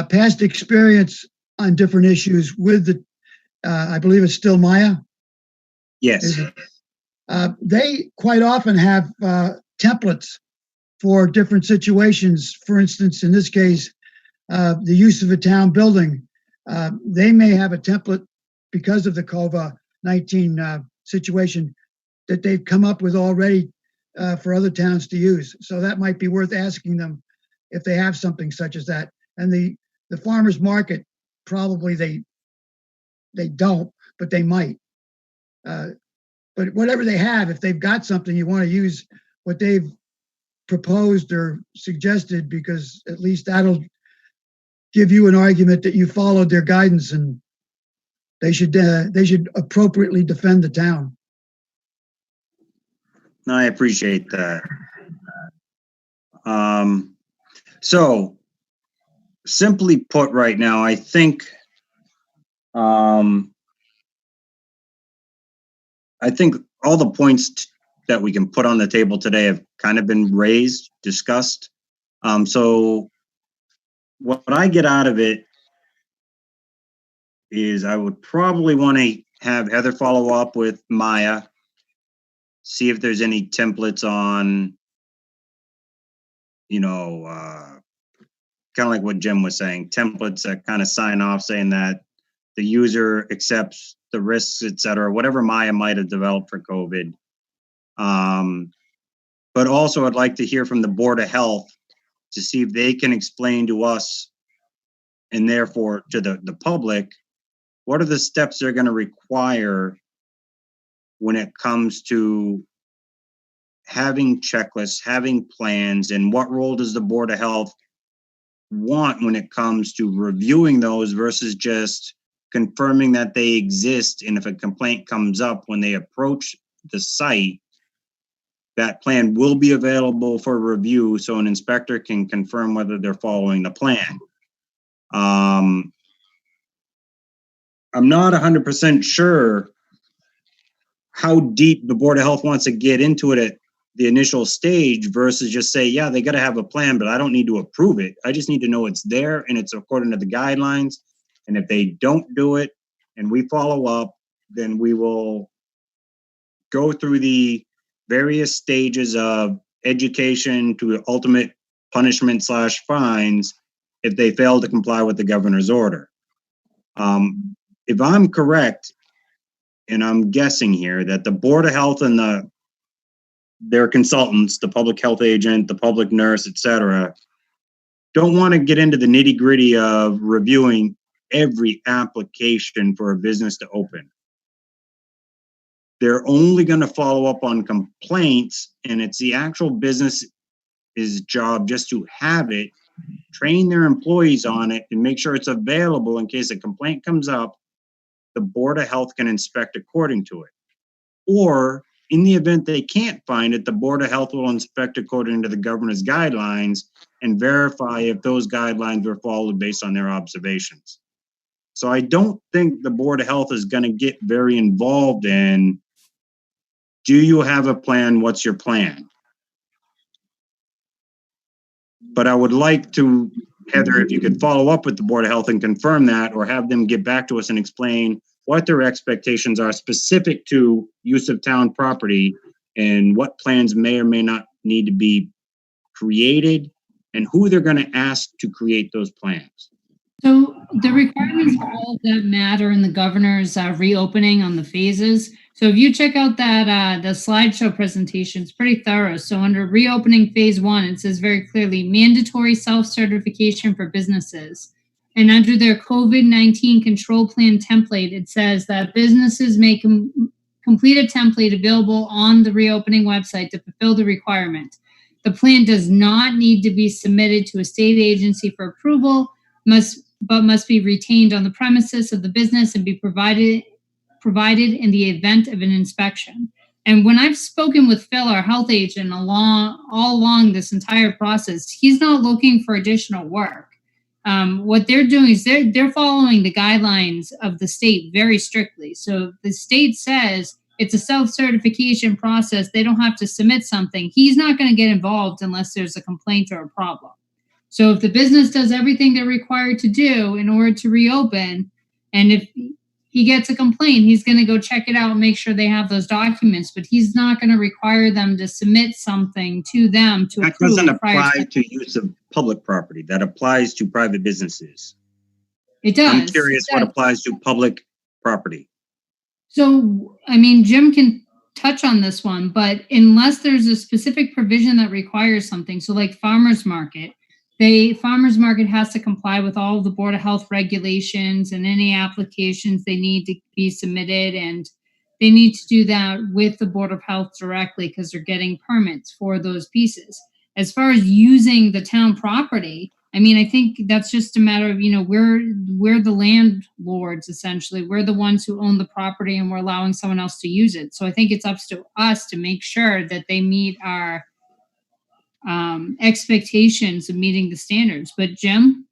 past experience on different issues with the, I believe it's still Maya. Yes. They quite often have templates for different situations. For instance, in this case, the use of a town building. They may have a template because of the COVID-19 situation that they've come up with already for other towns to use. So that might be worth asking them if they have something such as that. And the farmers market, probably they don't, but they might. But whatever they have, if they've got something, you want to use what they've proposed or suggested, because at least that'll give you an argument that you followed their guidance and they should appropriately defend the town. No, I appreciate that. So simply put right now, I think all the points that we can put on the table today have kind of been raised, discussed. So what I get out of it is I would probably want to have Heather follow up with Maya, see if there's any templates on, kind of like what Jim was saying, templates that kind of sign off saying that the user accepts the risks, et cetera, whatever Maya might have developed for COVID. But also I'd like to hear from the Board of Health to see if they can explain to us and therefore to the public, what are the steps they're going to require when it comes to having checklists, having plans, and what role does the Board of Health want when it comes to reviewing those versus just confirming that they exist, and if a complaint comes up when they approach the site, that plan will be available for review so an inspector can confirm whether they're following the plan. I'm not 100% sure how deep the Board of Health wants to get into it at the initial stage versus just say, yeah, they got to have a plan, but I don't need to approve it. I just need to know it's there and it's according to the guidelines. And if they don't do it and we follow up, then we will go through the various stages of education to ultimate punishment / fines if they fail to comply with the governor's order. If I'm correct, and I'm guessing here, that the Board of Health and their consultants, the public health agent, the public nurse, et cetera, don't want to get into the nitty-gritty of reviewing every application for a business to open. They're only going to follow up on complaints, and it's the actual business's job just to have it, train their employees on it, and make sure it's available in case a complaint comes up. The Board of Health can inspect according to it. Or in the event they can't find it, the Board of Health will inspect according to the governor's guidelines and verify if those guidelines were followed based on their observations. So I don't think the Board of Health is going to get very involved in, do you have a plan? What's your plan? But I would like to, Heather, if you could follow up with the Board of Health and confirm that, or have them get back to us and explain what their expectations are specific to use of town property and what plans may or may not need to be created and who they're going to ask to create those plans. So the requirements for all of that matter in the governor's reopening on the phases. So if you check out that the slideshow presentation, it's pretty thorough. So under reopening phase 1, it says very clearly mandatory self-certification for businesses. And under their COVID-19 control plan template, it says that businesses may complete a template available on the reopening website to fulfill the requirement. The plan does not need to be submitted to a state agency for approval, but must be retained on the premises of the business and be provided in the event of an inspection. And when I've spoken with Phil, our health agent, all along this entire process, he's not looking for additional work. What they're doing is they're following the guidelines of the state very strictly. So the state says it's a self-certification process. They don't have to submit something. He's not going to get involved unless there's a complaint or a problem. So if the business does everything they're required to do in order to reopen, and if he gets a complaint, he's going to go check it out and make sure they have those documents, but he's not going to require them to submit something to them to That approve doesn't prior apply to. to use of public property. That applies to private businesses. It does. I'm curious It what does. applies to public property. So, I mean, Jim can touch on this one, but unless there's a specific provision that requires something, so like farmers market, farmers market has to comply with all of the Board of Health regulations and any applications they need to be submitted, and they need to do that with the Board of Health directly because they're getting permits for those pieces. As far as using the town property, I mean, I think that's just a matter of, you know, we're the landlords, essentially. We're the ones who own the property and we're allowing someone else to use it. So I think it's up to us to make sure that they meet our expectations of meeting the standards. But Jim?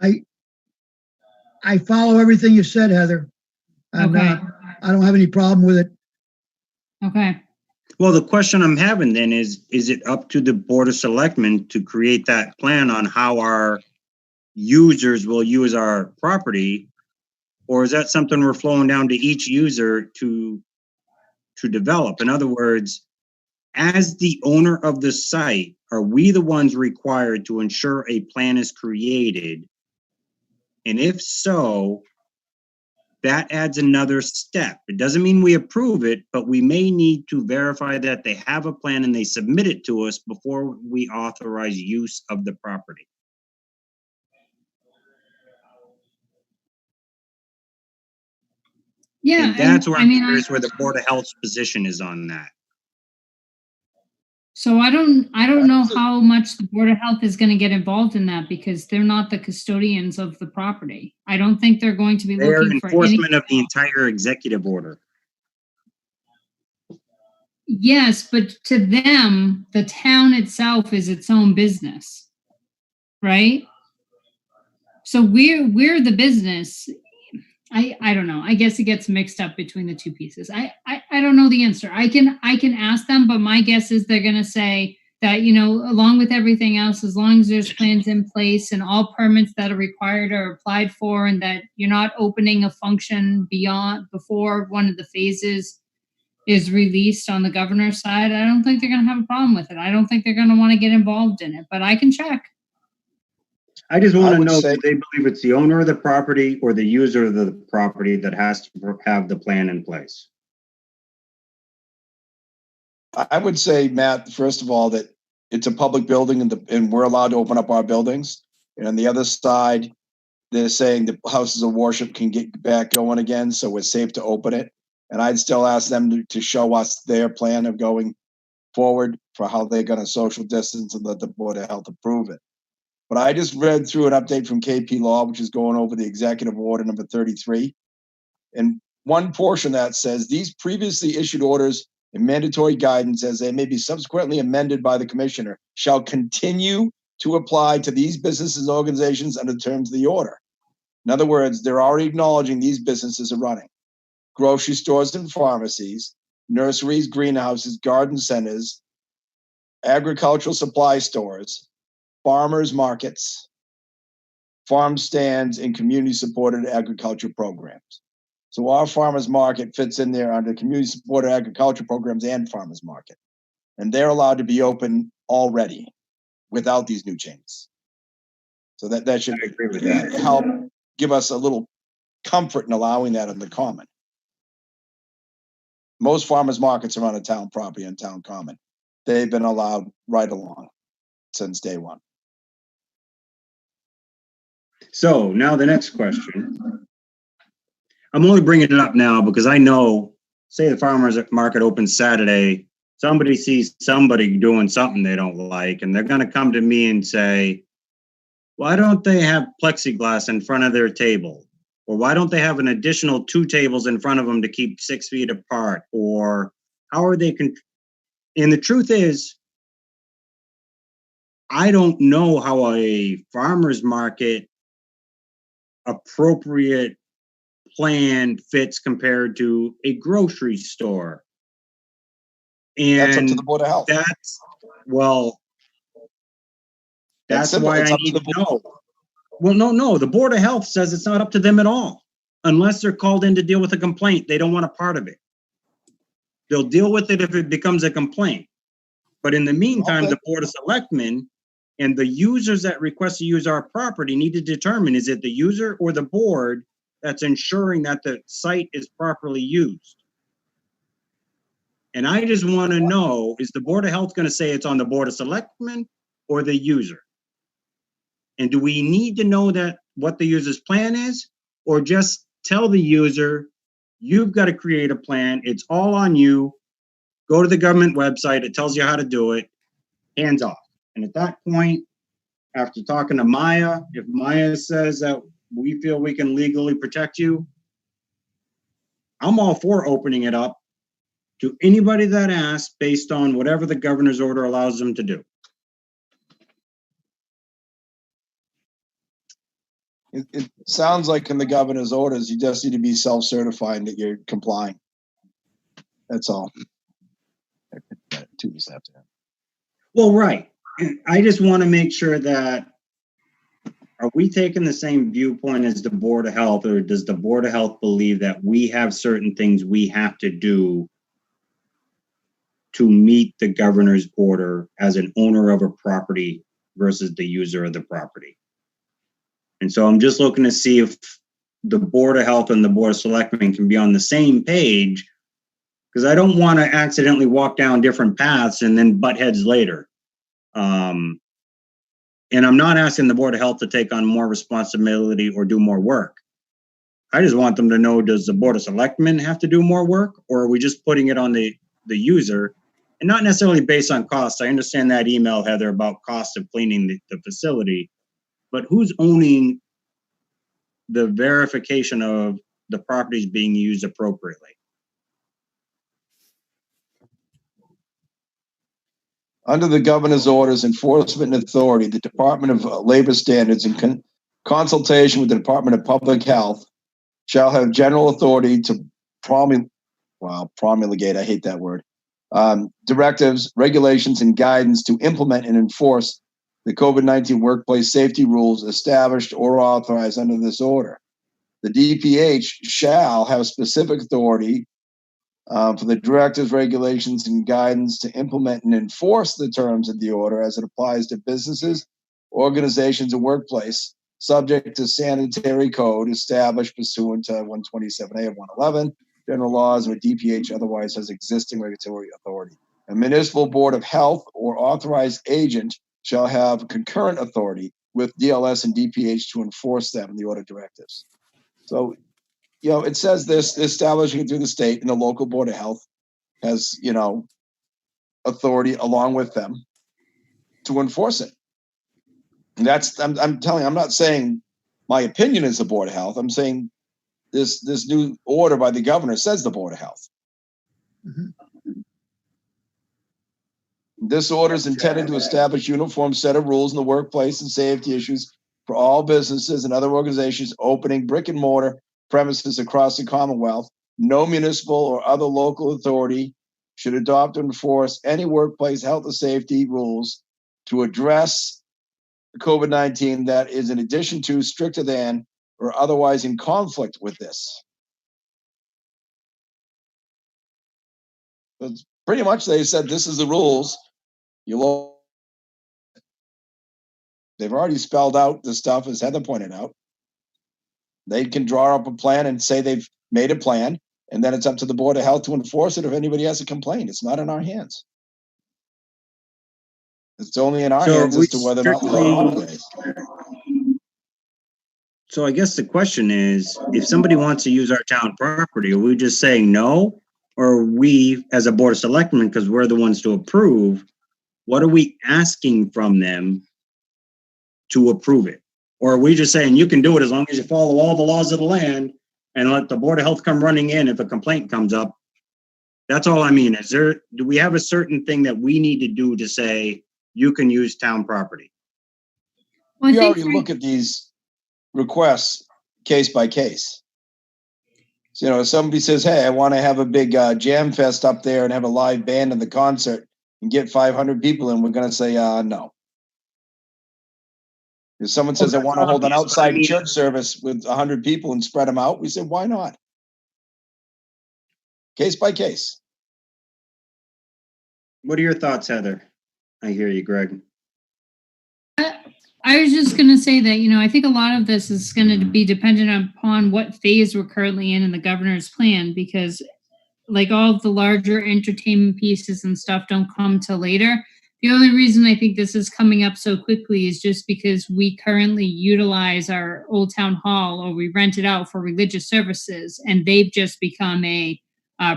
I follow everything you said, Heather. And Okay. I don't have any problem with it. Okay. Well, the question I'm having then is it up to the Board of Selectmen to create that plan on how our users will use our property? Or is that something we're flowing down to each user to develop? In other words, as the owner of the site, are we the ones required to ensure a plan is created? And if so, that adds another step. It doesn't mean we approve it, but we may need to verify that they have a plan and they submit it to us before we authorize use of the property. Yeah. And that's where I'm mean, curious where the Board of Health's position is on that. So I don't know how much the Board of Health is going to get involved in that because they're not the custodians of the property. I don't think they're going to be They are looking for any. enforcement of the entire executive order. Yes, but to them, the town itself is its own business, right? So we're the business. I don't know. I guess it gets mixed up between the two pieces. I don't know the answer. I can ask them, but my guess is they're going to say that, you know, along with everything else, as long as there's plans in place and all permits that are required are applied for, and that you're not opening a function before one of the phases is released on the governor's side, I don't think they're going to have a problem with it. I don't think they're going to want to get involved in it, but I can check. I just want I to would know say- if they believe it's the owner of the property or the user of the property that has to have the plan in place. I would say, Matt, first of all, that it's a public building and we're allowed to open up our buildings. And on the other side, they're saying the houses of worship can get back going again, so it's safe to open it. And I'd still ask them to show us their plan of going forward for how they're going to social distance and let the Board of Health approve it. But I just read through an update from KP Law, which is going over the executive order number 33. And one portion that says these previously issued orders and mandatory guidance, as they may be subsequently amended by the commissioner, shall continue to apply to these businesses and organizations under the terms of the order. In other words, they're already acknowledging these businesses are running. Grocery stores and pharmacies, nurseries, greenhouses, garden centers, agricultural supply stores, farmers markets, farm stands, and community-supported agriculture programs. So our farmers market fits in there under community-supported agriculture programs and farmers market. And they're allowed to be open already without these new changes. So that should I agree with that. help give us a little comfort in allowing that in the common. Most farmers markets are on a town property and town common. They've been allowed right along since day one. So now the next question. I'm only bringing it up now because I know, say the farmers market opens Saturday, somebody sees somebody doing something they don't like, and they're going to come to me and say, why don't they have plexiglass in front of their table? Or why don't they have an additional 2 tables in front of them to keep 6 feet apart? Or how are they? And the truth is, I don't know how a farmer's market appropriate plan fits compared to a grocery store. And that's up to the Board of Health. That's why I need to know. Well, no, the Board of Health says it's not up to them at all. Unless they're called in to deal with a complaint, they don't want a part of it. They'll deal with it if it becomes a complaint. But in the meantime, the Board of Selectmen and the users that request to use our property need to determine, is it the user or the board that's ensuring that the site is properly used? And I just want to know, is the Board of Health going to say it's on the Board of Selectmen or the user? And do we need to know that what the user's plan is, or just tell the user, you've got to create a plan, it's all on you, go to the government website, it tells you how to do it, hands off. And at that point, after talking to Maya, if Maya says that we feel we can legally protect you, I'm all for opening it up to anybody that asks based on whatever the governor's order allows them to do. It sounds like in the governor's orders, you just need to be self-certifying that you're complying. That's all. 2 weeks after that. Well, right. I just want to make sure that, are we taking the same viewpoint as the Board of Health, or does the Board of Health believe that we have certain things we have to do to meet the governor's order as an owner of a property versus the user of the property? And so I'm just looking to see if the Board of Health and the Board of Selectmen can be on the same page, because I don't want to accidentally walk down different paths and then butt heads later. And I'm not asking the Board of Health to take on more responsibility or do more work. I just want them to know, does the Board of Selectmen have to do more work, or are we just putting it on the user, and not necessarily based on cost? I understand that email, Heather, about cost of cleaning the facility, but who's owning the verification of the properties being used appropriately? Under the governor's orders, enforcement authority, the Department of Labor Standards, in consultation with the Department of Public Health, shall have general authority to promulgate, I hate that word, directives, regulations, and guidance to implement and enforce the COVID-19 workplace safety rules established or authorized under this order. The DPH shall have specific authority for the directives, regulations, and guidance to implement and enforce the terms of the order as it applies to businesses, organizations, and workplace, subject to sanitary code established pursuant to 127A of 111, general laws, or DPH otherwise has existing regulatory authority. A municipal board of health or authorized agent shall have concurrent authority with DLS and DPH to enforce them in the order directives. So, it says this, establishing it through the state, and the local board of health has, authority along with them to enforce it. And that's, I'm telling you, I'm not saying my opinion is the board of health. I'm saying this new order by the governor says the board of health. Mm-hmm. This order is intended to establish a uniform set of rules in the workplace and safety issues for all businesses and other organizations opening brick and mortar premises across the Commonwealth. No municipal or other local authority should adopt and enforce any workplace health and safety rules to address COVID-19 that is in addition to, stricter than, or otherwise in conflict with this. But pretty much they said this is the rules. They've already spelled out the stuff, as Heather pointed out. They can draw up a plan and say they've made a plan, and then it's up to the Board of Health to enforce it if anybody has a complaint. It's not in our hands. It's only in our hands as to whether or not. So I guess the question is, if somebody wants to use our town property, are we just saying no? Or are we, as a Board of Selectmen, because we're the ones to approve, what are we asking from them to approve it? Or are we just saying you can do it as long as you follow all the laws of the land and let the Board of Health come running in if a complaint comes up? That's all I mean. Do we have a certain thing that we need to do to say you can use town property? We already look at these requests case by case. So, if somebody says, hey, I want to have a big jam fest up there and have a live band in the concert and get 500 people in, we're going to say, no. If someone says, I want to hold an outside church service with 100 people and spread them out, we said, why not? Case by case. What are your thoughts, Heather? I hear you, Greg. I was just going to say that, I think a lot of this is going to be dependent upon what phase we're currently in the governor's plan, because like all of the larger entertainment pieces and stuff don't come till later. The only reason I think this is coming up so quickly is just because we currently utilize our old town hall, or we rent it out for religious services, and they've just become a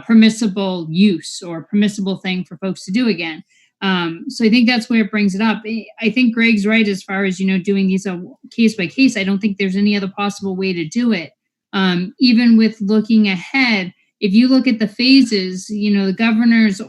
permissible use or permissible thing for folks to do again. So I think that's where it brings it up. I think Greg's right as far as, doing these case by case. I don't think there's any other possible way to do it. Even with looking ahead, if you look at the phases, the governor's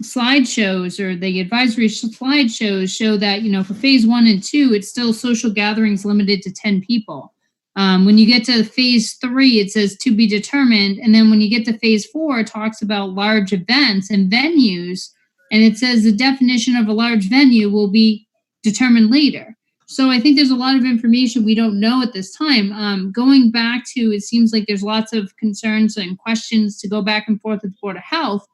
slideshows or the advisory slideshows show that, for phase 1 and 2, it's still social gatherings limited to 10 people. When you get to phase 3, it says to be determined. And then when you get to phase 4, it talks about large events and venues. And it says the definition of a large venue will be determined later. So I think there's a lot of information we don't know at this time. Going back to, it seems like there's lots of concerns and questions to go back and forth with the Board of Health.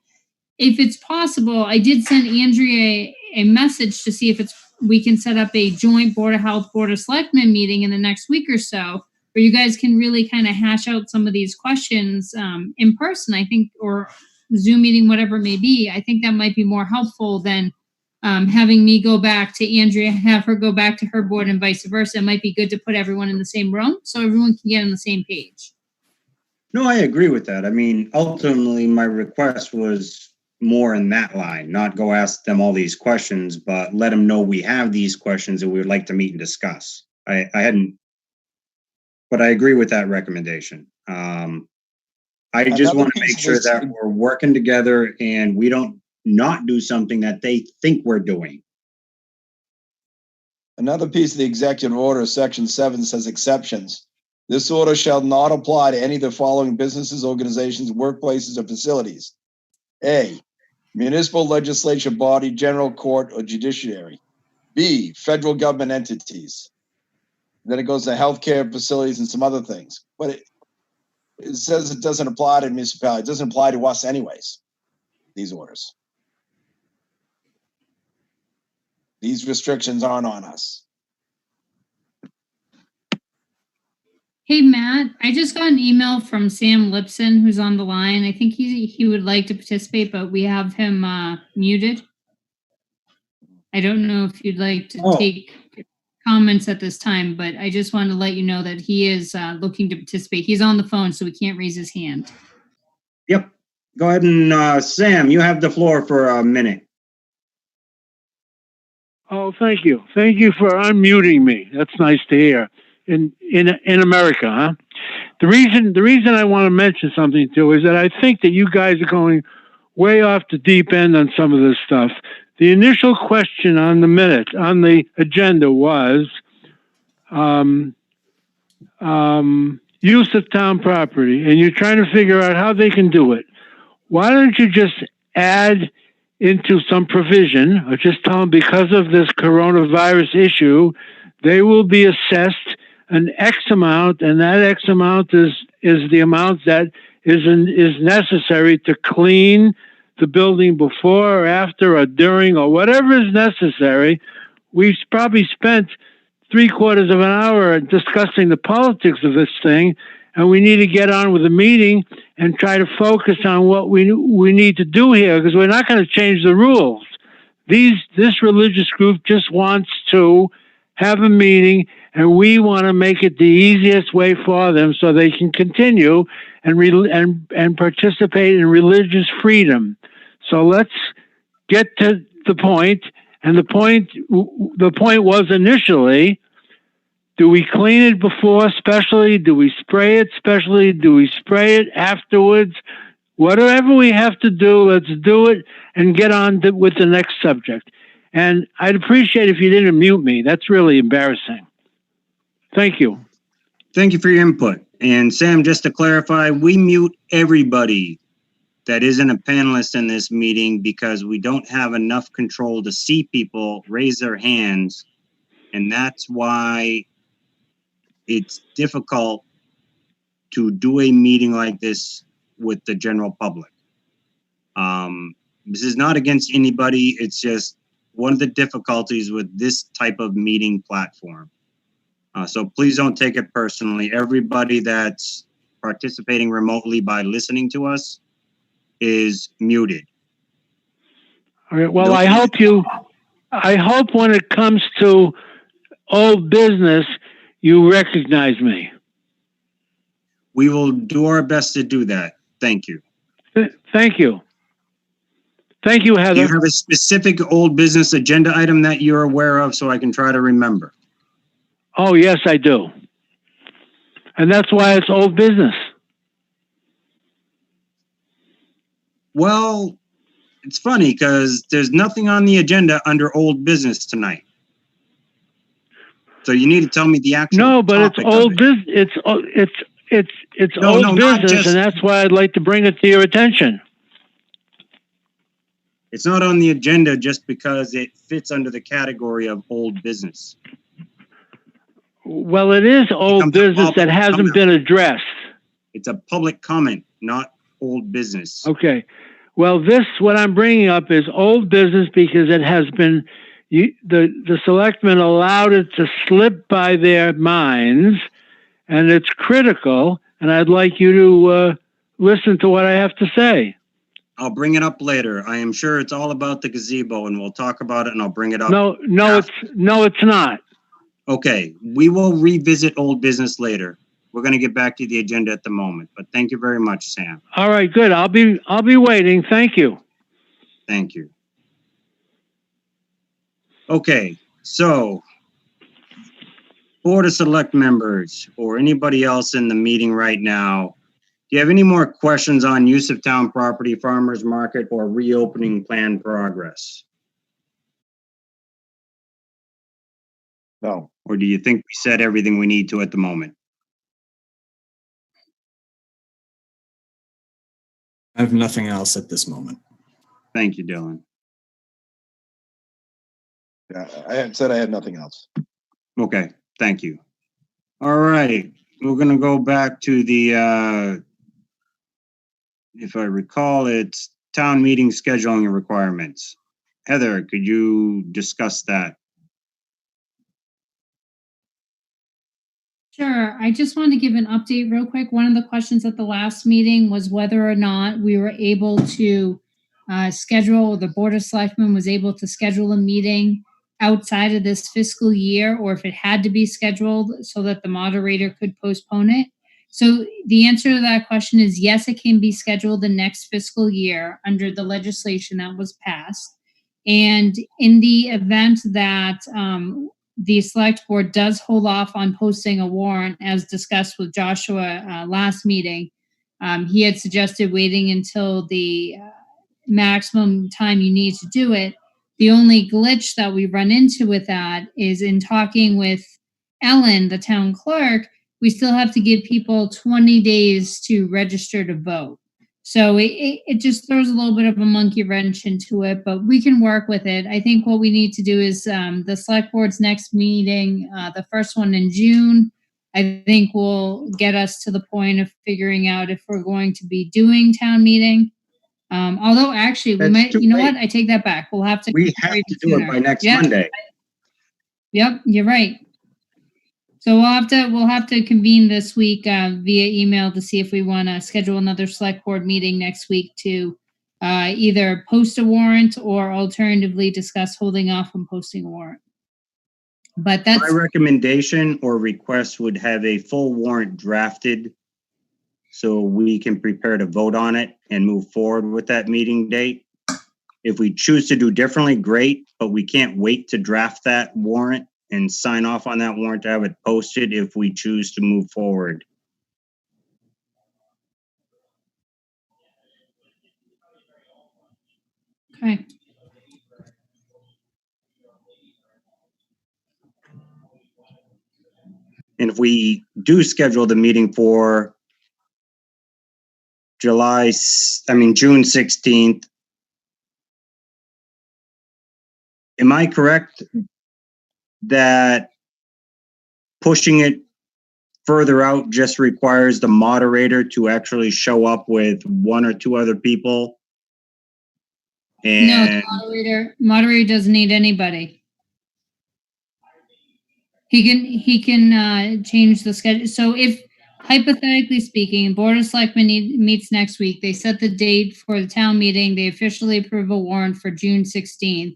If it's possible, I did send Andrea a message to see if we can set up a joint Board of Health, Board of Selectmen meeting in the next week or so, where you guys can really kind of hash out some of these questions in person, I think, or Zoom meeting, whatever it may be. I think that might be more helpful than having me go back to Andrea, have her go back to her board and vice versa. It might be good to put everyone in the same room so everyone can get on the same page. No, I agree with that. I mean, ultimately, my request was more in that line, not go ask them all these questions, but let them know we have these questions and we would like to meet and discuss. I hadn't, but I agree with that recommendation. I just want to make sure that we're working together and we don't not do something that they think we're doing. Another piece of the executive order, section 7, says exceptions. This order shall not apply to any of the following businesses, organizations, workplaces, or facilities. A, municipal legislature body, general court, or judiciary. B, federal government entities. Then it goes to healthcare facilities and some other things. But it says it doesn't apply to municipalities. It doesn't apply to us anyways, these orders. These restrictions aren't on us. Hey, Matt, I just got an email from Sam Lipson, who's on the line. I think he would like to participate, but we have him muted. I don't know if you'd like to take comments at this time, but I just wanted to let you know that he is looking to participate. He's on the phone, so he can't raise his hand. Yep. Go ahead and, Sam, you have the floor for a minute. Oh, thank you. Thank you for unmuting me. That's nice to hear. In America, huh? The reason I want to mention something too is that I think that you guys are going way off the deep end on some of this stuff. The initial question on the agenda was use of town property, and you're trying to figure out how they can do it. Why don't you just add into some provision, or just tell them because of this coronavirus issue, they will be assessed an X amount, and that X amount is the amount that is necessary to clean the building before or after or during or whatever is necessary. We've probably spent 3/4 of an hour discussing the politics of this thing, and we need to get on with the meeting and try to focus on what we need to do here, because we're not going to change the rules. This religious group just wants to have a meeting, and we want to make it the easiest way for them so they can continue and participate in religious freedom. So let's get to the point. And the point was initially, do we clean it before specially? Do we spray it specially? Do we spray it afterwards? Whatever we have to do, let's do it and get on with the next subject. And I'd appreciate if you didn't mute me. That's really embarrassing. Thank you. Thank you for your input. And Sam, just to clarify, we mute everybody that isn't a panelist in this meeting because we don't have enough control to see people raise their hands And that's why it's difficult to do a meeting like this with the general public. This is not against anybody. It's just one of the difficulties with this type of meeting platform. So please don't take it personally. Everybody that's participating remotely by listening to us is muted. All right. Well, I hope when it comes to old business, you recognize me. We will do our best to do that. Thank you. Thank you. Thank you, Do Heather. you have a specific old business agenda item that you're aware of so I can try to remember? Oh, yes, I do. And that's why it's old business. Well, it's funny because there's nothing on the agenda under old business tonight. So you need to tell me the actual No, but it's topic of old it. business. It's No, old no, not business, just- and that's why I'd like to bring it to your attention. It's not on the agenda just because it fits under the category of old business. Well, it is old becomes a business public that hasn't comment. been addressed. It's a public comment, not old business. Okay. Well, what I'm bringing up is old business because it has been, the selectmen allowed it to slip by their minds, and it's critical, and I'd like you to listen to what I have to say. I'll bring it up later. I am sure it's all about the gazebo, and we'll talk about it, and I'll bring it up. No, it's not. Okay, we will revisit old business later. We're going to get back to the agenda at the moment, but thank you very much, Sam. All right, good. I'll be waiting. Thank you. Thank you. Okay, so Board of Select members or anybody else in the meeting right now, do you have any more questions on use of town property, farmers market, or reopening plan progress? No. Or do you think we said everything we need to at the moment? I have nothing else at this moment. Thank you, Dylan. Yeah, I had said I had nothing else. Okay, thank you. All right, we're gonna go back to the, if I recall, it's town meeting scheduling requirements. Heather, could you discuss that? Sure. I just wanted to give an update real quick. One of the questions at the last meeting was whether or not we were able to schedule, the Board of Selectmen was able to schedule a meeting outside of this fiscal year, or if it had to be scheduled so that the moderator could postpone it. So the answer to that question is yes, it can be scheduled the next fiscal year under the legislation that was passed. And in the event that the select board does hold off on posting a warrant, as discussed with Joshua last meeting, he had suggested waiting until the maximum time you need to do it. The only glitch that we run into with that is in talking with Ellen, the town clerk, we still have to give people 20 days to register to vote. So it just throws a little bit of a monkey wrench into it, but we can work with it. I think what we need to do is the select board's next meeting, the first one in June, I think will get us to the point of figuring out if we're going to be doing town meeting. Although actually we That's might, too you know late. what? I take that back. We'll have to. We have to do it by next Monday. Yep, you're right. So we'll have to convene this week via email to see if we want to schedule another select board meeting next week to either post a warrant or alternatively discuss holding off on posting a warrant. But that's My recommendation or request would have a full warrant drafted so we can prepare to vote on it and move forward with that meeting date. If we choose to do differently, great, but we can't wait to draft that warrant and sign off on that warrant to have it posted if we choose to move forward. okay. And if we do schedule the meeting for June 16th, am I correct? that pushing it further out just requires the moderator to actually show up with one or two other people? No, And the moderator doesn't need anybody. He can change the schedule. So if, hypothetically speaking, Board of Selectmen meets next week, they set the date for the town meeting, they officially approve a warrant for June 16th.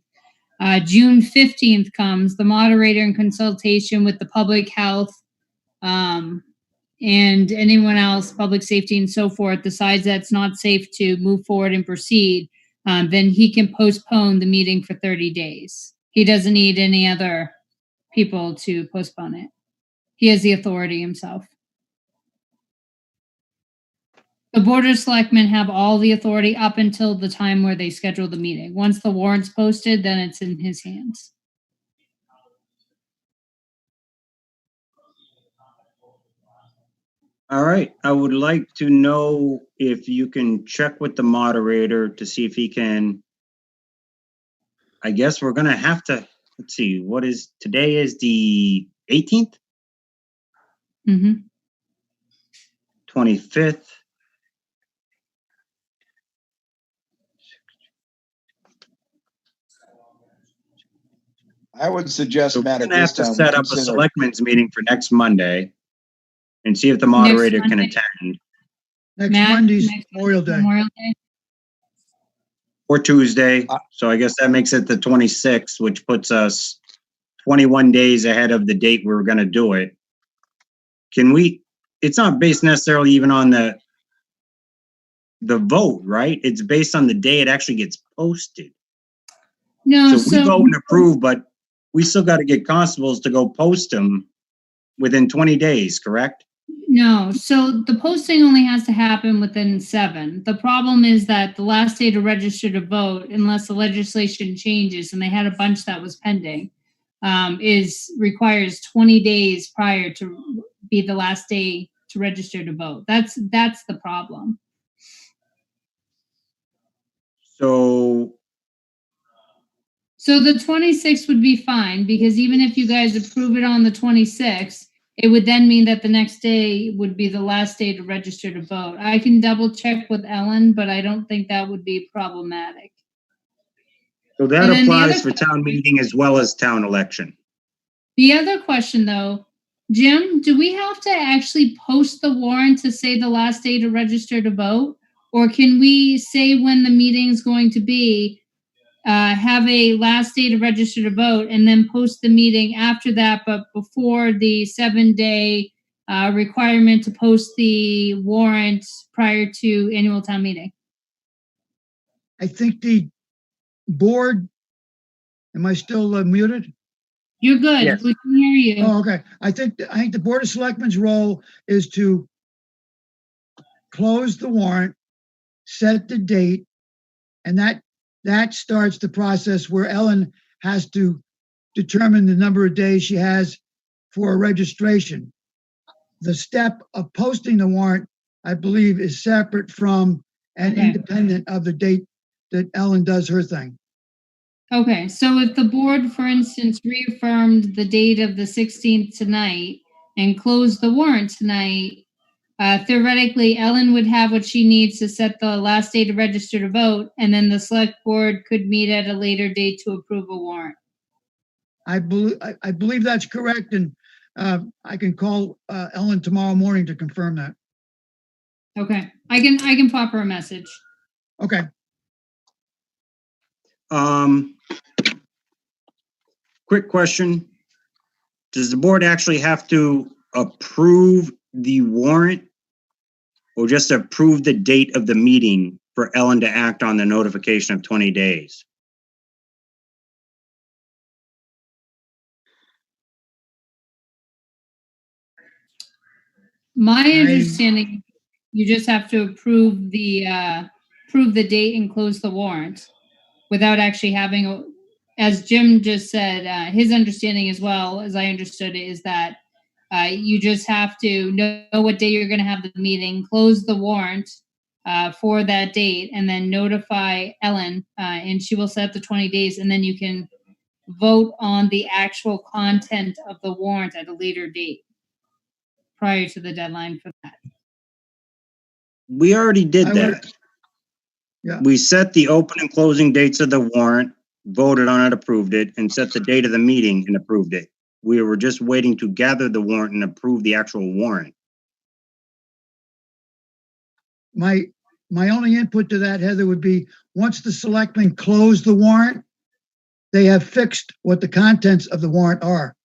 June 15th comes, the moderator in consultation with the public health, and anyone else, public safety and so forth, decides that it's not safe to move forward and proceed, then he can postpone the meeting for 30 days. He doesn't need any other people to postpone it. He has the authority himself. The Board of Selectmen have all the authority up until the time where they schedule the meeting. Once the warrant's posted, then it's in his hands. all right, I would like to know if you can check with the moderator to see if he can. I guess we're gonna have to, let's see, today is the 18th, Mm-hmm. 25th. I would suggest, So we're Matt, at gonna have this to time, we set up a consider, selectmen's meeting for next Monday and see if the moderator can Monday. attend, Next Matt, Monday's next Memorial Day. Memorial Day. or Tuesday. So I guess that makes it the 26th, which puts us 21 days ahead of the date we were gonna do it. Can we, it's not based necessarily even on the vote, right? It's based on the day it actually gets posted. No, So we vote and approve, but we still got to get constables to go post them within 20 days, correct? No, so the posting only has to happen within 7. The problem is that the last day to register to vote, unless the legislation changes, and they had a bunch that was pending, requires 20 days prior to be the last day to register to vote. That's the problem. So the 26th would be fine, because even if you guys approve it on the 26th, it would then mean that the next day would be the last day to register to vote. I can double check with Ellen, but I don't think that would be problematic. So that And then the applies other for town meeting as well as town election. The other question, though, Jim, do we have to actually post the warrant to say the last day to register to vote? Or can we say when the meeting's going to be, have a last day to register to vote, and then post the meeting after that, but before the 7-day requirement to post the warrant prior to annual town meeting? I think the board, am I still muted? You're good. Yes. We can hear you. Oh, okay. I think the Board of Selectmen's role is to close the warrant, set the date, and that starts the process where Ellen has to determine the number of days she has for a registration. The step of posting the warrant, I believe, is separate from and independent of the date that Ellen does her thing. Okay, so if the board, for instance, reaffirmed the date of the 16th tonight and closed the warrant tonight, theoretically, Ellen would have what she needs to set the last day to register to vote, and then the select board could meet at a later date to approve a warrant. I believe that's correct, and I can call Ellen tomorrow morning to confirm that. Okay, I can pop her a message. Okay. Quick question. Does the board actually have to approve the warrant or just approve the date of the meeting for Ellen to act on the notification of 20 days? My understanding, you just have to approve the date and close the warrant without actually having, as Jim just said, his understanding as well, as I understood it, is that you just have to know what day you're going to have the meeting, close the warrant for that date, and then notify Ellen, and she will set the 20 days, and then you can vote on the actual content of the warrant at a later date prior to the deadline for that. We already did I would- that. Yeah. We set the open and closing dates of the warrant, voted on it, approved it, and set the date of the meeting and approved it. We were just waiting to gather the warrant and approve the actual warrant. My only input to that, Heather, would be, once the selectmen close the warrant, they have fixed what the contents of the warrant are.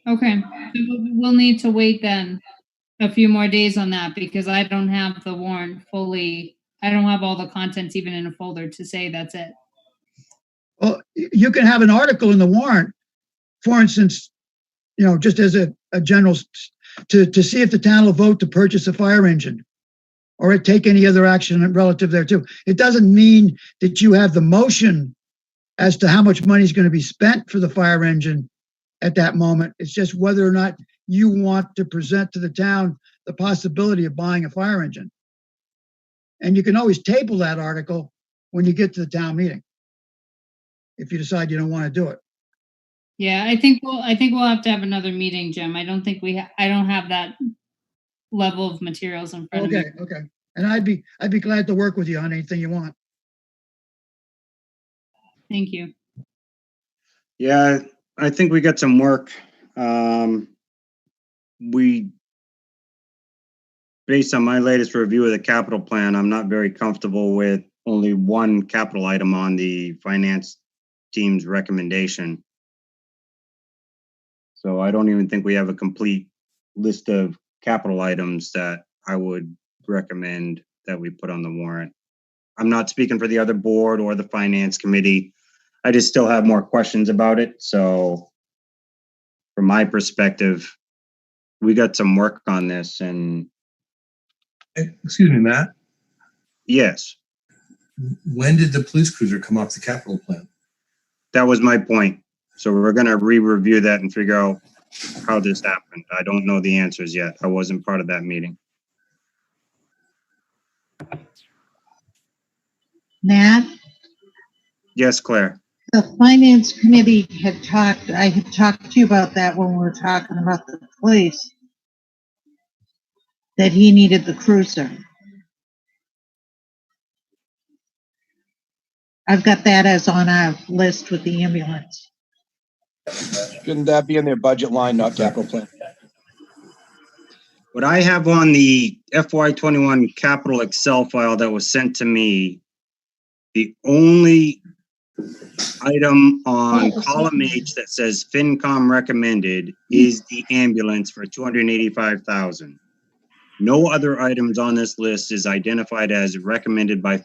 Okay, so we'll need to wait then a few more days on that because I don't have the warrant fully. I don't have all the contents even in a folder to say that's it. Well, you can have an article in the warrant, for instance, just as a general, to see if the town will vote to purchase a fire engine or take any other action relative thereto. It doesn't mean that you have the motion as to how much money is going to be spent for the fire engine at that moment. It's just whether or not you want to present to the town the possibility of buying a fire engine. And you can always table that article when you get to the town meeting, if you decide you don't want to do it. Yeah, I think we'll have to have another meeting, Jim. I don't think I don't have that level of materials in front of me. Okay. And I'd be glad to work with you on anything you want. Thank you. Yeah, I think we got some work. Based on my latest review of the capital plan, I'm not very comfortable with only one capital item on the finance team's recommendation. So I don't even think we have a complete list of capital items that I would recommend that we put on the warrant. I'm not speaking for the other board or the finance committee. I just still have more questions about it. So from my perspective, we got some work on this. And Excuse me, Matt. yes, When did the police cruiser come off the capital plan? that was my point. So we're going to re-review that and figure out how this happened. I don't know the answers yet. I wasn't part of that meeting. Matt, Yes, Claire. the finance committee I had talked to you about that when we were talking about the police, that he needed the cruiser. I've got that as on our list with the ambulance. Shouldn't that be in their budget line, not capital plan? What I have on the FY21 capital Excel file that was sent to me, the only item on column H that says FinCom recommended is the ambulance for $285,000. No other items on this list is identified as recommended by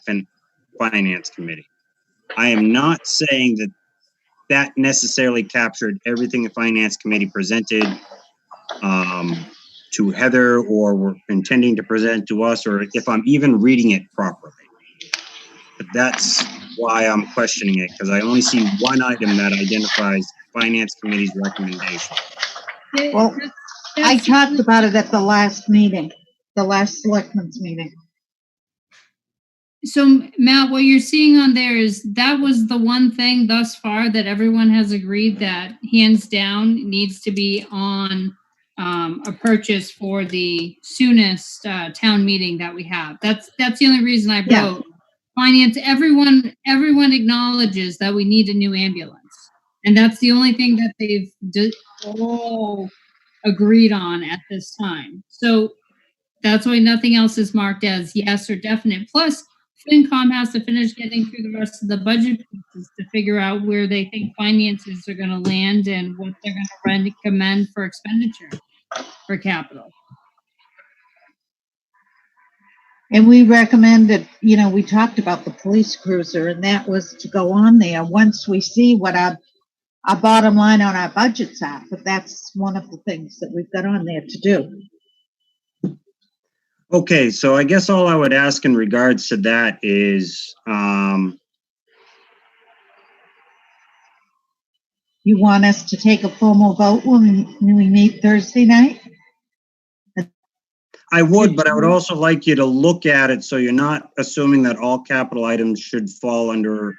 Finance Committee. I am not saying that necessarily captured everything the Finance Committee presented to Heather or were intending to present to us, or if I'm even reading it properly. But that's why I'm questioning it, because I only see one item that identifies Finance Committee's recommendation. Well, I talked about it at the last meeting, the last selectmen's meeting. So Matt, what you're seeing on there is that was the one thing thus far that everyone has agreed that hands down needs to be on a purchase for the soonest town meeting that we have. That's the only reason I wrote finance. Everyone acknowledges that we need a new ambulance, and that's the only thing that they've all agreed on at this time. So that's why nothing else is marked as yes or definite. Plus, FinCom has to finish getting through the rest of the budget pieces to figure out where they think finances are going to land and what they're going to recommend for expenditure for capital. And we recommended, we talked about the police cruiser, and that was to go on there once we see what our bottom line on our budgets are. But that's one of the things that we've got on there to do. Okay, so I guess all I would ask in regards to that is, You want us to take a formal vote when we meet Thursday night? I would, but I would also like you to look at it so you're not assuming that all capital items should fall under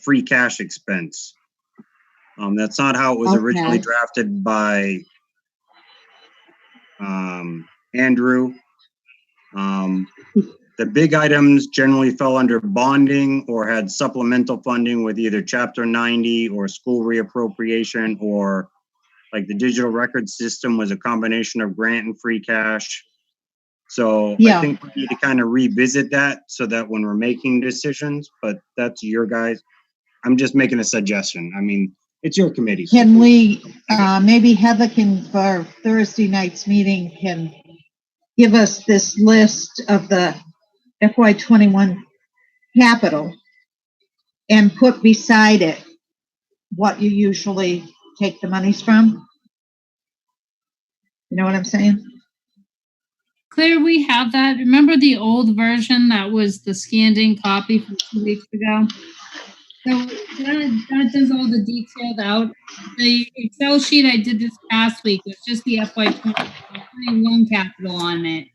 free cash expense. That's not how it was originally Okay. drafted by Andrew. The big items generally fell under bonding or had supplemental funding with either Chapter 90 or school reappropriation, or like the digital record system was a combination of grant and free cash. So Yeah. I think we need to kind of revisit that so that when we're making decisions, but that's your guys. I'm just making a suggestion. I mean, it's your committee. so Can we, maybe Heather can, for Thursday night's meeting, can give us this list of the FY21 capital and put beside it what you usually take the monies from? You know what I'm saying? Claire, we have that. Remember the old version that was the scanned in copy from 2 weeks ago? So that does all the detailed out. The Excel sheet I did this past week was just the FY21 capital on it.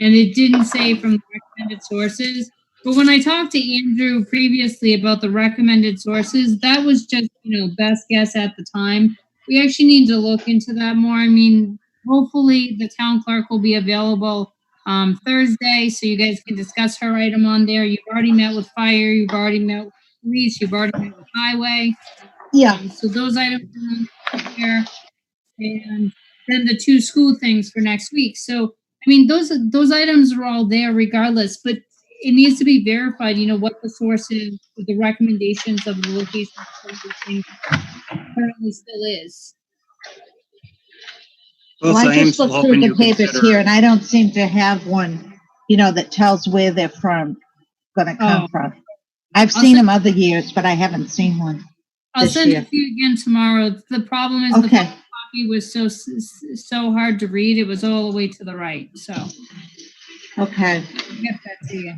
And it didn't say from the recommended sources. But when I talked to Andrew previously about the recommended sources, that was just, best guess at the time. We actually need to look into that more. I mean, hopefully the town clerk will be available Thursday, so you guys can discuss her item on there. You've already met with fire. You've already met with police. You've already met with highway. Yeah. So those items are on here, and then the 2 school things for next week. So I mean, those items are all there regardless, but it needs to be verified. What the source is, what the recommendations of the location of the thing currently still is. Well, so I am just still looked through hoping the you papers consider- here, and I don't seem to have one, that tells where they're gonna come from. I've seen them other years, but I haven't seen one. I'll this send year. it to you again tomorrow. The problem is the Okay. copy was so hard to read. It was all the way to the right. So Okay. I'll get that to you.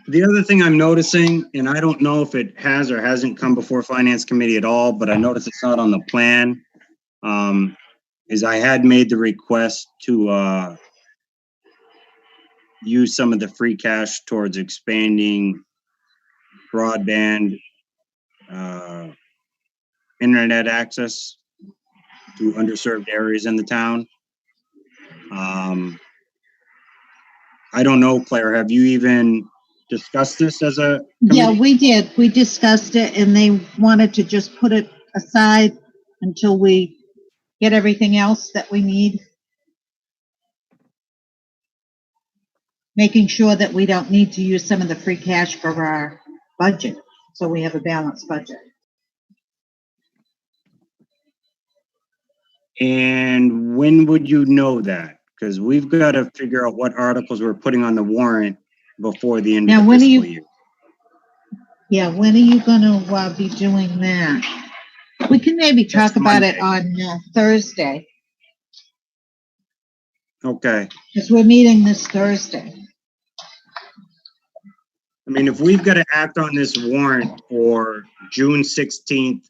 The other thing I'm noticing, and I don't know if it has or hasn't come before Finance Committee at all, but I noticed it's not on the plan, is I had made the request to use some of the free cash towards expanding broadband internet access to underserved areas in the town. I don't know, Claire, have you even discussed this as a committee? Yeah, we did. We discussed it, and they wanted to just put it aside until we get everything else that we need. Making sure that we don't need to use some of the free cash for our budget, so we have a balanced budget. And when would you know that? Because we've got to figure out what articles we're putting on the warrant before the end Now, of the when are fiscal you- year. Yeah, when are you gonna be doing that? We can maybe talk about it on Thursday, Okay. because we're meeting this Thursday. I mean, if we've got to act on this warrant for June 16th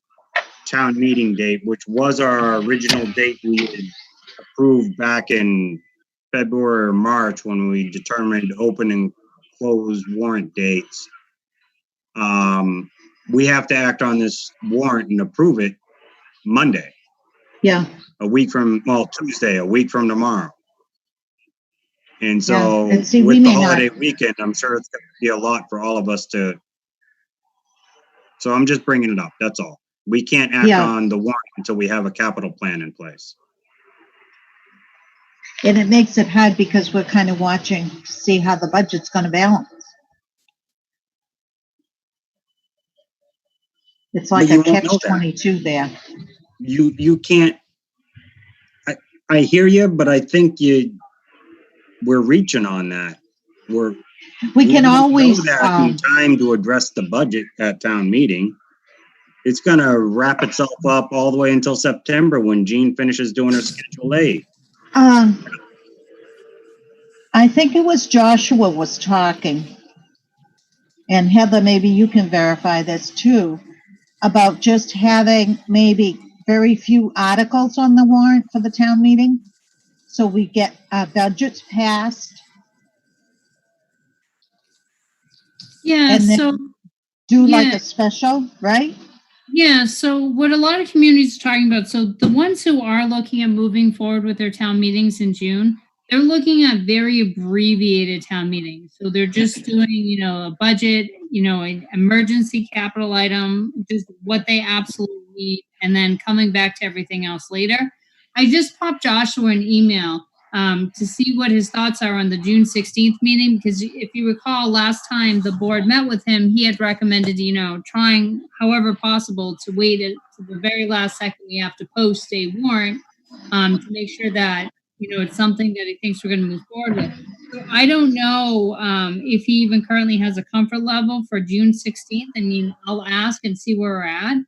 town meeting date, which was our original date we had approved back in February or March when we determined open and closed warrant dates, we have to act on this warrant and approve it Monday, Yeah, Tuesday, a week from tomorrow. And so Yeah, and see, we with the may not- holiday weekend, I'm sure it's going to be a lot for all of us to. So I'm just bringing it up. That's all. We can't act Yeah. on the warrant until we have a capital plan in place. and it makes it hard because we're kind of watching to see how the budget's gonna balance. It's like But you a won't know that. catch-22 there. You can't. I hear you, but I think we're reaching on that. We can won't know always, that in time to address the budget at town meeting. It's gonna wrap itself up all the way until September when Jean finishes doing her Schedule A. I think it was Joshua was talking, and Heather, maybe you can verify this too, about just having maybe very few articles on the warrant for the town meeting. so we get our budgets passed Yeah, and then so do like yeah. a special, right? Yeah, so what a lot of communities are talking about, so the ones who are looking at moving forward with their town meetings in June, they're looking at very abbreviated town meetings. So they're just doing, a budget, an emergency capital item, just what they absolutely need, and then coming back to everything else later. I just popped Joshua an email to see what his thoughts are on the June 16th meeting, because if you recall, last time the board met with him, he had recommended, trying however possible to wait to the very last second we have to post a warrant to make sure that, it's something that he thinks we're going to move forward with. So I don't know if he even currently has a comfort level for June 16th. I mean, I'll ask and see where we're at.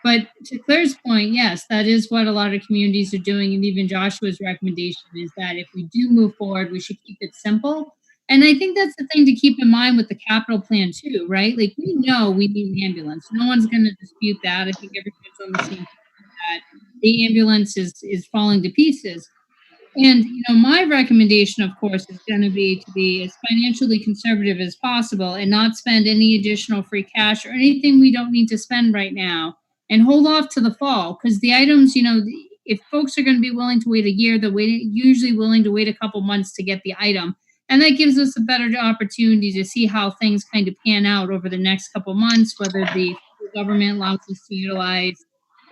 But to Claire's point, yes, that is what a lot of communities are doing. And even Joshua's recommendation is that if we do move forward, we should keep it simple. And I think that's the thing to keep in mind with the capital plan too, right? Like we know we need an ambulance. No one's going to dispute that. I think everyone's on the same page that the ambulance is falling to pieces. And my recommendation, of course, is going to be as financially conservative as possible and not spend any additional free cash or anything we don't need to spend right now, and hold off to the fall, because the items, if folks are going to be willing to wait a year, they're usually willing to wait a couple months to get the item, and that gives us a better opportunity to see how things kind of pan out over the next couple months, whether the government allows us to utilize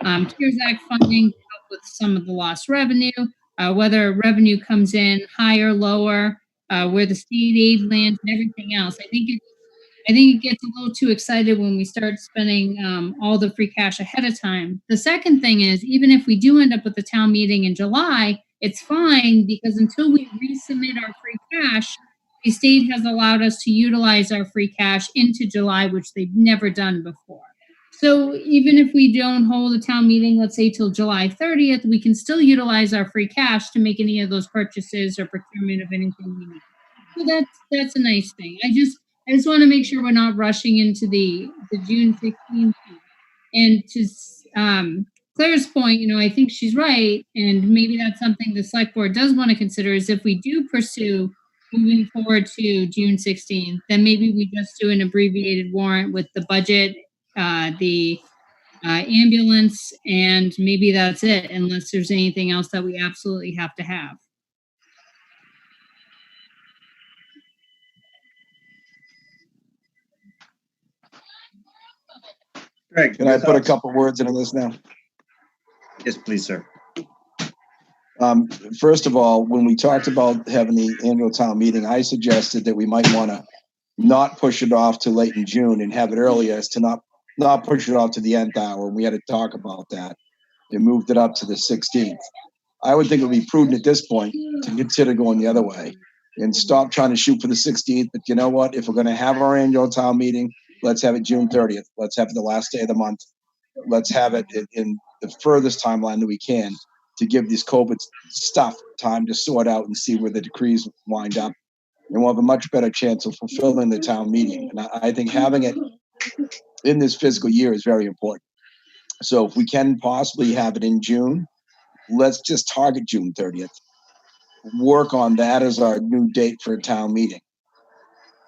CARES Act funding to help with some of the lost revenue. Whether revenue comes in higher, lower, where the state aid lands, and everything else. I think it gets a little too excited when we start spending all the free cash ahead of time. The second thing is, even if we do end up with the town meeting in July, it's fine, because until we resubmit our free cash, the state has allowed us to utilize our free cash into July, which they've never done before. So even if we don't hold a town meeting, let's say till July 30th, we can still utilize our free cash to make any of those purchases or procurement of anything we need. So that's a nice thing. I just want to make sure we're not rushing into the June 16th. And to Claire's point, I think she's right, and maybe that's something the select board does want to consider, is if we do pursue moving forward to June 16th, then maybe we just do an abbreviated warrant with the budget, the ambulance, and maybe that's it, unless there's anything else that we absolutely have to have. Greg, Can I put a couple words into this now? Yes, please, sir. First of all, when we talked about having the annual town meeting, I suggested that we might want to not push it off to late in June and have it earlier, as to not push it off to the nth hour. We had to talk about that and moved it up to the 16th. I would think it would be prudent at this point to consider going the other way and stop trying to shoot for the 16th. But you know what? If we're going to have our annual town meeting, let's have it June 30th. Let's have it the last day of the month. Let's have it in the furthest timeline that we can, to give this COVID stuff time to sort out and see where the decrees wind up. And we'll have a much better chance of fulfilling the town meeting. And I think having it in this fiscal year is very important. So if we can possibly have it in June, let's just target June 30th. Work on that as our new date for a town meeting.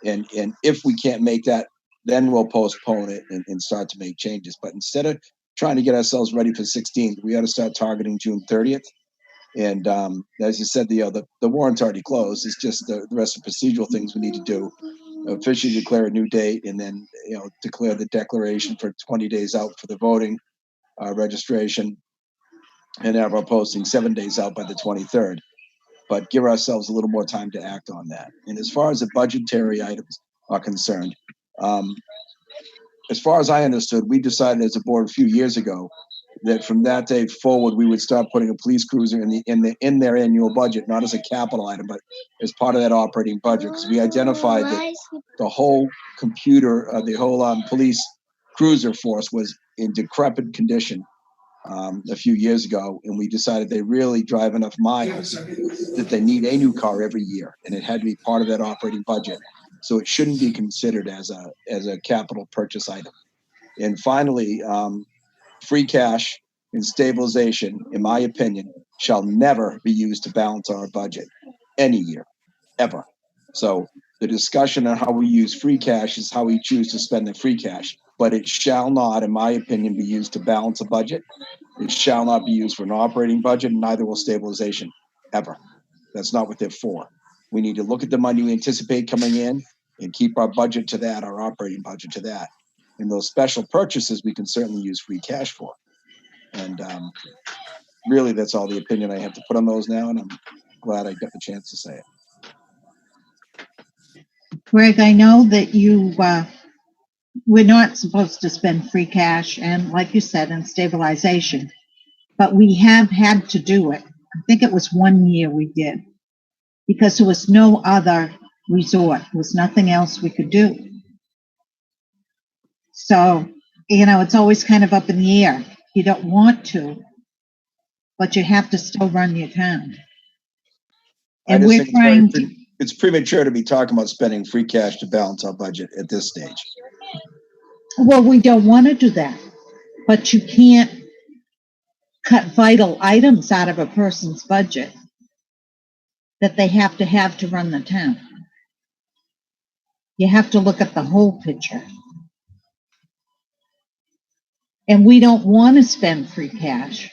And if we can't make that, then we'll postpone it and start to make changes. But instead of trying to get ourselves ready for 16th, we ought to start targeting June 30th. And as you said, the warrant's already closed. It's just the rest of the procedural things we need to do. Officially declare a new date, and then declare the declaration for 20 days out for the voting registration, and have our posting 7 days out by the 23rd. But give ourselves a little more time to act on that. And as far as the budgetary items are concerned, as far as I understood, we decided as a board a few years ago that from that day forward, we would start putting a police cruiser in their annual budget, not as a capital item, but as part of that operating budget, because we identified that the whole the whole police cruiser force was in decrepit condition a few years ago, and we decided they really drive enough miles that they need a new car every year, and it had to be part of that operating budget. So it shouldn't be considered as a capital purchase item. And finally, free cash and stabilization, in my opinion, shall never be used to balance our budget any year, ever. So the discussion on how we use free cash is how we choose to spend the free cash, but it shall not, in my opinion, be used to balance a budget. It shall not be used for an operating budget, and neither will stabilization, ever. That's not what they're for. We need to look at the money we anticipate coming in and keep our budget to that, our operating budget to that. And those special purchases, we can certainly use free cash for. And really, that's all the opinion I have to put on those now, and I'm glad I got the chance to say it. Greg, I know that we're not supposed to spend free cash and, like you said, in stabilization, but we have had to do it. I think it was 1 year we did, because there was no other resort. There was nothing else we could do. So, it's always kind of up in the air. You don't want to, but you have to still run your town. And we're trying to. It's premature to be talking about spending free cash to balance our budget at this stage. Well, we don't want to do that, but you can't cut vital items out of a person's budget that they have to run the town. You have to look at the whole picture. And we don't want to spend free cash.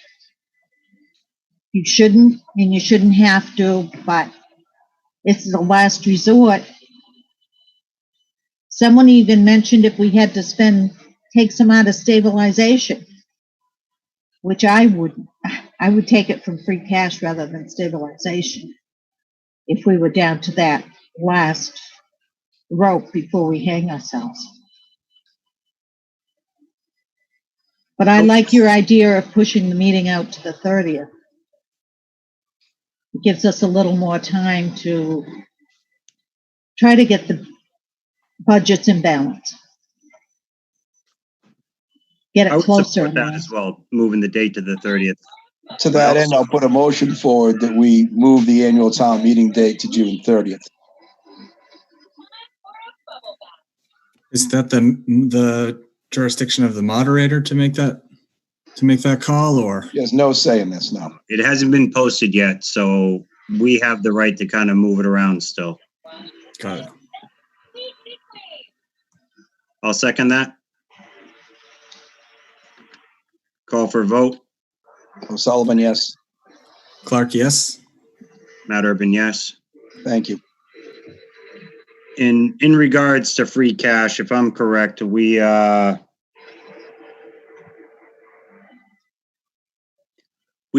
You shouldn't, and you shouldn't have to, but it's the last resort. Someone even mentioned if we had to take some out of stabilization, which I would take it from free cash rather than stabilization if we were down to that last rope before we hang ourselves. But I like your idea of pushing the meeting out to the 30th. It gives us a little more time to try to get the budgets in balance. Get it I would closer. support that as well, moving the date to the 30th. To that end, I'll put a motion forward that we move the annual town meeting date to June 30th. Is that the jurisdiction of the moderator to make that call, or? There's no say in this, no. It hasn't been posted yet, so we have the right to kind of move it around still. Got it. I'll second that. Call for a vote. O'Sullivan, yes. Clark, yes. Matt Urban, yes. Thank you. In regards to free cash, if I'm correct, we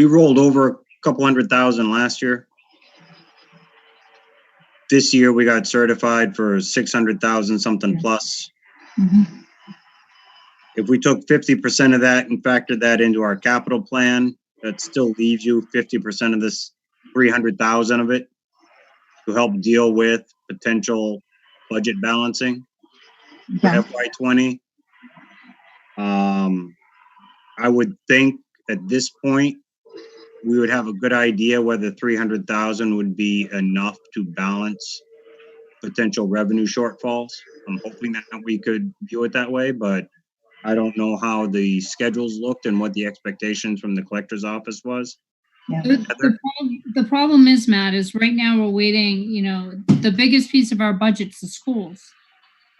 rolled over a couple $100,000 last year. This year we got certified for 600,000 something plus. Mm-hmm. If we took 50% of that and factored that into our capital plan, that still leaves you 50% of this 300,000 of it to help deal with potential budget balancing for FY20. I would think at this point we would have a good idea whether 300,000 would be enough to balance potential revenue shortfalls. I'm hoping that we could view it that way, but I don't know how the schedules looked and what the expectations from the collector's office was. Yeah. The problem is, Matt, is right now we're waiting, the biggest piece of our budget's the schools.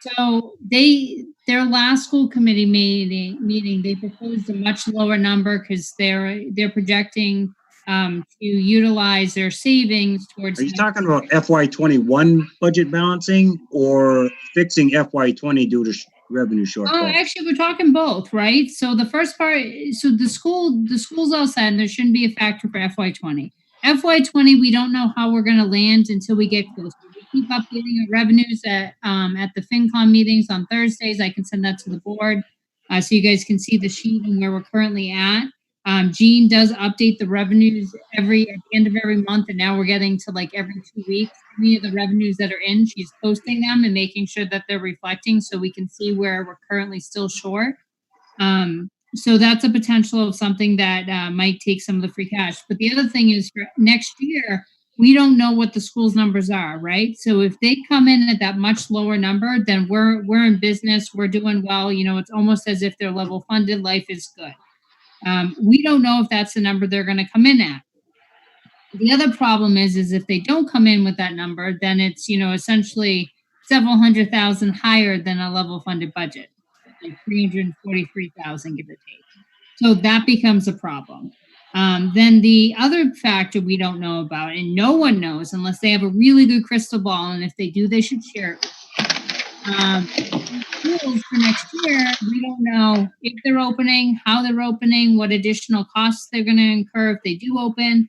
So their last school committee meeting, they proposed a much lower number because they're projecting to utilize their savings towards. Are you talking about FY21 budget balancing or fixing FY20 due to revenue shortfall? Oh, actually, we're talking both, right? So the first part, so the school's all set, and there shouldn't be a factor for FY20. FY20, we don't know how we're going to land until we get closer. We keep updating our revenues at the FinCom meetings on Thursdays. I can send that to the board so you guys can see the sheet and where we're currently at. Jean does update the revenues at the end of every month, and now we're getting to like every 2 weeks. Any of the revenues that are in, she's posting them and making sure that they're reflecting so we can see where we're currently still short. So that's a potential of something that might take some of the free cash. But the other thing is for next year, we don't know what the school's numbers are, right? So if they come in at that much lower number, then we're in business, we're doing well. It's almost as if they're level funded, life is good. We don't know if that's the number they're going to come in at. The other problem is if they don't come in with that number, then it's, essentially several $100,000 higher than a level funded budget, like 343,000, give or take. So that becomes a problem. Then the other factor we don't know about, and no one knows unless they have a really good crystal ball, and if they do, they should share it. Schools for next year, we don't know if they're opening, how they're opening, what additional costs they're going to incur if they do open,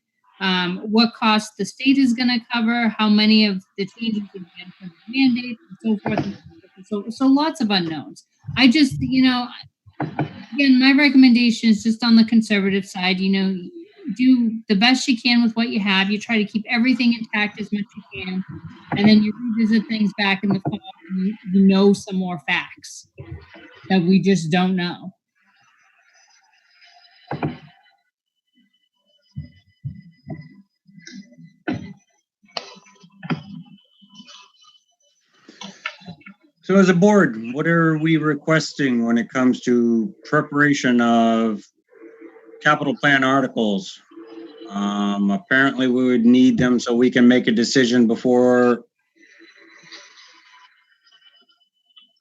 what costs the state is going to cover, how many of the changes would be in terms of mandates, and so forth and so forth. So lots of unknowns. I just, again, my recommendation is just on the conservative side, do the best you can with what you have. You try to keep everything intact as much as you can, and then you revisit things back in the fall and you know some more facts that we just don't know. So as a board, what are we requesting when it comes to preparation of capital plan articles? Apparently we would need them so we can make a decision before,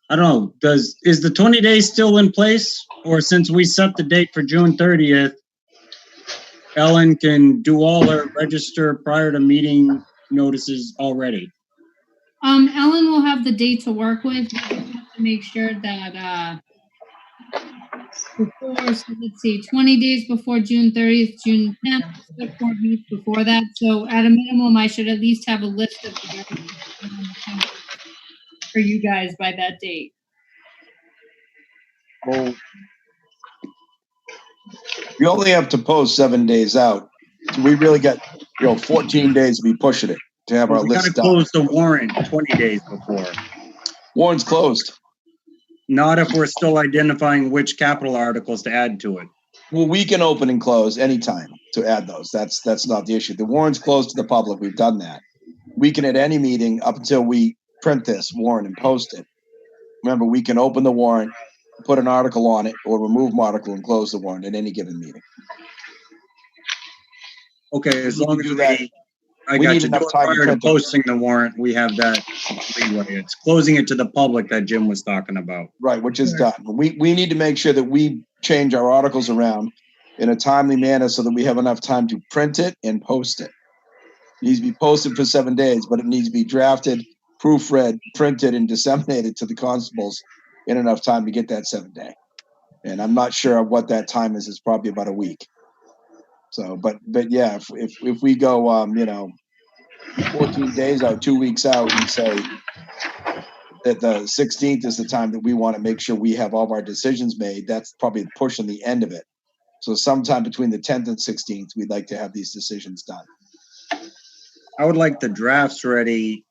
I don't know, is the 20 days still in place? Or since we set the date for June 30th, Ellen can do all her register prior to meeting notices already? Ellen will have the date to work with. We have to make sure that before, so let's see, 20 days before June 30th, June 10th, the board meets before that. So at a minimum, I should at least have a list of the articles for you guys by that date. Well, we only have to post 7 days out. So we really got, 14 days to be pushing it to have our We list gotta done. close the warrant 20 days before. Warrant's closed. Not if we're still identifying which capital articles to add to it. Well, we can open and close anytime to add those. That's not the issue. The warrant's closed to the public. We've done that. We can, at any meeting up until we print this warrant and post it. Remember, we can open the warrant, put an article on it, or remove an article and close the warrant at any given meeting. Okay, as We long can as do that. I We got need you. enough Do it time to prior to print it. posting the warrant, we have that leeway. It's closing it to the public that Jim was talking about. Right, which is done. We need to make sure that we change our articles around in a timely manner so that we have enough time to print it and post it. It needs to be posted for 7 days, but it needs to be drafted, proofread, printed, and disseminated to the constables in enough time to get that 7 day. And I'm not sure what that time is. It's probably about a week. So, but yeah, if we go, 14 days out, 2 weeks out, and say that the 16th is the time that we want to make sure we have all of our decisions made, that's probably pushing the end of it. So sometime between the 10th and 16th, we'd like to have these decisions done. I would like the drafts ready.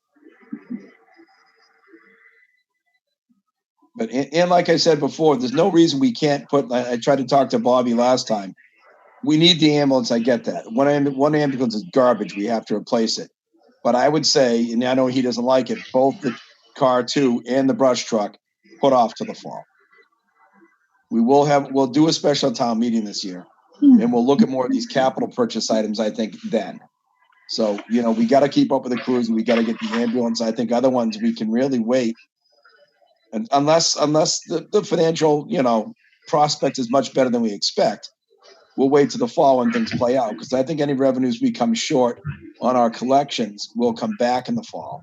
But, and like I said before, there's no reason we can't put, I tried to talk to Bobby last time. We need the ambulance. I get that. One ambulance is garbage. We have to replace it. But I would say, and I know he doesn't like it, both the car 2 and the brush truck put off to the fall. We'll do a special town meeting this year, and we'll look at more of these capital purchase items, I think, then. So, we got to keep up with the crews, and we got to get the ambulance. I think other ones we can really wait. And unless the financial, prospect is much better than we expect, we'll wait to the fall when things play out. Because I think any revenues we come short on our collections will come back in the fall.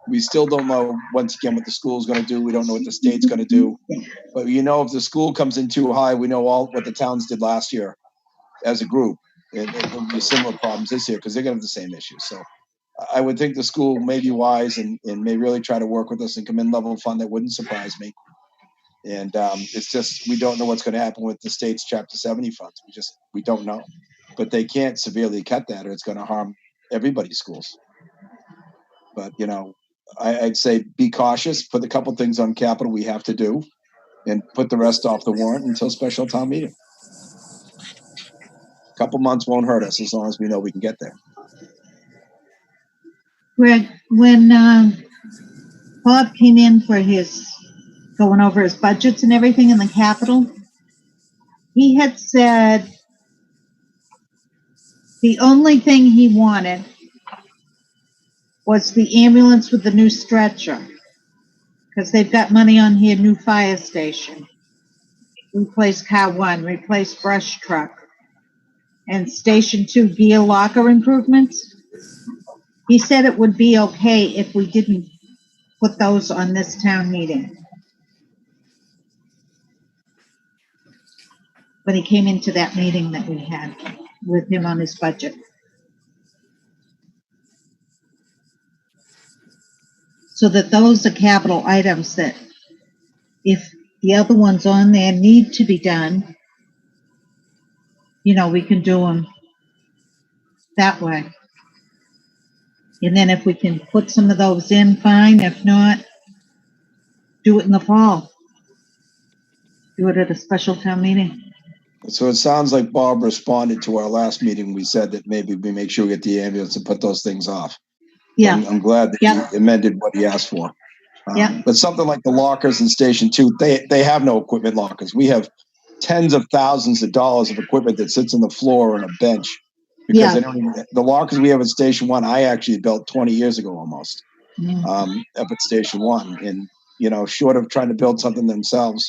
We still don't know, once again, what the school's going to do. We don't know what the state's going to do. But if the school comes in too high, we know all what the towns did last year as a group. And there'll be similar problems this year because they're going to have the same issues. So I would think the school may be wise and may really try to work with us and come in level fund. That wouldn't surprise me. And it's just, we don't know what's going to happen with the state's Chapter 70 funds. We don't know. But they can't severely cut that or it's going to harm everybody's schools. But, I'd say be cautious, put a couple things on capital we have to do, and put the rest off the warrant until special town meeting. A couple months won't hurt us as long as we know we can get there. Greg, when Bob came in for his going over his budgets and everything in the capital, he had said the only thing he wanted was the ambulance with the new stretcher, because they've got money on here, new fire station, replace car 1, replace brush truck, and station 2 gear locker improvements. He said it would be okay if we didn't put those on this town meeting. When he came into that meeting that we had with him on his budget. So that those are capital items that if the other ones on there need to be done, you know, we can do them that way. And then if we can put some of those in, fine. If not, do it in the fall. Do it at a special town meeting. So it sounds like Bob responded to our last meeting. We said that maybe we make sure we get the ambulance and put those things off. Yeah. I'm glad that Yep. he amended what he asked for. Yeah. But something like the lockers in Station 2, they have no equipment lockers. We have tens of thousands of dollars of equipment that sits on the floor on a bench. Because Yeah. they don't even, the lockers we have in Station 1, I actually built 20 years ago almost, Yeah. up at Station 1. And, you know, short of trying to build something themselves,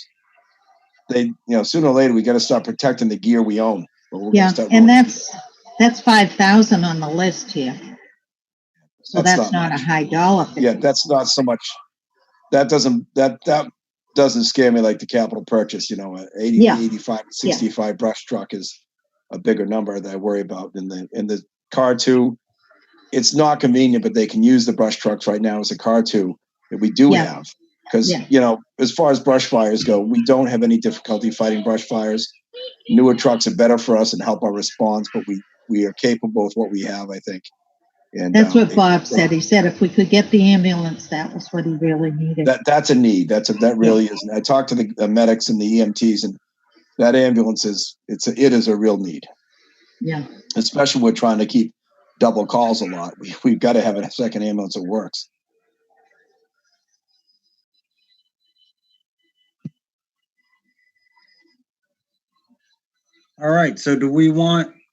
they, you know, sooner or later we got to start protecting the gear we own. Yeah, and that's 5,000 on the list here. So that's not a high dollar figure. Yeah, that's not so much. That doesn't scare me like the capital purchase. You know, 85, 65 brush truck is a bigger number that I worry about. In the car 2, it's not convenient, but they can use the brush trucks right now as a car 2 that we do have. Because, you know, as far as brush fires go, we don't have any difficulty fighting brush fires. Newer trucks are better for us and help our response, but we are capable with what we have, I think. And that's what Bob said. He said if we could get the ambulance, that was what he really needed. That's a need. That really is. And I talked to the medics and the EMTs, and that ambulance is a real need. Yeah. Especially when we're trying to keep double calls a lot. We've got to have a second ambulance that works. All right, so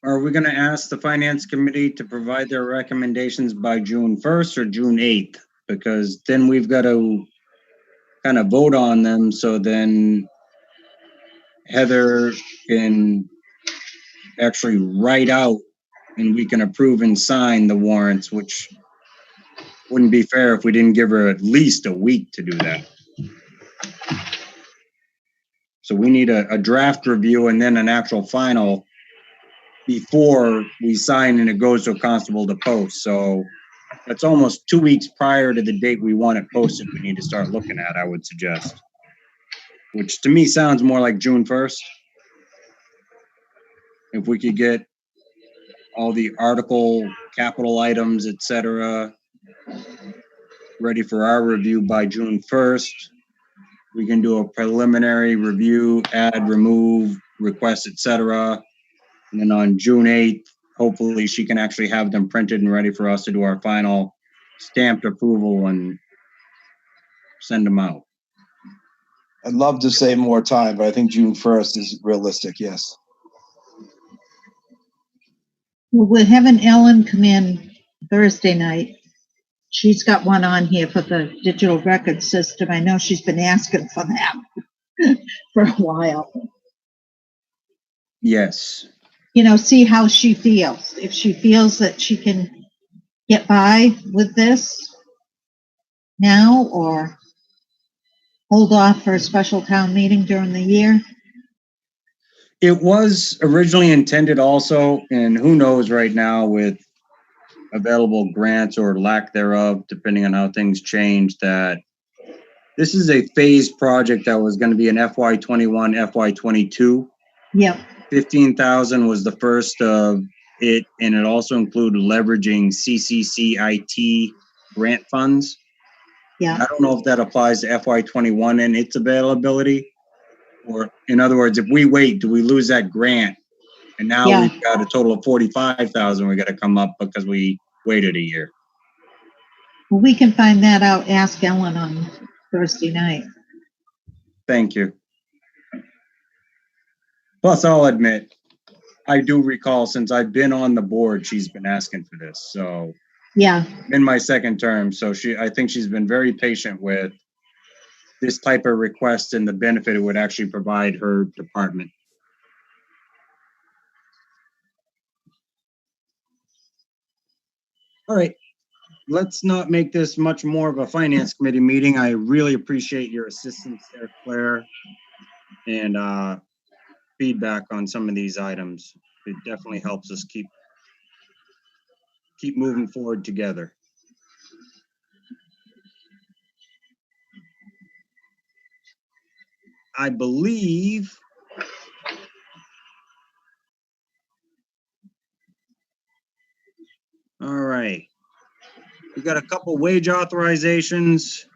are we gonna ask the finance committee to provide their recommendations by June 1st or June 8th? Because then we've got to kind of vote on them, so then Heather can actually write out and we can approve and sign the warrants, which wouldn't be fair if we didn't give her at least a week to do that. So we need a draft review and then an actual final before we sign and it goes to a constable to post. So that's almost 2 weeks prior to the date we want it posted. We need to start looking at, I would suggest, which to me sounds more like June 1st. If we could get all the article, capital items, etc., ready for our review by June 1st, we can do a preliminary review, add, remove, request, etc. And then on June 8th, hopefully she can actually have them printed and ready for us to do our final stamped approval and send them out. I'd love to say more time, but I think June 1st is realistic, yes. Well, we're having Ellen come in Thursday night. She's got one on here for the digital record system. I know she's been asking for that for a while. Yes. You know, see how she feels. If she feels that she can get by with this now or hold off for a special town meeting during the year. It was originally intended also, and who knows right now with available grants or lack thereof, depending on how things change, that this is a phased project that was going to be an FY21, FY22. Yep. 15,000 was the first of it, and it also included leveraging CCCIT grant funds. Yeah. I don't know if that applies to FY21 and its availability, or in other words, if we wait, do we lose that grant? And now we've got a total of 45,000 we got to come up because we waited a year. Well, we can find that out. Ask Ellen on Thursday night. Thank you. Plus, I'll admit, I do recall since I've been on the board, she's been asking for this. So Yeah, in my second term, so I think she's been very patient with this type of request and the benefit it would actually provide her department. All right, let's not make this much more of a finance committee meeting. I really appreciate your assistance there, Claire, and feedback on some of these items. It definitely helps us keep moving forward together. I believe all right. We got a couple wage authorizations.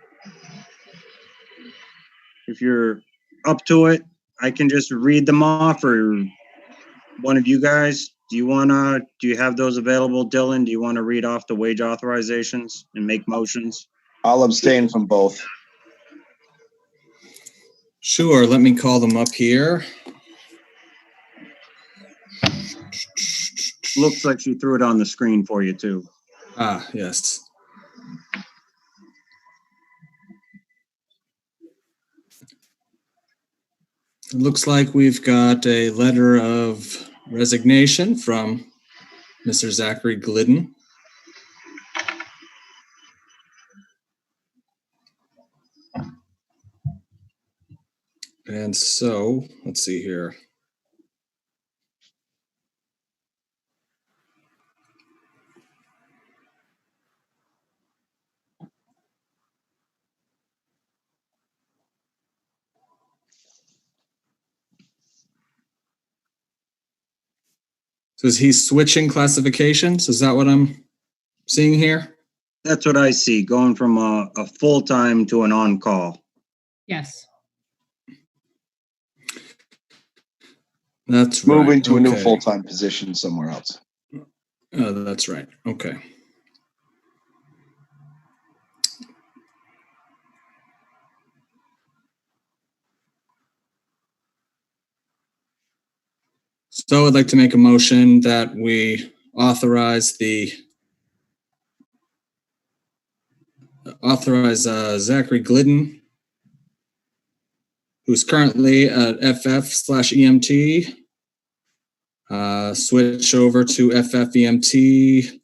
If you're up to it, I can just read them off, or one of you guys. Do you have those available, Dylan? Do you want to read off the wage authorizations and make motions? I'll abstain from both. Sure, let me call them up here. Looks like she threw it on the screen for you too. Ah, yes. It looks like we've got a letter of resignation from Mr. Zachary Glidden. And so, let's see here. So is he switching classifications? Is that what I'm seeing here? That's what I see, going from a full-time to an on-call. Yes. That's right. Moving to a new Okay. full-time position somewhere else. That's right. Okay. So I'd like to make a motion that we authorize Zachary Glidden, who's currently at FF/EMT, switch over to FF/EMT,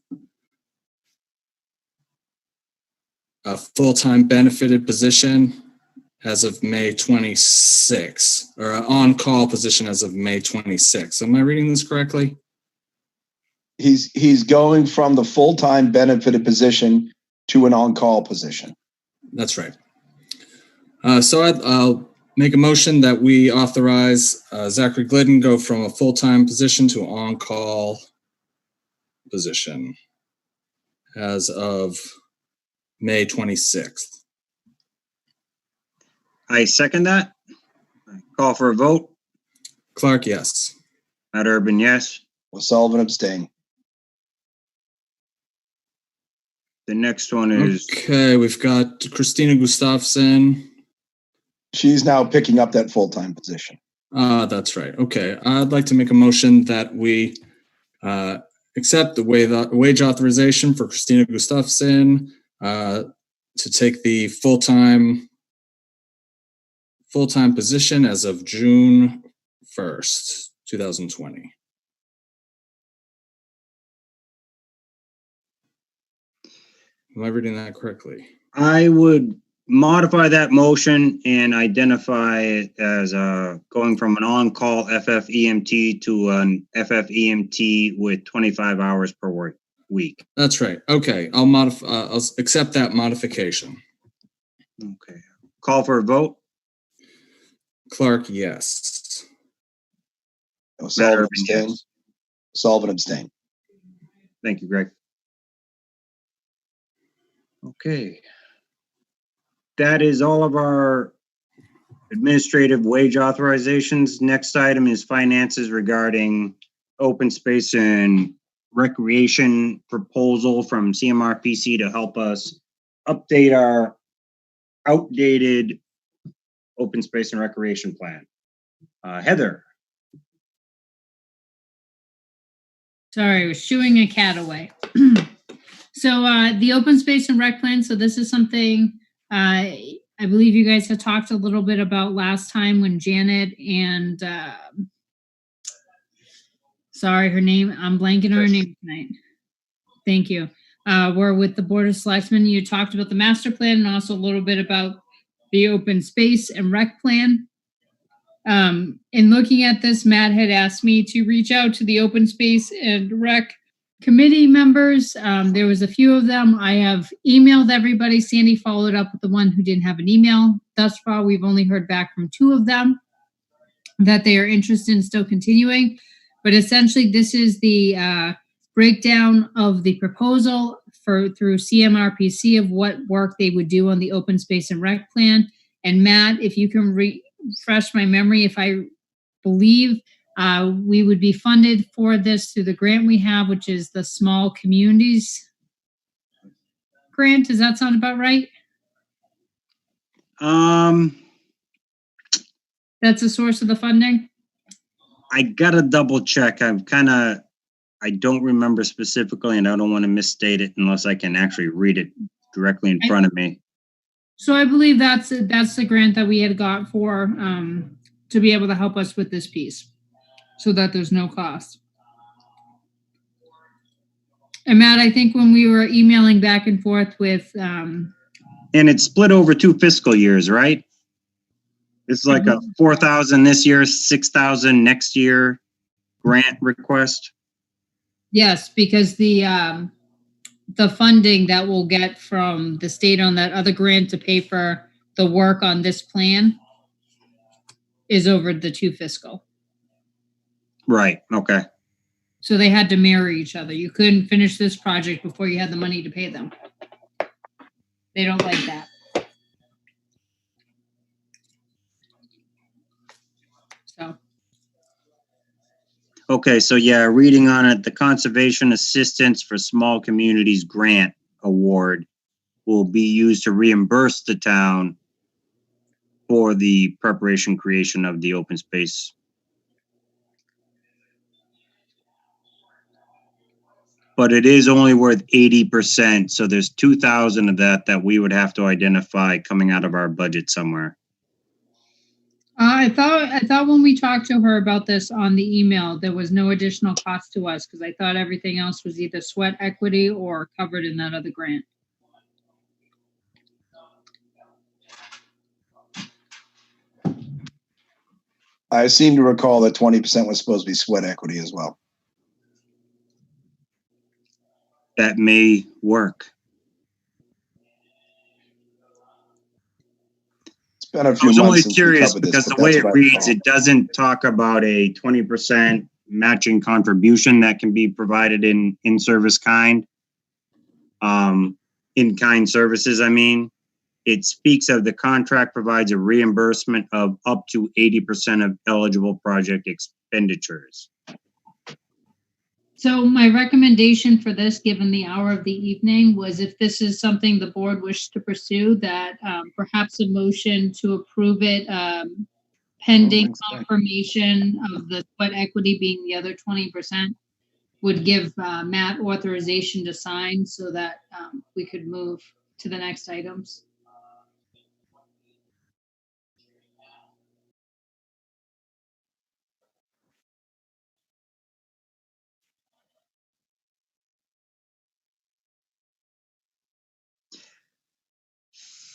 a full-time benefited position as of May 26, or an on-call position as of May 26. Am I reading this correctly? He's going from the full-time benefited position to an on-call position. That's right. So I'll make a motion that we authorize Zachary Glidden go from a full-time position to an on-call position as of May 26th. I second that. Call for a vote. Clark, yes. Matt Urban, yes. Sullivan, abstain. The next one is Okay, we've got Christina Gustafson. She's now picking up that full-time position. That's right. Okay, I'd like to make a motion that we accept the wage authorization for Christina Gustafson to take the full-time position as of June 1st, 2020. Am I reading that correctly? I would modify that motion and identify it as going from an on-call FF/EMT to an FF/EMT with 25 hours per week. That's right. Okay, I'll accept that modification. Okay. Call for a vote. Clark, yes. Sullivan, Urban, abstain. yes. Sullivan, abstain. Thank you, Greg. Okay. That is all of our administrative wage authorizations. Next item is finances regarding open space and recreation proposal from CMRPC to help us update our outdated open space and recreation plan. Heather. Sorry, I was shooing a cat away. So the open space and rec plan. So this is something I believe you guys had talked a little bit about last time when Janet and sorry, her name. I'm blanking on her name tonight. Thank you. We're with the Board of Selectmen. You talked about the master plan and also a little bit about the open space and rec plan. In looking at this, Matt had asked me to reach out to the open space and rec committee members. There was a few of them. I have emailed everybody. Sandy followed up with the one who didn't have an email. Thus far, we've only heard back from 2 of them that they are interested in still continuing. But essentially, this is the breakdown of the proposal through CMRPC of what work they would do on the open space and rec plan. And Matt, if you can refresh my memory, if I believe we would be funded for this through the grant we have, which is the Small Communities grant. Does that sound about right? That's the source of the funding? I gotta double check. I don't remember specifically, and I don't want to misstate it unless I can actually read it directly in front of me. So I believe that's the grant that we had got for to be able to help us with this piece, so that there's no cost. And Matt, I think when we were emailing back and forth with and it's split over 2 fiscal years, right? It's like a 4,000 this year, 6,000 next year grant request. Yes, because the funding that we'll get from the state on that other grant to pay for the work on this plan is over the 2 fiscal. Right. Okay. So they had to mirror each other. You couldn't finish this project before you had the money to pay them. They don't like that. So. Okay, so yeah, reading on it, the Conservation Assistance for Small Communities Grant Award will be used to reimburse the town for the preparation creation of the open space. But it is only worth 80%, so there's 2,000 of that we would have to identify coming out of our budget somewhere. I thought when we talked to her about this on the email, there was no additional cost to us because I thought everything else was either sweat equity or covered in that other grant. I seem to recall that 20% was supposed to be sweat equity as well. That may work. It's been a few I was months only since curious we covered because this, the way it reads, it doesn't talk about a 20% matching contribution that can be provided in service kind. In kind services, I mean. It speaks of the contract provides a reimbursement of up to 80% of eligible project expenditures. So my recommendation for this, given the hour of the evening, was if this is something the board wished to pursue, that perhaps a motion to approve it pending confirmation of the sweat equity being the other 20% would give Matt authorization to sign so that we could move to the next items.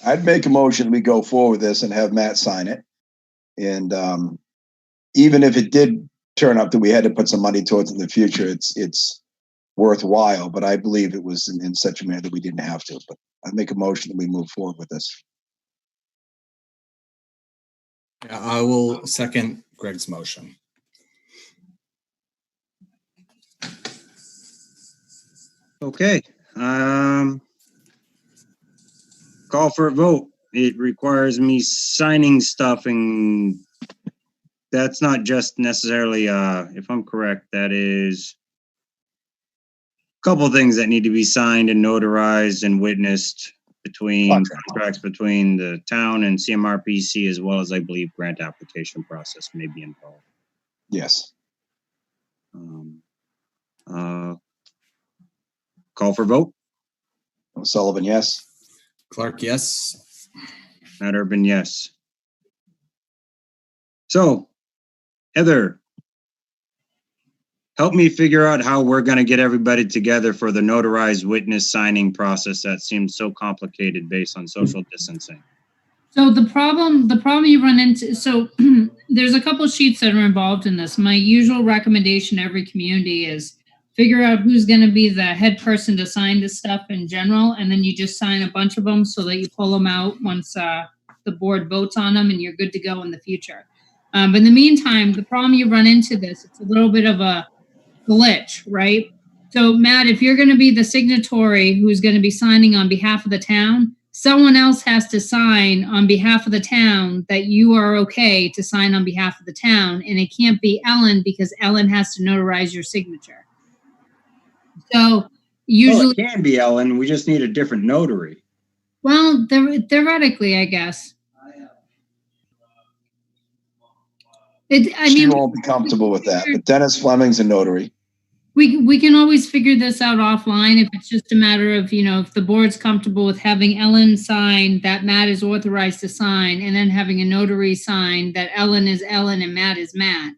I'd make a motion we go forward with this and have Matt sign it. And even if it did turn up that we had to put some money towards in the future, it's worthwhile. But I believe it was in such a manner that we didn't have to. But I'd make a motion that we move forward with this. Yeah, I will second Greg's motion. Okay. Call for a vote. It requires me signing stuff, and that's not just necessarily, if I'm correct, that is a couple of things that need to be signed and notarized and witnessed between contracts between the town and CMRPC, as well as I believe grant application process may be involved. Yes. Call for vote. Sullivan, yes. Clark, yes. Matt Urban, yes. So, Heather, help me figure out how we're going to get everybody together for the notarized witness signing process that seems so complicated based on social distancing. So the problem you run into, so there's a couple of sheets that are involved in this. My usual recommendation to every community is figure out who's going to be the head person to sign this stuff in general, and then you just sign a bunch of them so that you pull them out once the board votes on them, and you're good to go in the future. But in the meantime, the problem you run into this, it's a little bit of a glitch, right? So Matt, if you're going to be the signatory who's going to be signing on behalf of the town, someone else has to sign on behalf of the town that you are okay to sign on behalf of the town, and it can't be Ellen because Ellen has to notarize your signature. So usually, Well, it can be Ellen. We just need a different notary. well, theoretically, I guess. She won't be comfortable with that. But Dennis Fleming's a notary. We can always figure this out offline if it's just a matter of, if the board's comfortable with having Ellen sign that Matt is authorized to sign, and then having a notary sign that Ellen is Ellen and Matt is Matt.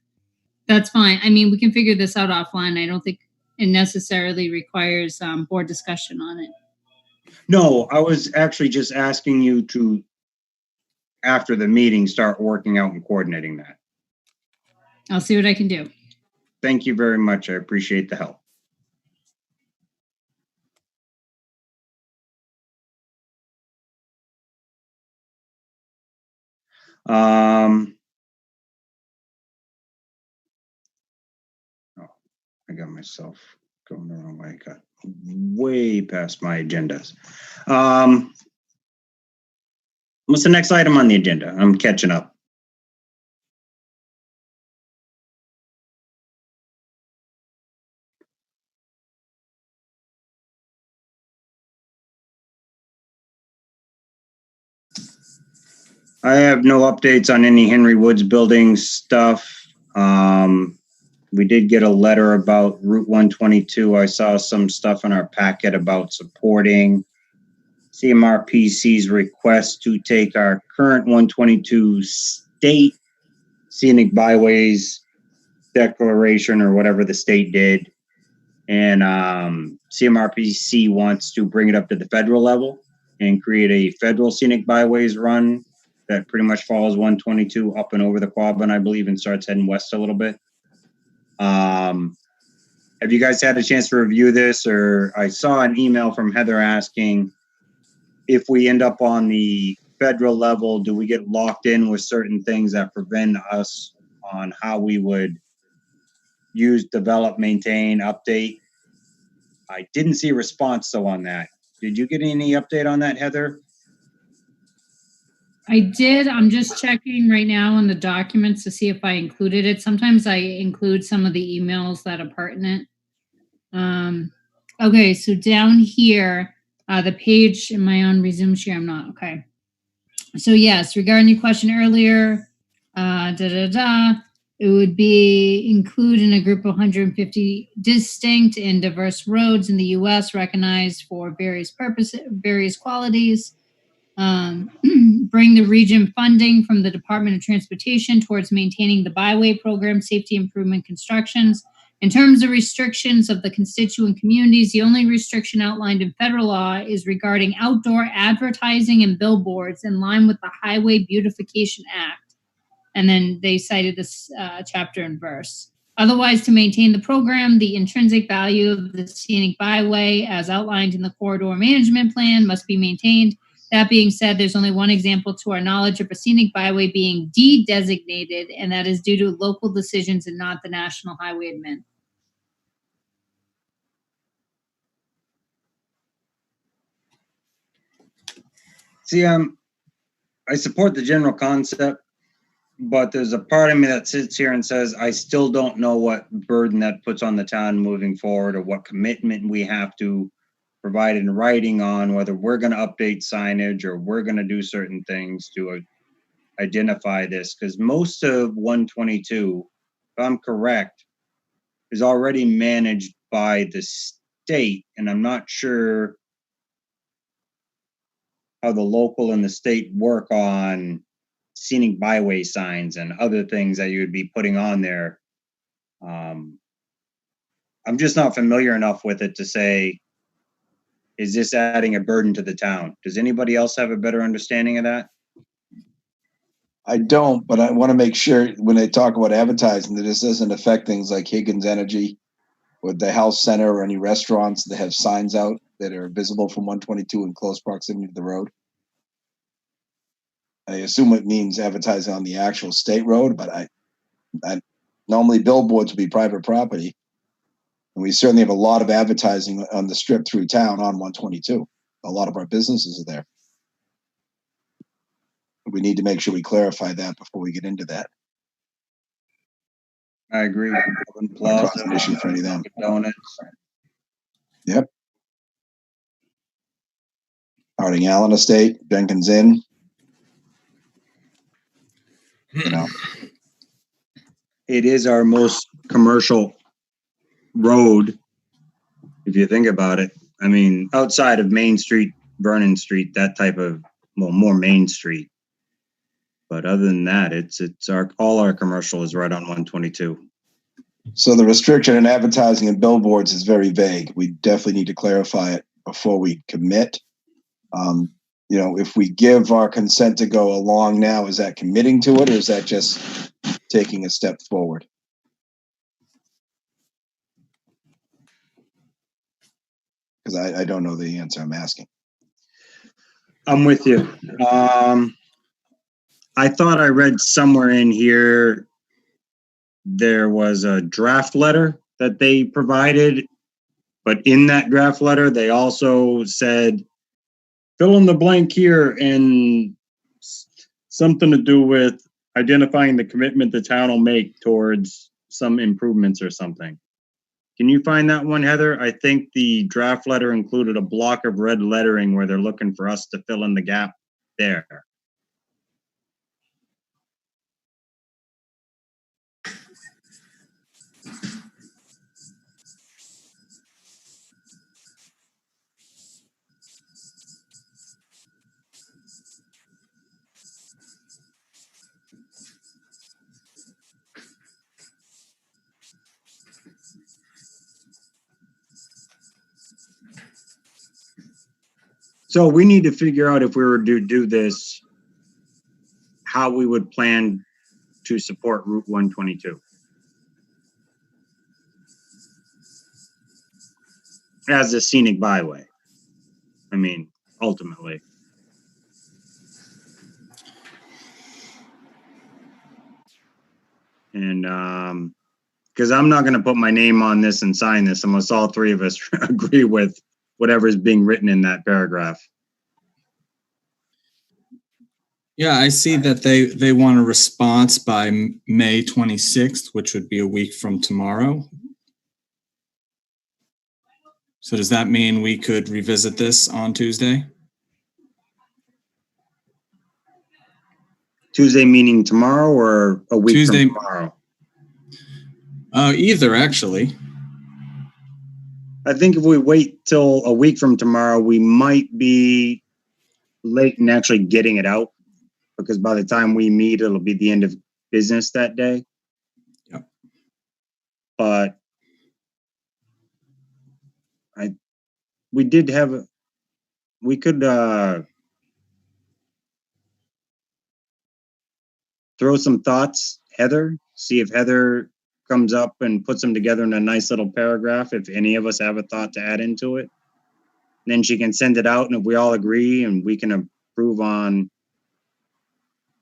That's fine. I mean, we can figure this out offline. I don't think it necessarily requires board discussion on it. No, I was actually just asking you to, after the meeting, start working out and coordinating that. I'll see what I can do. Thank you very much. I appreciate the help. Oh, I got myself going the wrong way. I got way past my agendas. What's the next item on the agenda? I'm catching up. I have no updates on any Henry Woods building stuff. We did get a letter about Route 122. I saw some stuff in our packet about supporting CMRPC's request to take our current 122 state scenic byways declaration, or whatever the state did, and CMRPC wants to bring it up to the federal level and create a federal scenic byways run that pretty much follows 122 up and over the Quabbin, I believe, and starts heading west a little bit. Have you guys had a chance to review this? Or I saw an email from Heather asking if we end up on the federal level, do we get locked in with certain things that prevent us on how we would use, develop, maintain, update? I didn't see a response though on that. Did you get any update on that, Heather? I did. I'm just checking right now on the documents to see if I included it. Sometimes I include some of the emails that are pertinent. Okay, so down here, the page in my own resume share, I'm not, okay. So yes, regarding your question earlier, it would be include in a group of 150 distinct and diverse roads in the U.S. recognized for various purposes, various qualities. Bring the region funding from the Department of Transportation towards maintaining the byway program, safety improvement constructions. In terms of restrictions of the constituent communities, the only restriction outlined in federal law is regarding outdoor advertising and billboards in line with the Highway Beautification Act. And then they cited this chapter and verse. Otherwise, to maintain the program, the intrinsic value of the scenic byway as outlined in the corridor management plan must be maintained. That being said, there's only one example to our knowledge of a scenic byway being de-designated, and that is due to local decisions and not the National Highway Admin. See, I support the general concept, but there's a part of me that sits here and says, I still don't know what burden that puts on the town moving forward, or what commitment we have to provide in writing on whether we're going to update signage or we're going to do certain things to identify this. Because most of 122, if I'm correct, is already managed by the state, and I'm not sure how the local and the state work on scenic byway signs and other things that you would be putting on there. I'm just not familiar enough with it to say, is this adding a burden to the town? Does anybody else have a better understanding of that? I don't, but I want to make sure when they talk about advertising that this doesn't affect things like Higgins Energy or the health center or any restaurants that have signs out that are visible from 122 in close proximity to the road. I assume it means advertising on the actual state road, but I normally billboards would be private property. And we certainly have a lot of advertising on the strip through town on 122. A lot of our businesses are there. We need to make sure we clarify that before we get into that. I agree. Might cause an issue for any of them. Donuts. Yep. Harding Allen Estate, Jenkins Inn. You know, It is our most commercial road, if you think about it. I mean, outside of Main Street, Vernon Street, that type of, well, more Main Street. But other than that, it's all our commercial is right on 122. so the restriction in advertising and billboards is very vague. We definitely need to clarify it before we commit. You know, if we give our consent to go along now, is that committing to it or is that just taking a step forward? Because I don't know the answer I'm asking. I'm with you. I thought I read somewhere in here there was a draft letter that they provided, but in that draft letter, they also said, fill in the blank here and something to do with identifying the commitment the town will make towards some improvements or something. Can you find that one, Heather? I think the draft letter included a block of red lettering where they're looking for us to fill in the gap there. So we need to figure out if we were to do this, how we would plan to support Route 122. As a scenic byway. I mean, ultimately. And because I'm not going to put my name on this and sign this unless all three of us agree with whatever is being written in that paragraph. Yeah, I see that they want a response by May 26th, which would be a week from tomorrow. So does that mean we could revisit this on Tuesday? Tuesday meaning tomorrow or a week Tuesday, from tomorrow? Either, actually. I think if we wait till a week from tomorrow, we might be late in actually getting it out, because by the time we meet, it'll be the end of business that day. Yep. But we did have, we could throw some thoughts, Heather, see if Heather comes up and puts them together in a nice little paragraph, if any of us have a thought to add into it. And then she can send it out, and if we all agree and we can approve on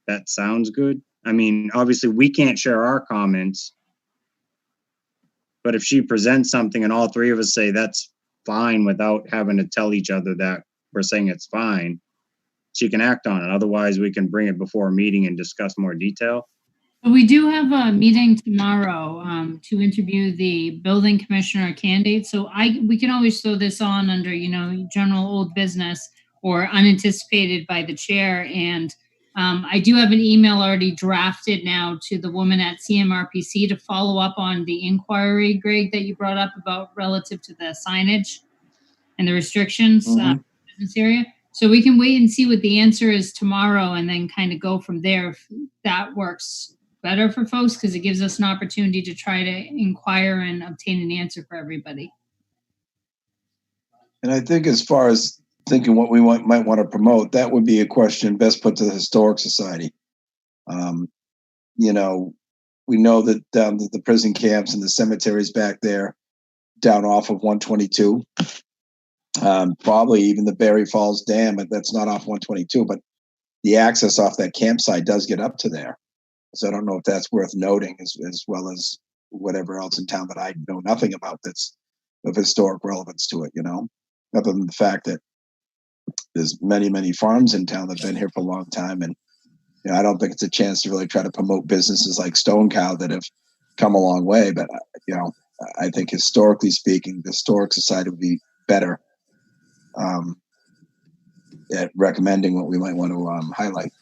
that sounds good. I mean, obviously we can't share our comments, but if she presents something and all three of us say that's fine without having to tell each other that we're saying it's fine, she can act on it. Otherwise, we can bring it before a meeting and discuss more detail. But we do have a meeting tomorrow to interview the building commissioner candidate. So we can always throw this on under, general old business or unanticipated by the chair and I do have an email already drafted now to the woman at CMRPC to follow up on the inquiry, Greg, that you brought up about relative to the signage and the restrictions in the business area. So we can wait and see what the answer is tomorrow and then kind of go from there if that works better for folks, because it gives us an opportunity to try to inquire and obtain an answer for everybody. And I think as far as thinking what we might want to promote, that would be a question best put to the Historic Society. You know, we know that the prison camps and the cemeteries back there down off of 122, probably even the Barre Falls Dam, but that's not off 122, but the access off that campsite does get up to there. So I don't know if that's worth noting as well as whatever else in town that I know nothing about that's of historic relevance to it, you know, other than the fact that there's many farms in town that have been here for a long time. And you know, I don't think it's a chance to really try to promote businesses like Stone Cow that have come a long way. But, you know, I think historically speaking, the Historic Society would be better at recommending what we might want to highlight.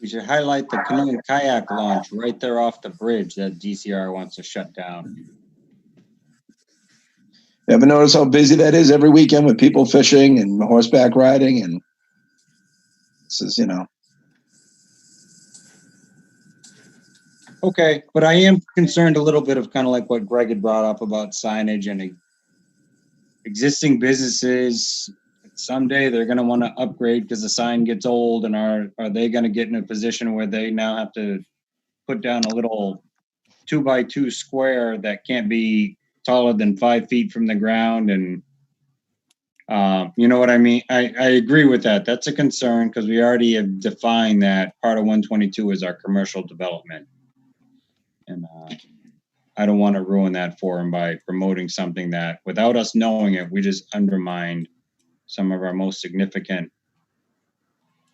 We should highlight the canoe and kayak launch right there off the bridge that DCR wants to shut down. You ever notice how busy that is every weekend with people fishing and horseback riding? And this is, you know. Okay, but I am concerned a little bit of kind of like what Greg had brought up about signage and existing businesses. Someday they're going to want to upgrade because the sign gets old, and are they going to get in a position where they now have to put down a little 2x2 square that can't be taller than 5 feet from the ground? And you know what I mean? I agree with that. That's a concern because we already have defined that part of 122 is our commercial development. And I don't want to ruin that for them by promoting something that without us knowing it, we just undermined some of our most significant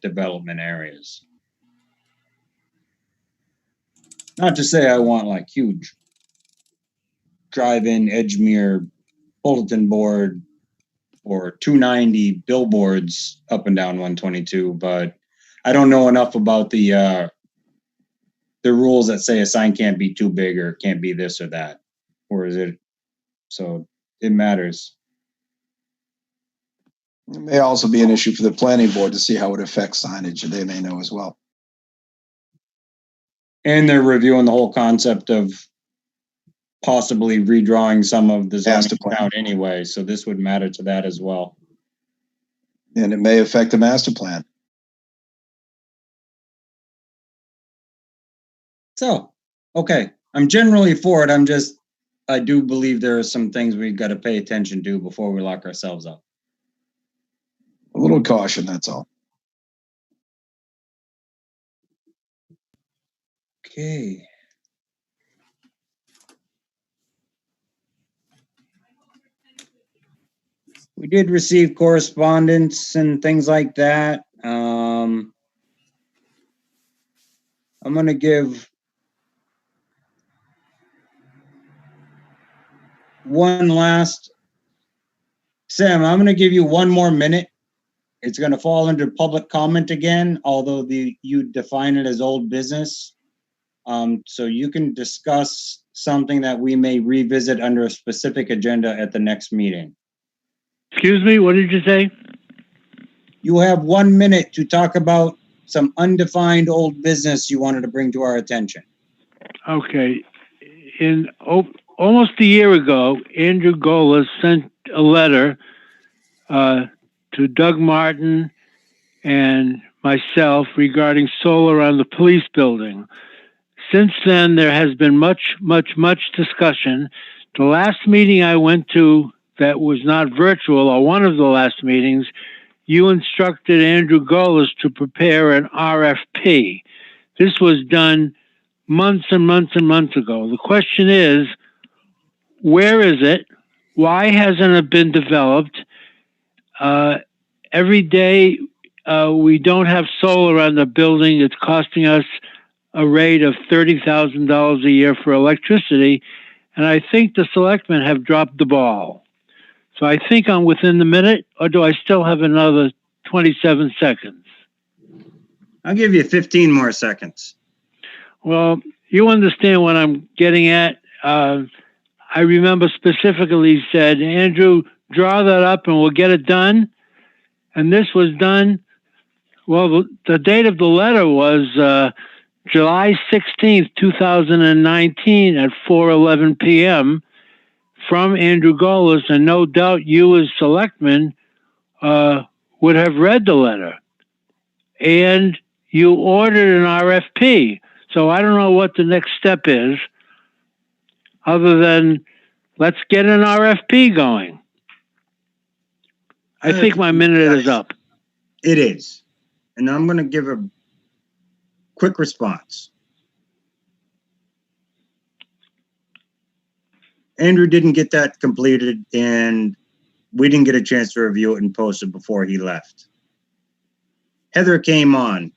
development areas. Not to say I want like huge drive-in Edgemere bulletin board or 290 billboards up and down 122, but I don't know enough about the rules that say a sign can't be too big or can't be this or that, or is it? So it matters. It may also be an issue for the planning board to see how it affects signage, and they may know as well. And they're reviewing the whole concept of possibly redrawing some of the zoning out anyway, so this would matter to that as well. And it may affect the master plan. So, okay, I'm generally for it. I do believe there are some things we've got to pay attention to before we lock ourselves up. A little caution, that's all. Okay. We did receive correspondence and things like that. I'm going to give one last, Sam, I'm going to give you one more minute. It's going to fall under public comment again, although you define it as old business. So you can discuss something that we may revisit under a specific agenda at the next meeting. Excuse me, what did you say? You have 1 minute to talk about some undefined old business you wanted to bring to our attention. Okay. Almost a year ago, Andrew Gola sent a letter to Doug Martin and myself regarding solar on the police building. Since then, there has been much discussion. The last meeting I went to that was not virtual, or one of the last meetings, you instructed Andrew Golas to prepare an RFP. This was done months and months and months ago. The question is, where is it? Why hasn't it been developed? Every day we don't have solar on the building. It's costing us a rate of $30,000 a year for electricity. And I think the selectmen have dropped the ball. So I think I'm within the minute, or do I still have another 27 seconds? I'll give you 15 more seconds. Well, you understand what I'm getting at. I remember specifically he said, Andrew, draw that up and we'll get it done. And this was done. Well, the date of the letter was July 16th, 2019 at 4:11 p.m. from Andrew Golis. And no doubt you as selectmen would have read the letter. And you ordered an RFP. So I don't know what the next step is other than let's get an RFP going. I think my minute is up. It is. And I'm going to give a quick response. Andrew didn't get that completed, and we didn't get a chance to review it and post it before he left. Heather came on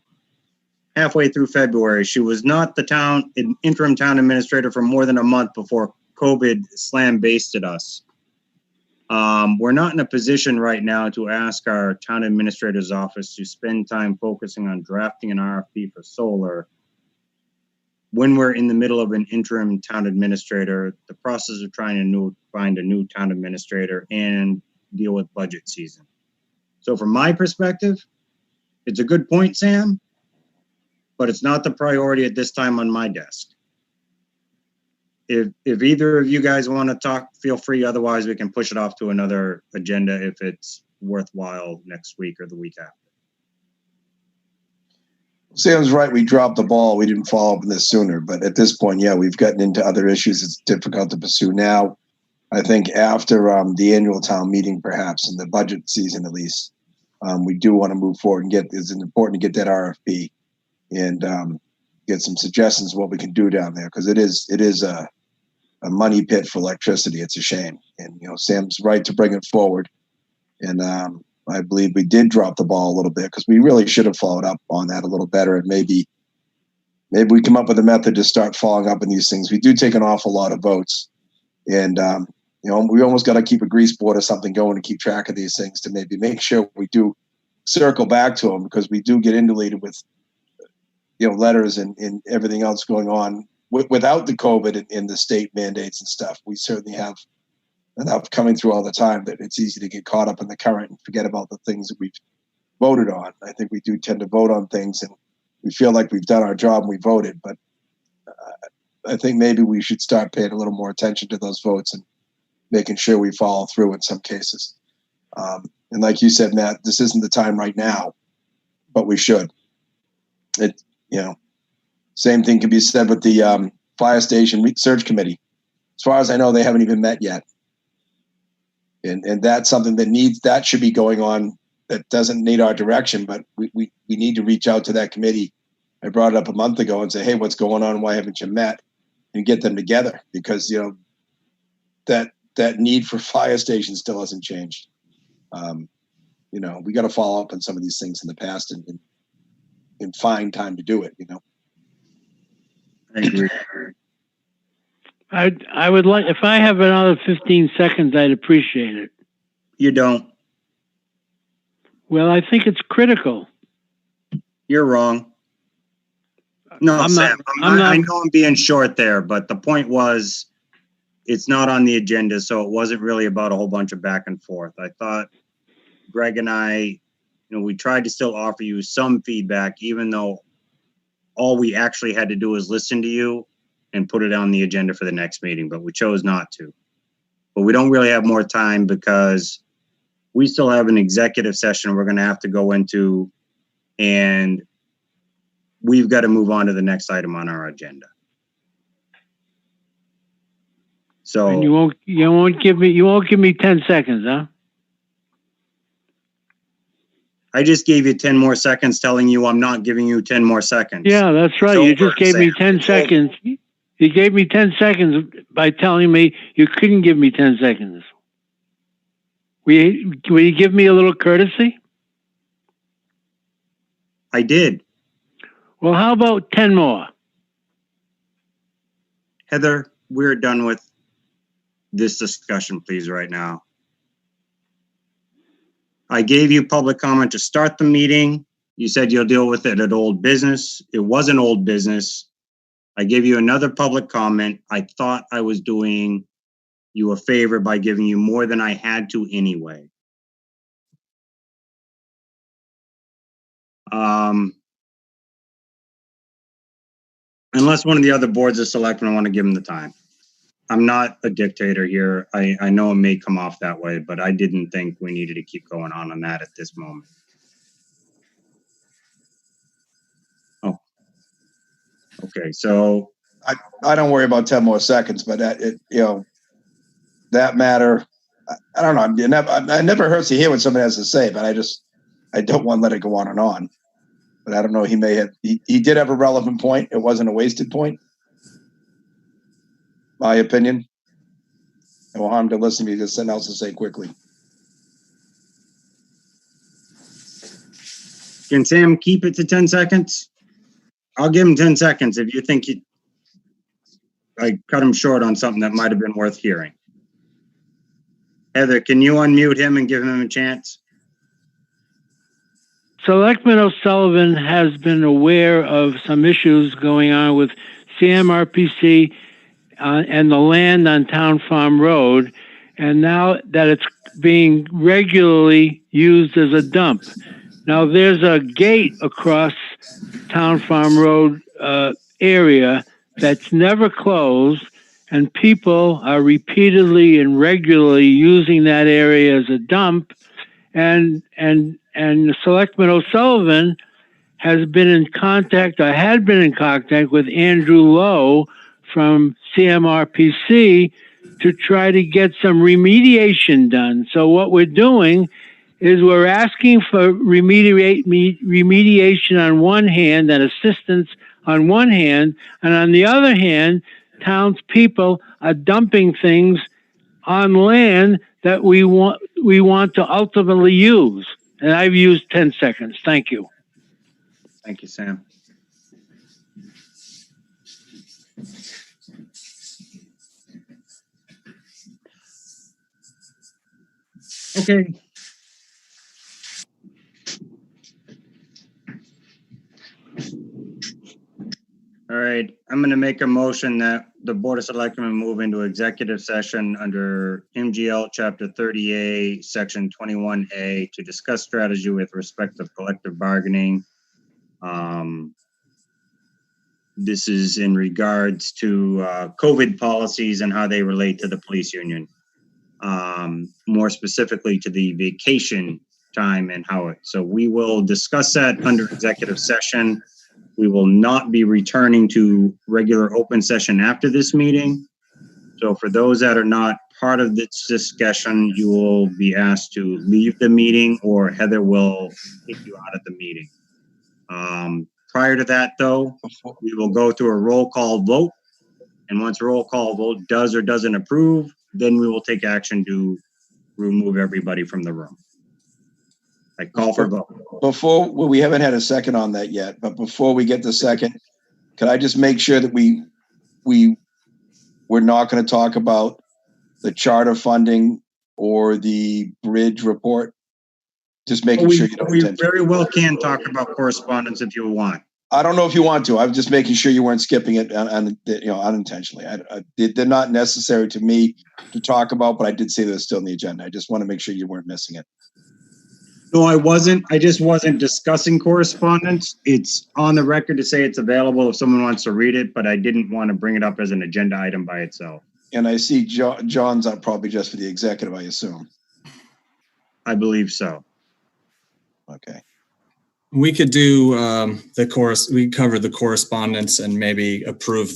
halfway through February. She was not the interim town administrator for more than a month before COVID slam-basted us. We're not in a position right now to ask our town administrator's office to spend time focusing on drafting an RFP for solar when we're in the middle of an interim town administrator, the process of trying to find a new town administrator and deal with budget season. So from my perspective, it's a good point, Sam, but it's not the priority at this time on my desk. If either of you guys want to talk, feel free. Otherwise, we can push it off to another agenda if it's worthwhile next week or the week after. Sam's right. We dropped the ball. We didn't follow up on this sooner. But at this point, yeah, we've gotten into other issues. It's difficult to pursue now. I think after the annual town meeting, perhaps, in the budget season at least, we do want to move forward and it's important to get that RFP and get some suggestions of what we can do down there, because it is a money pit for electricity. It's a shame. And, Sam's right to bring it forward. And I believe we did drop the ball a little bit because we really should have followed up on that a little better. And maybe we come up with a method to start following up on these things. We do take an awful lot of votes. And, we almost got to keep a grease board or something going to keep track of these things to maybe make sure we do circle back to them, because we do get inundated with, letters and everything else going on without the COVID and the state mandates and stuff. We certainly have enough coming through all the time that it's easy to get caught up in the current and forget about the things that we've voted on. I think we do tend to vote on things and we feel like we've done our job and we voted, but I think maybe we should start paying a little more attention to those votes and making sure we follow through in some cases. And like you said, Matt, this isn't the time right now, but we should. Same thing can be said with the fire station research committee. As far as I know, they haven't even met yet. And that's something that should be going on, that doesn't need our direction, but we need to reach out to that committee. I brought it up a month ago and say, hey, what's going on? Why haven't you met? And get them together, because, that need for fire stations still hasn't changed. We got to follow up on some of these things in the past and find time to do it, I agree. I would like, if I have another 15 seconds, I'd appreciate it. You don't. Well, I think it's critical. You're wrong. No, Sam, I know I'm being short there, but the point was it's not on the agenda, so it wasn't really about a whole bunch of back and forth. I thought Greg and I, we tried to still offer you some feedback, even though all we actually had to do was listen to you and put it on the agenda for the next meeting, but we chose not to. But we don't really have more time because we still have an executive session we're going to have to go into, and we've got to move on to the next item on our agenda. So and you won't give me 10 seconds, huh? I just gave you 10 more seconds telling you I'm not giving you 10 more seconds. Yeah, that's right. You just gave me 10 seconds. You gave me 10 seconds by telling me you couldn't give me 10 seconds. Will you give me a little courtesy? I did. Well, how about 10 more? Heather, we're done with this discussion, please, right now. I gave you public comment to start the meeting. You said you'll deal with it at old business. It wasn't old business. I gave you another public comment. I thought I was doing you a favor by giving you more than I had to anyway. Unless one of the other boards of selectmen want to give him the time. I'm not a dictator here. I know it may come off that way, but I didn't think we needed to keep going on that at this moment. Oh, okay. So I don't worry about 10 more seconds, but that matter, I don't know. I never hurts to hear what somebody has to say, but I don't want to let it go on and on. But I don't know. He did have a relevant point. It wasn't a wasted point. My opinion. It will harm to listen to me. Just something else to say quickly. can Sam keep it to 10 seconds? I'll give him 10 seconds if you think I cut him short on something that might have been worth hearing. Heather, can you unmute him and give him a chance? Selectman O'Sullivan has been aware of some issues going on with CMRPC and the land on Town Farm Road, and now that it's being regularly used as a dump. Now, there's a gate across Town Farm Road area that's never closed, and people are repeatedly and regularly using that area as a dump. And Selectman O'Sullivan has been in contact, or had been in contact with Andrew Lowe from CMRPC to try to get some remediation done. So what we're doing is we're asking for remediation on one hand and assistance on one hand, and on the other hand, townspeople are dumping things on land that we want to ultimately use. And I've used 10 seconds. Thank you. Thank you, Sam. Okay. All right, I'm going to make a motion that the Board of Selectmen move into executive session under MGL Chapter 30A, Section 21A to discuss strategy with respect to collective bargaining. This is in regards to COVID policies and how they relate to the police union. More specifically to the vacation time and how it. So we will discuss that under executive session. We will not be returning to regular open session after this meeting. So for those that are not part of this discussion, you will be asked to leave the meeting, or Heather will take you out of the meeting. Prior to that, though, we will go through a roll call vote. And once roll call vote does or doesn't approve, then we will take action to remove everybody from the room. I call for vote. Well, we haven't had a second on that yet, but before we get the second, could I just make sure that we're not going to talk about the charter funding or the bridge report? Just making sure you don't. We very well can talk about correspondence if you want. I don't know if you want to. I'm just making sure you weren't skipping it unintentionally. They're not necessary to me to talk about, but I did say they're still on the agenda. I just want to make sure you weren't missing it. No, I wasn't. I just wasn't discussing correspondence. It's on the record to say it's available if someone wants to read it, but I didn't want to bring it up as an agenda item by itself. And I see John's up probably just for the executive, I assume. I believe so. Okay. We could do we cover the correspondence and maybe approve